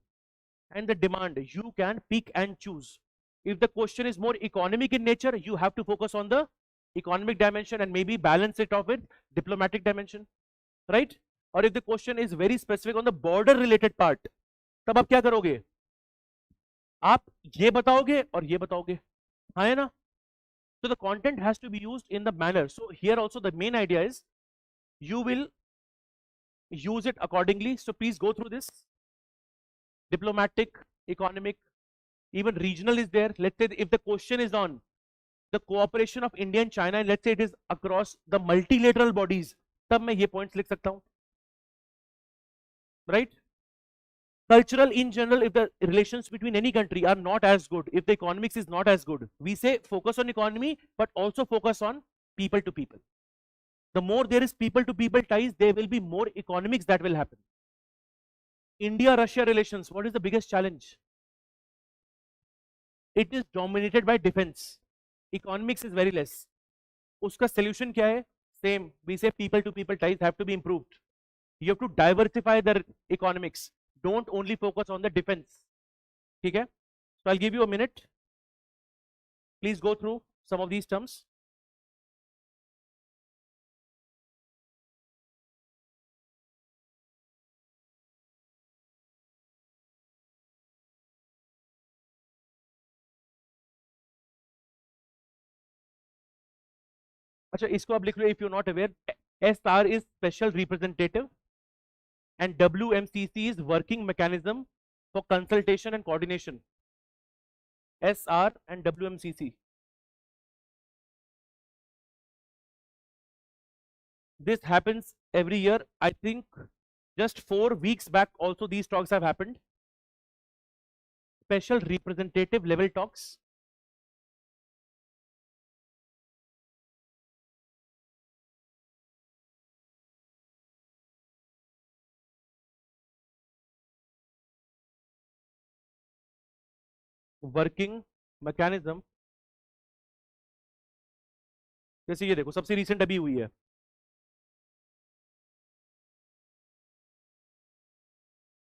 and the demand, you can pick and choose. If the question is more economic in nature, you have to focus on the economic dimension and maybe balance it off with diplomatic dimension, right? Or if the question is very specific on the border related part, तब आप क्या करोगे? आप ये बताओगे और ये बताओगे, हाँ है ना? So the content has to be used in the manner. So here also the main idea is you will use it accordingly. So please go through this. Diplomatic, economic, even regional is there. Let's say if the question is on the cooperation of India and China, and let's say it is across the multilateral bodies, तब मैं ये points लिख सकता हूँ, right? Cultural in general, if the relations between any country are not as good, if the economics is not as good, we say focus on economy, but also focus on people to people. The more there is people to people ties, there will be more economics that will happen. India-Russia relations, what is the biggest challenge? It is dominated by defense. Economics is very less. Uska solution kya hai? Same. We say people to people ties have to be improved. You have to diversify their economics. Don't only focus on the defense. Okay? So I'll give you a minute. Please go through some of these terms. अच्छा, इसको आप लिख लो, if you're not aware, SR is special representative and WMCC is working mechanism for consultation and coordination. SR and WMCC. This happens every year. I think just 4 weeks back also these talks have happened. Special representative level talks. Working mechanism. जैसे ये देखो, सबसे recent अभी हुई है.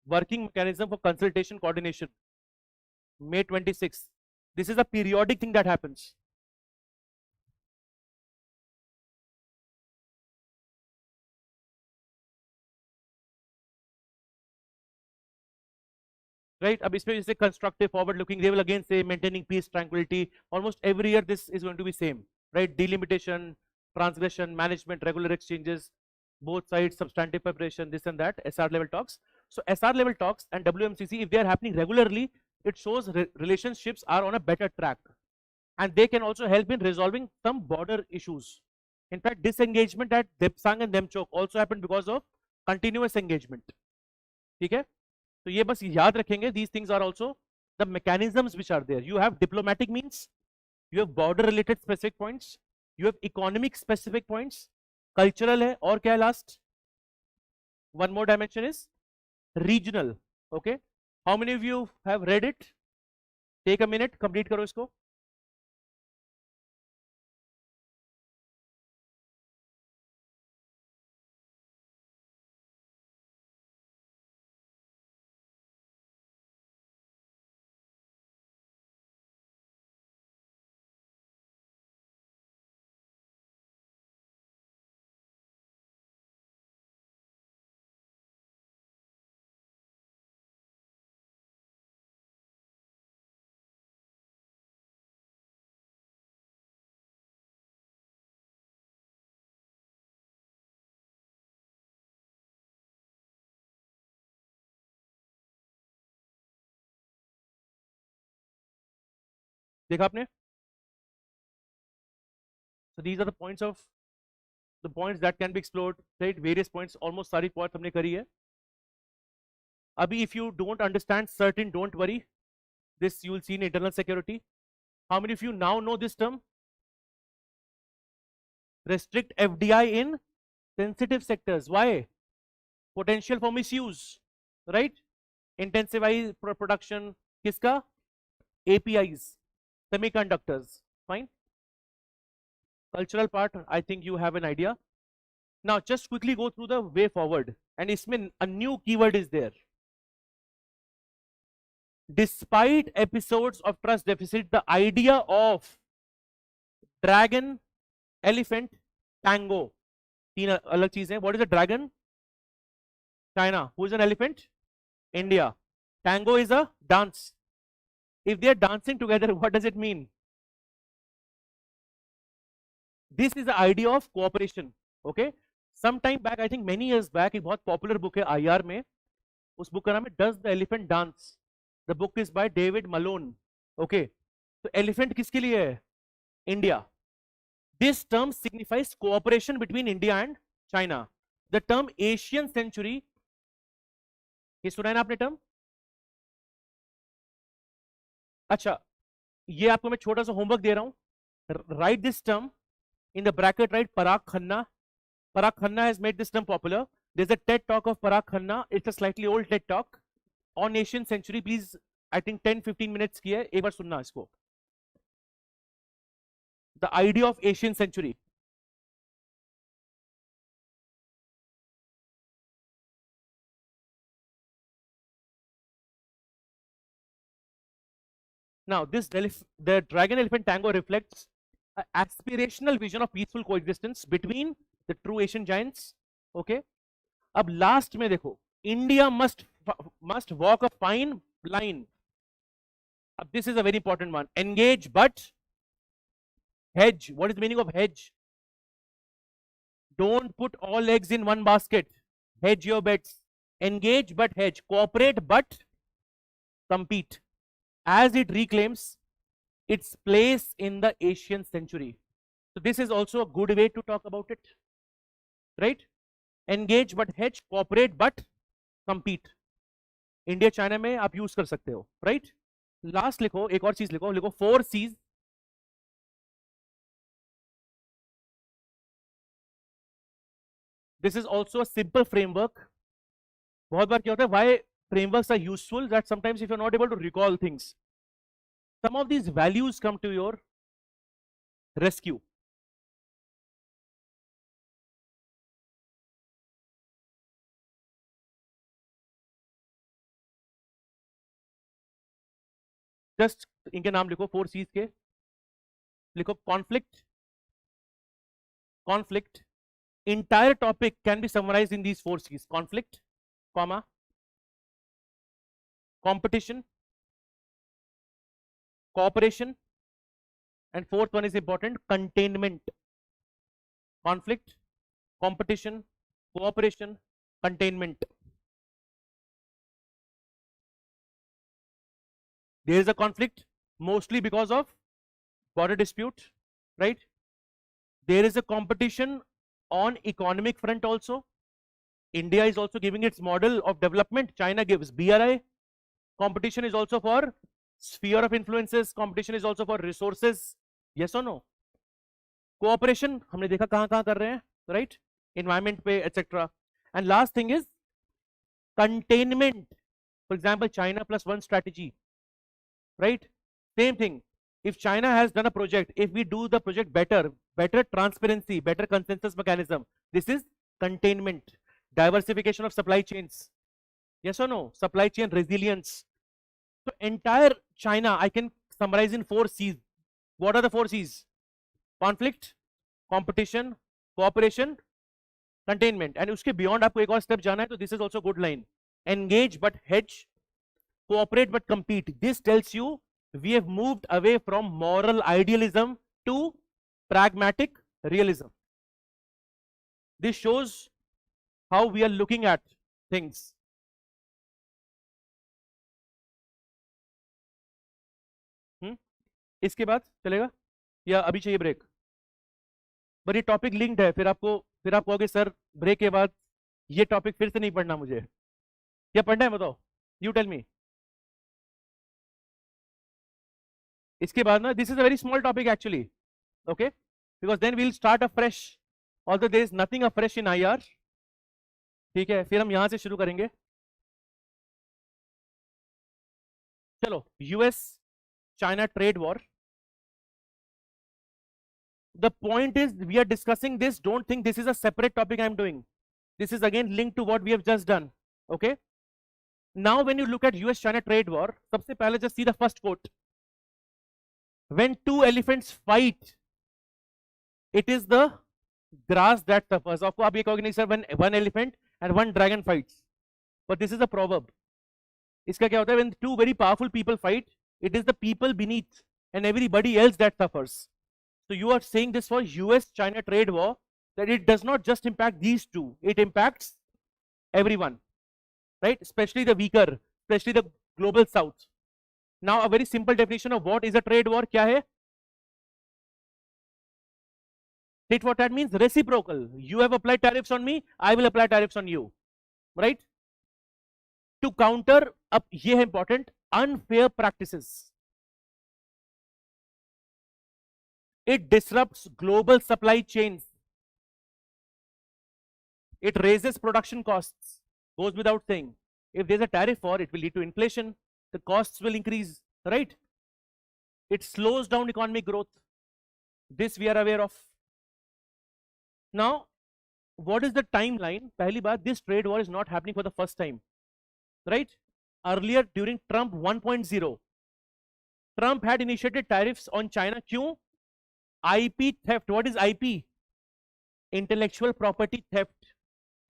Working mechanism for consultation coordination, May 26th. This is a periodic thing that happens. Right? अब इसमें जैसे constructive, forward looking, they will again say maintaining peace, tranquility. Almost every year this is going to be same. Right? Delimitation, transgression, management, regular exchanges, both sides, substantive preparation, this and that, SR level talks. So SR level talks and WMCC, if they are happening regularly, it shows relationships are on a better track. And they can also help in resolving some border issues. In fact, disengagement at Depsang and Demchok also happened because of continuous engagement. ठीक है? तो ये बस याद रखेंगे, these things are also the mechanisms which are there. You have diplomatic means, you have border related specific points, you have economic specific points, cultural है, और क्या है last? One more dimension is regional. Okay? How many of you have read it? Take a minute, complete करो इसको. देखा आपने? So these are the points that can be explored, right? Various points, almost सारी points हमने करी है. Abhi, if you don't understand certain, don't worry. This you will see in internal security. How many of you now know this term? Restrict FDI in sensitive sectors. Why? Potential for misuse, right? Intensify production. Kiska? APIs, semiconductors. Fine. Cultural part, I think you have an idea. Now, just quickly go through the way forward. And isme a new keyword is there. Despite episodes of trust deficit, the idea of dragon, elephant, tango, तीन अलग चीज है. What is a dragon? China. Who is an elephant? India. Tango is a dance. If they are dancing together, what does it mean? This is the idea of cooperation. Okay. Some time back, I think many years back, एक बहुत popular book है IR में. उस book का नाम है Does the Elephant Dance? The book is by David Malone. Okay. So elephant किसके लिए है? India. This term signifies cooperation between India and China. The term Asian century, ये सुना है ना आपने term? अच्छा, ये आपको मैं छोटा सा होमवर्क दे रहा हूं. Right this term in the bracket, right? Parag Khanna. Parag Khanna has made this term popular. There's a TED talk of Parag Khanna. It's a slightly old TED talk on Asian century. Please, I think 10-15 minutes की है, एक बार सुनना इसको. The idea of Asian century. Now, the Dragon Elephant Tango reflects an aspirational vision of peaceful coexistence between the true Asian giants. Okay. अब last में देखो, India must walk a fine line. This is a very important one. Engage but hedge. What is the meaning of hedge? Don't put all eggs in one basket. Hedge your bets. Engage but hedge. Cooperate but compete. As it reclaims its place in the Asian century. So this is also a good way to talk about it. Right? Engage but hedge. Cooperate but compete. India China में आप use कर सकते हो. Right? Last लिखो, एक और चीज लिखो, 4 C's. This is also a simple framework. बहुत बार क्या होता है, why frameworks are useful, that sometimes if you're not able to recall things, some of these values come to your rescue. Just इनके नाम लिखो, 4 C's के लिखो. conflict. Entire topic can be summarized in these 4 C's. Conflict, comma, competition, cooperation, and fourth one is important, containment. Conflict, competition, cooperation, containment. There is a conflict mostly because of border dispute, right? There is a competition on economic front also. India is also giving its model of development. China gives BRI. Competition is also for sphere of influences. Competition is also for resources. Yes or no? Cooperation, हमने देखा कहाँ कर रहे हैं, right? Environment पे, etc. And last thing is containment. For example, China +1 strategy, right? Same thing. If China has done a project, if we do the project better transparency, better consensus mechanism, this is containment. Diversification of supply chains. Yes or no? Supply chain resilience. So entire China I can summarize in 4 C's. What are the 4 C's? Conflict, competition, cooperation, containment. And उसके beyond आपको एक और step जाना है, तो this is also good line. Engage but hedge, cooperate but compete. This tells you we have moved away from moral idealism to pragmatic realism. This shows how we are looking at things. इसके बाद चलेगा या अभी चाहिए break? पर ये topic linked है, फिर आप कहोगे सर ब्रेक के बाद ये टॉपिक फिर से नहीं पढ़ना मुझे, क्या पढ़ना है बताओ? You tell me. इसके बाद ना, this is a very small topic actually, okay, because then we'll start a fresh, although there is nothing a fresh in IR. ठीक है, फिर हम यहां से शुरू करेंगे. चलो, US China trade war. The point is we are discussing this. Don't think this is a separate topic I am doing. This is again linked to what we have just done. Okay. Now when you look at US-China trade war, सबसे पहले just see the first quote. When 2 elephants fight, it is the grass that suffers. आपको आप ये कहोगे नहीं sir, when 1 elephant and 1 dragon fights, but this is a proverb. इसका क्या होता है? When 2 very powerful people fight, it is the people beneath and everybody else that suffers. So you are saying this for US-China trade war, that it does not just impact these 2, it impacts everyone, right? Especially the weaker, especially the global south. Now a very simple definition of what is a trade war क्या है? Tit for tat means reciprocal. You have applied tariffs on me, I will apply tariffs on you, right? To counter, अब ये है important, unfair practices. It disrupts global supply chains. It raises production costs. Goes without saying. If there's a tariff war, it will lead to inflation. The costs will increase, right? It slows down economic growth. This we are aware of. Now, what is the timeline? Pehli baat, this trade war is not happening for the first time, right? Earlier, during Trump 1.0, Trump had initiated tariffs on China. Kyun? IP theft. What is IP? Intellectual property theft.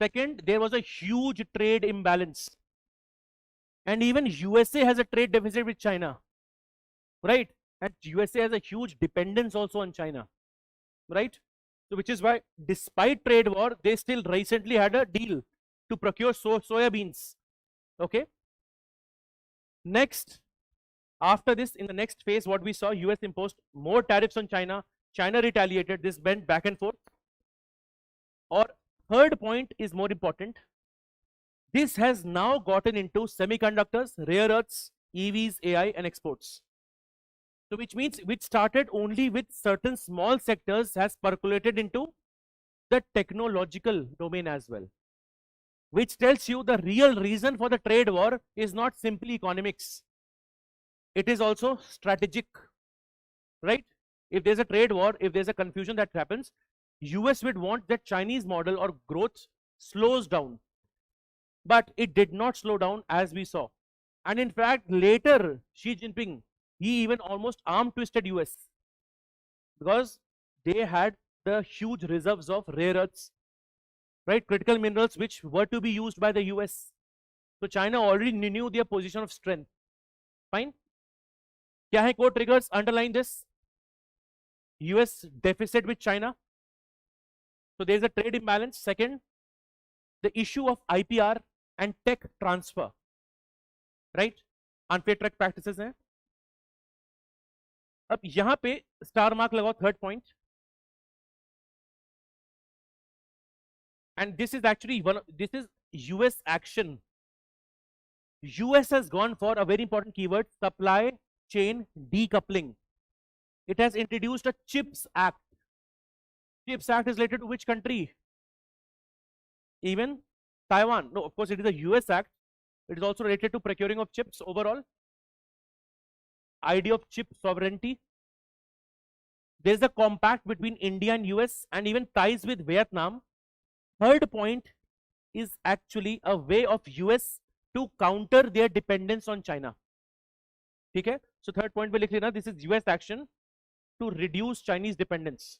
Second, there was a huge trade imbalance. And even USA has a trade deficit with China, right? And USA has a huge dependence also on China, right? So which is why, despite trade war, they still recently had a deal to procure soya beans. Okay. Next, after this, in the next phase, what we saw, US imposed more tariffs on China. China retaliated. This went back and forth. Or third point is more important. This has now gotten into semiconductors, rare earths, EVs, AI, and exports. So which means, which started only with certain small sectors has percolated into the technological domain as well. Which tells you the real reason for the trade war is not simply economics. It is also strategic, right? If there's a trade war, if there's a confusion that happens, US would want that Chinese model or growth slows down. But it did not slow down, as we saw. And in fact, later, Xi Jinping, he even almost arm twisted US, because they had the huge reserves of rare earths, right? Critical minerals which were to be used by the US. So China already knew their position of strength. Fine. Kya hai core triggers underline this? US deficit with China. So there is a trade imbalance. Second, the issue of IPR and tech transfer, right? Unfair trade practices हैं. अब यहाँ पे star mark लगाओ, third point. And this is actually this is US action. US has gone for a very important keyword, supply chain decoupling. It has introduced a CHIPS Act. CHIPS Act is related to which country? Even Taiwan. No, of course it is a US Act. It is also related to procuring of chips overall. Idea of chip sovereignty. There is a compact between India and US and even ties with Vietnam. Third point is actually a way of US to counter their dependence on China. Okay? So third point पे लिख लेना, this is US action to reduce Chinese dependence.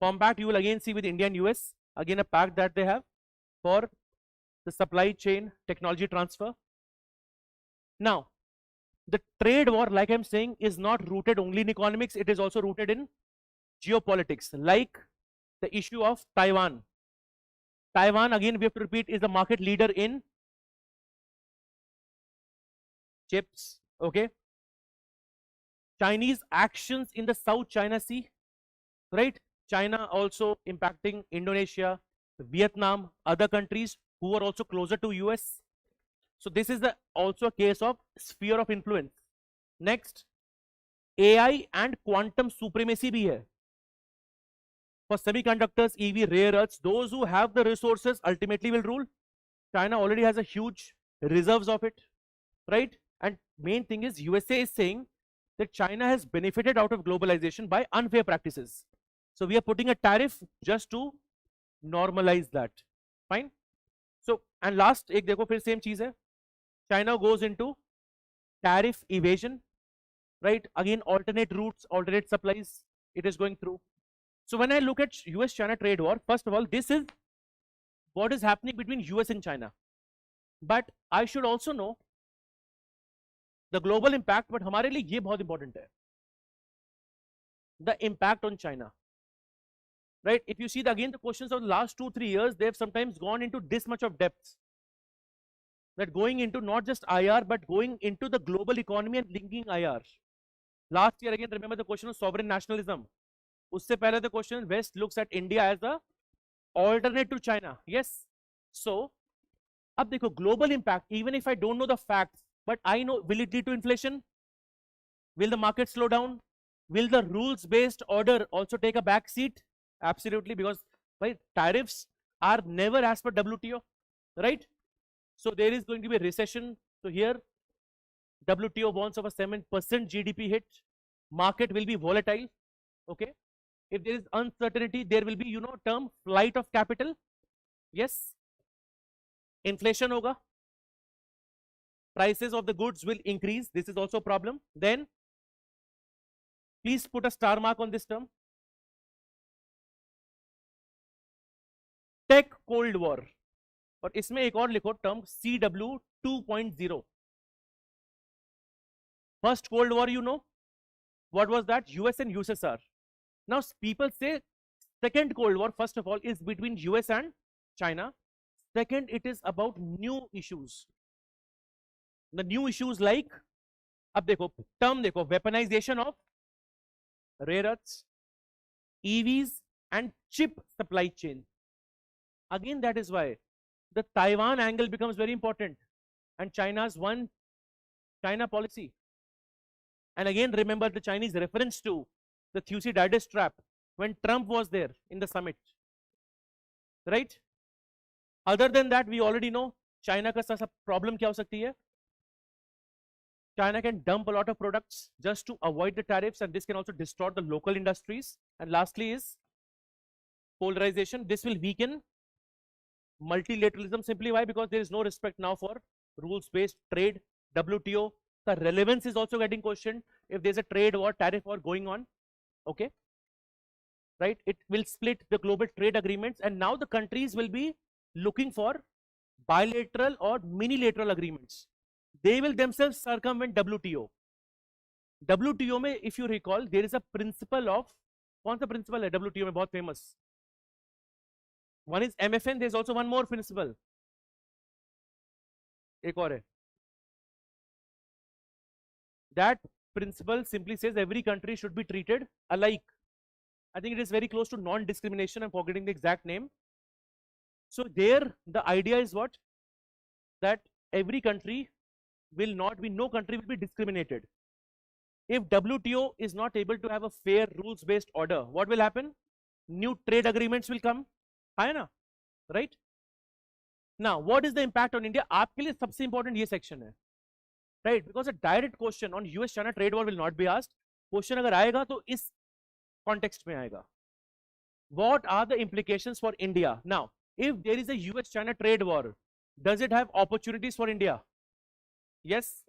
Compact you will again see with India and US, again a pact that they have for the supply chain technology transfer. Now, the trade war, like I'm saying, is not rooted only in economics, it is also rooted in geopolitics, like the issue of Taiwan. Taiwan, again we have to repeat, is the market leader in chips, okay? Chinese actions in the South China Sea, right? China also impacting Indonesia, Vietnam, other countries who are also closer to US. So this is also a case of sphere of influence. Next, AI and quantum supremacy bhi hai. For semiconductors, EV, rare earths, those who have the resources ultimately will rule. China already has a huge reserves of it, right? And main thing is USA is saying that China has benefited out of globalization by unfair practices. So we are putting a tariff just to normalize that. Fine. So and last, ek dekho fir same cheez hai. China goes into tariff evasion, right? Again, alternate routes, alternate supplies it is going through. So when I look at US-China trade war, first of all, this is what is happening between US and China. But I should also know the global impact, but हमारे लिए ये बहुत important है. The impact on China. Right? If you see again the questions of the last 2-3 years, they have sometimes gone into this much of depth. That going into not just IR, but going into the global economy and linking IR. Last year again, remember the question of sovereign nationalism. Usse pehle the question, West looks at India as the alternate to China. Yes. So, ab dekho global impact, even if I don't know the facts, But I know, will it lead to inflation? Will the market slow down? Will the rules-based order also take a back seat? Absolutely, because right, tariffs are never as per WTO, right? So there is going to be a recession. So here, WTO warns of a 7% GDP hit. Market will be volatile. Okay. If there is uncertainty, there will be, term flight of capital. Yes. Inflation hoga. Prices of the goods will increase. This is also a problem. Then, please put a star mark on this term. Tech Cold War. और इसमें एक और लिखो term CW 2.0. First Cold War, what was that? US and USSR. Now people say second Cold War, first of all, is between US and China. Second, it is about new issues. The new issues like, अब देखो term देखो, weaponization of rare earths, EVs and chip supply chain. Again, that is why the Taiwan angle becomes very important, and China's one China policy. And again, remember the Chinese reference to the Thucydides trap when Trump was there in the summit, right? Other than that, we already know China का problem क्या हो सकती है? China can dump a lot of products just to avoid the tariffs, and this can also distort the local industries. And lastly is polarization. This will weaken multilateralism. Simply why? Because there is no respect now for rules-based trade. WTO, the relevance is also getting questioned if there's a trade war, tariff war going on. Okay, right? It will split the global trade agreements, and now the countries will be looking for bilateral or minilateral agreements. They will themselves circumvent WTO. WTO में, if you recall, there is a principle of, कौन सा principle है WTO में बहुत famous? One is MFN. There is also one more principle. एक और है. That principle simply says every country should be treated alike. I think it is very close to non-discrimination. I'm forgetting the exact name. So there, the idea is what? That every country will not be, no country will be discriminated. If WTO is not able to have a fair rules-based order, what will happen? New trade agreements will come. है ना? Right? Now, what is the impact on India? आपके लिए सबसे important ये section है. Right? Because a direct question on US-China trade war will not be asked. Question अगर आएगा तो इस context में आएगा. What are the implications for India? Now, if there is a US-China trade war, does it have opportunities for India? Yes.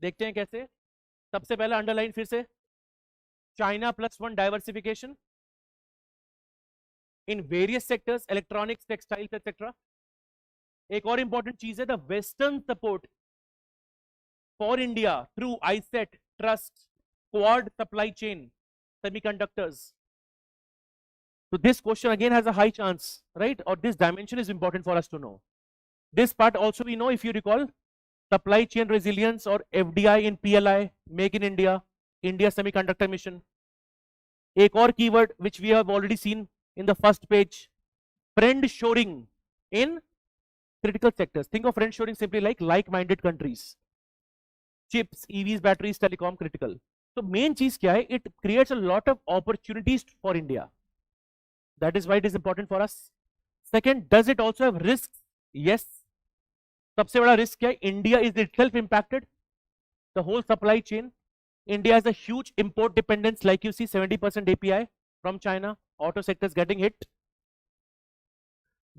देखते हैं कैसे. सबसे पहला underline फिर से. China +1 diversification in various sectors, electronics, textiles, etc. एक और important चीज है, the Western support for India through ISET, trust, quad supply chain, semiconductors. So this question again has a high chance, right? Or this dimension is important for us to know. This part also we know, if you recall, supply chain resilience or FDI in PLI, Make in India, India Semiconductor Mission. एक और keyword which we have already seen in the first page, friend shoring in critical sectors. Think of friend shoring simply like like-minded countries. Chips, EVs, batteries, telecom, critical. So main चीज क्या है? It creates a lot of opportunities for India. That is why it is important for us. Second, does it also have risks? Yes. सबसे बड़ा risk क्या है? India is itself impacted. The whole supply chain. India has a huge import dependence, like you see, 70% API from China. Auto sector is getting hit.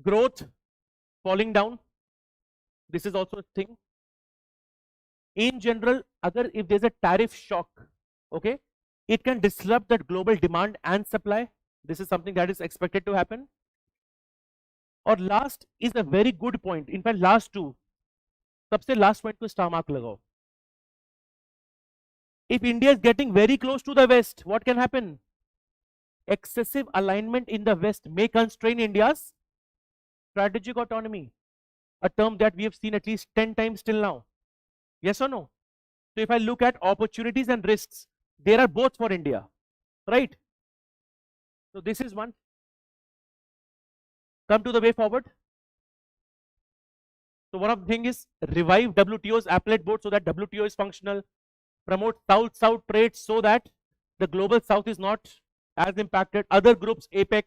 Growth falling down. This is also a thing. In general, if there's a tariff shock, okay, it can disrupt that global demand and supply. This is something that is expected to happen. Or last is a very good point. In fact, last two. सबसे last point को star mark लगाओ. If India is getting very close to the West, what can happen? Excessive alignment in the West may constrain India's strategic autonomy, a term that we have seen at least 10 times till now. Yes or no? So if I look at opportunities and risks, there are both for India, right? So this is one. Come to the way forward. So one of the thing is revive WTO's appellate board so that WTO is functional, promote South-South trade so that the global South is not as impacted, other groups, APEC,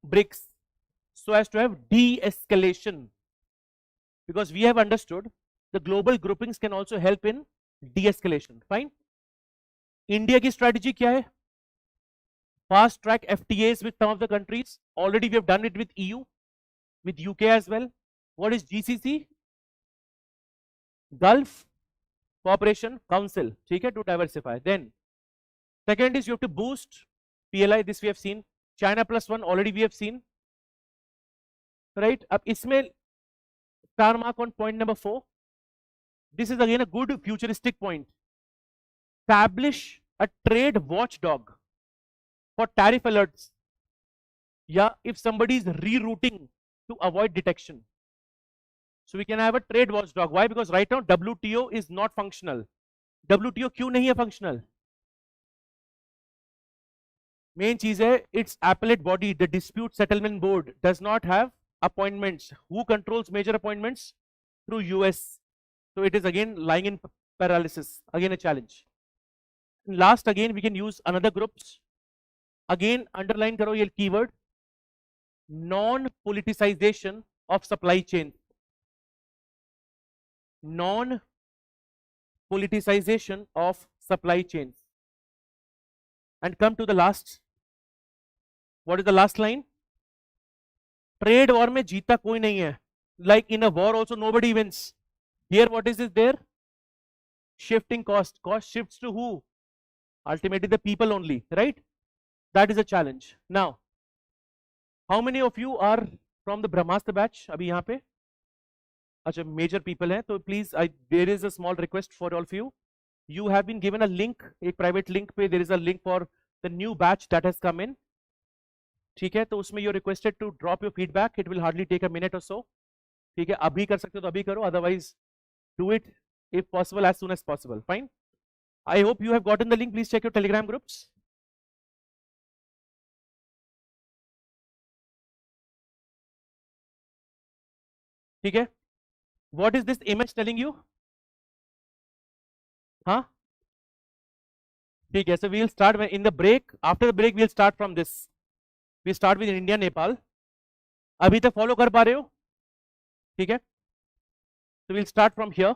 BRICS, so as to have de-escalation, because we have understood the global groupings can also help in de-escalation. Fine. India की strategy क्या है? Fast track FTAs with some of the countries. Already we have done it with EU, with UK as well. What is GCC? Gulf Cooperation Council. ठीक है, to diversify. Then second is you have to boost PLI. This we have seen. China +1 already we have seen. Right. अब इसमें star mark on point number 4. This is again a good futuristic point. Establish a trade watchdog for tariff alerts. Yeah, if somebody is rerouting to avoid detection. So we can have a trade watchdog. Why? Because right now WTO is not functional. WTO क्यों नहीं है functional? Main चीज है, its appellate body, the dispute settlement board, does not have appointments. Who controls major appointments? Through US. So it is again lying in paralysis. Again a challenge. And last, again we can use another groups. Again underline karo ye keyword. Non-politicization of supply chain. Non-politicization of supply chains. And come to the last. What is the last line? Trade war में जीता कोई नहीं है. Like in a war also nobody wins. Here what is it there? Shifting cost. Cost shifts to who? Ultimately the people only, right? That is a challenge. Now, how many of you are from the Brahmastra batch? अभी यहाँ पे? अच्छा, major people हैं, तो please, there is a small request for all of you. You have been given a link, एक private link पे, there is a link for the new batch that has come in. ठीक है, तो उसमें you're requested to drop your feedback. It will hardly take a minute or so. ठीक है, अभी कर सकते हो तो अभी करो, otherwise do it if possible as soon as possible. Fine. I hope you have gotten the link. Please check your Telegram groups. ठीक है, what is this image telling you? Huh? ठीक है, so we'll start in the break. After the break, we'll start from this. We start with India, Nepal. अभी तक follow कर पा रहे हो? ठीक है, so we'll start from here.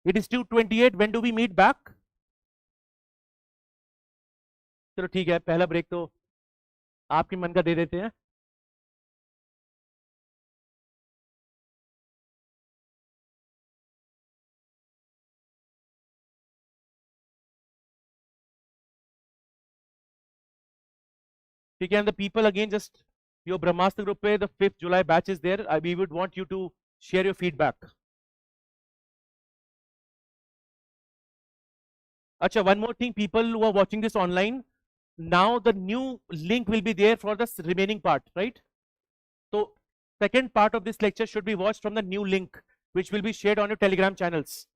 It is 2:28. When do we meet back? चलो ठीक है, पहला ब्रेक तो आपके मन का दे देते हैं. ठीक है, and the people again, just your Brahmastra group पे, the 5th July batch is there. We would want you to share your feedback. Acha, one more thing, people who are watching this online, now the new link will be there for the remaining part, right? So second part of this lecture should be watched from the new link, which will be shared on your Telegram channels.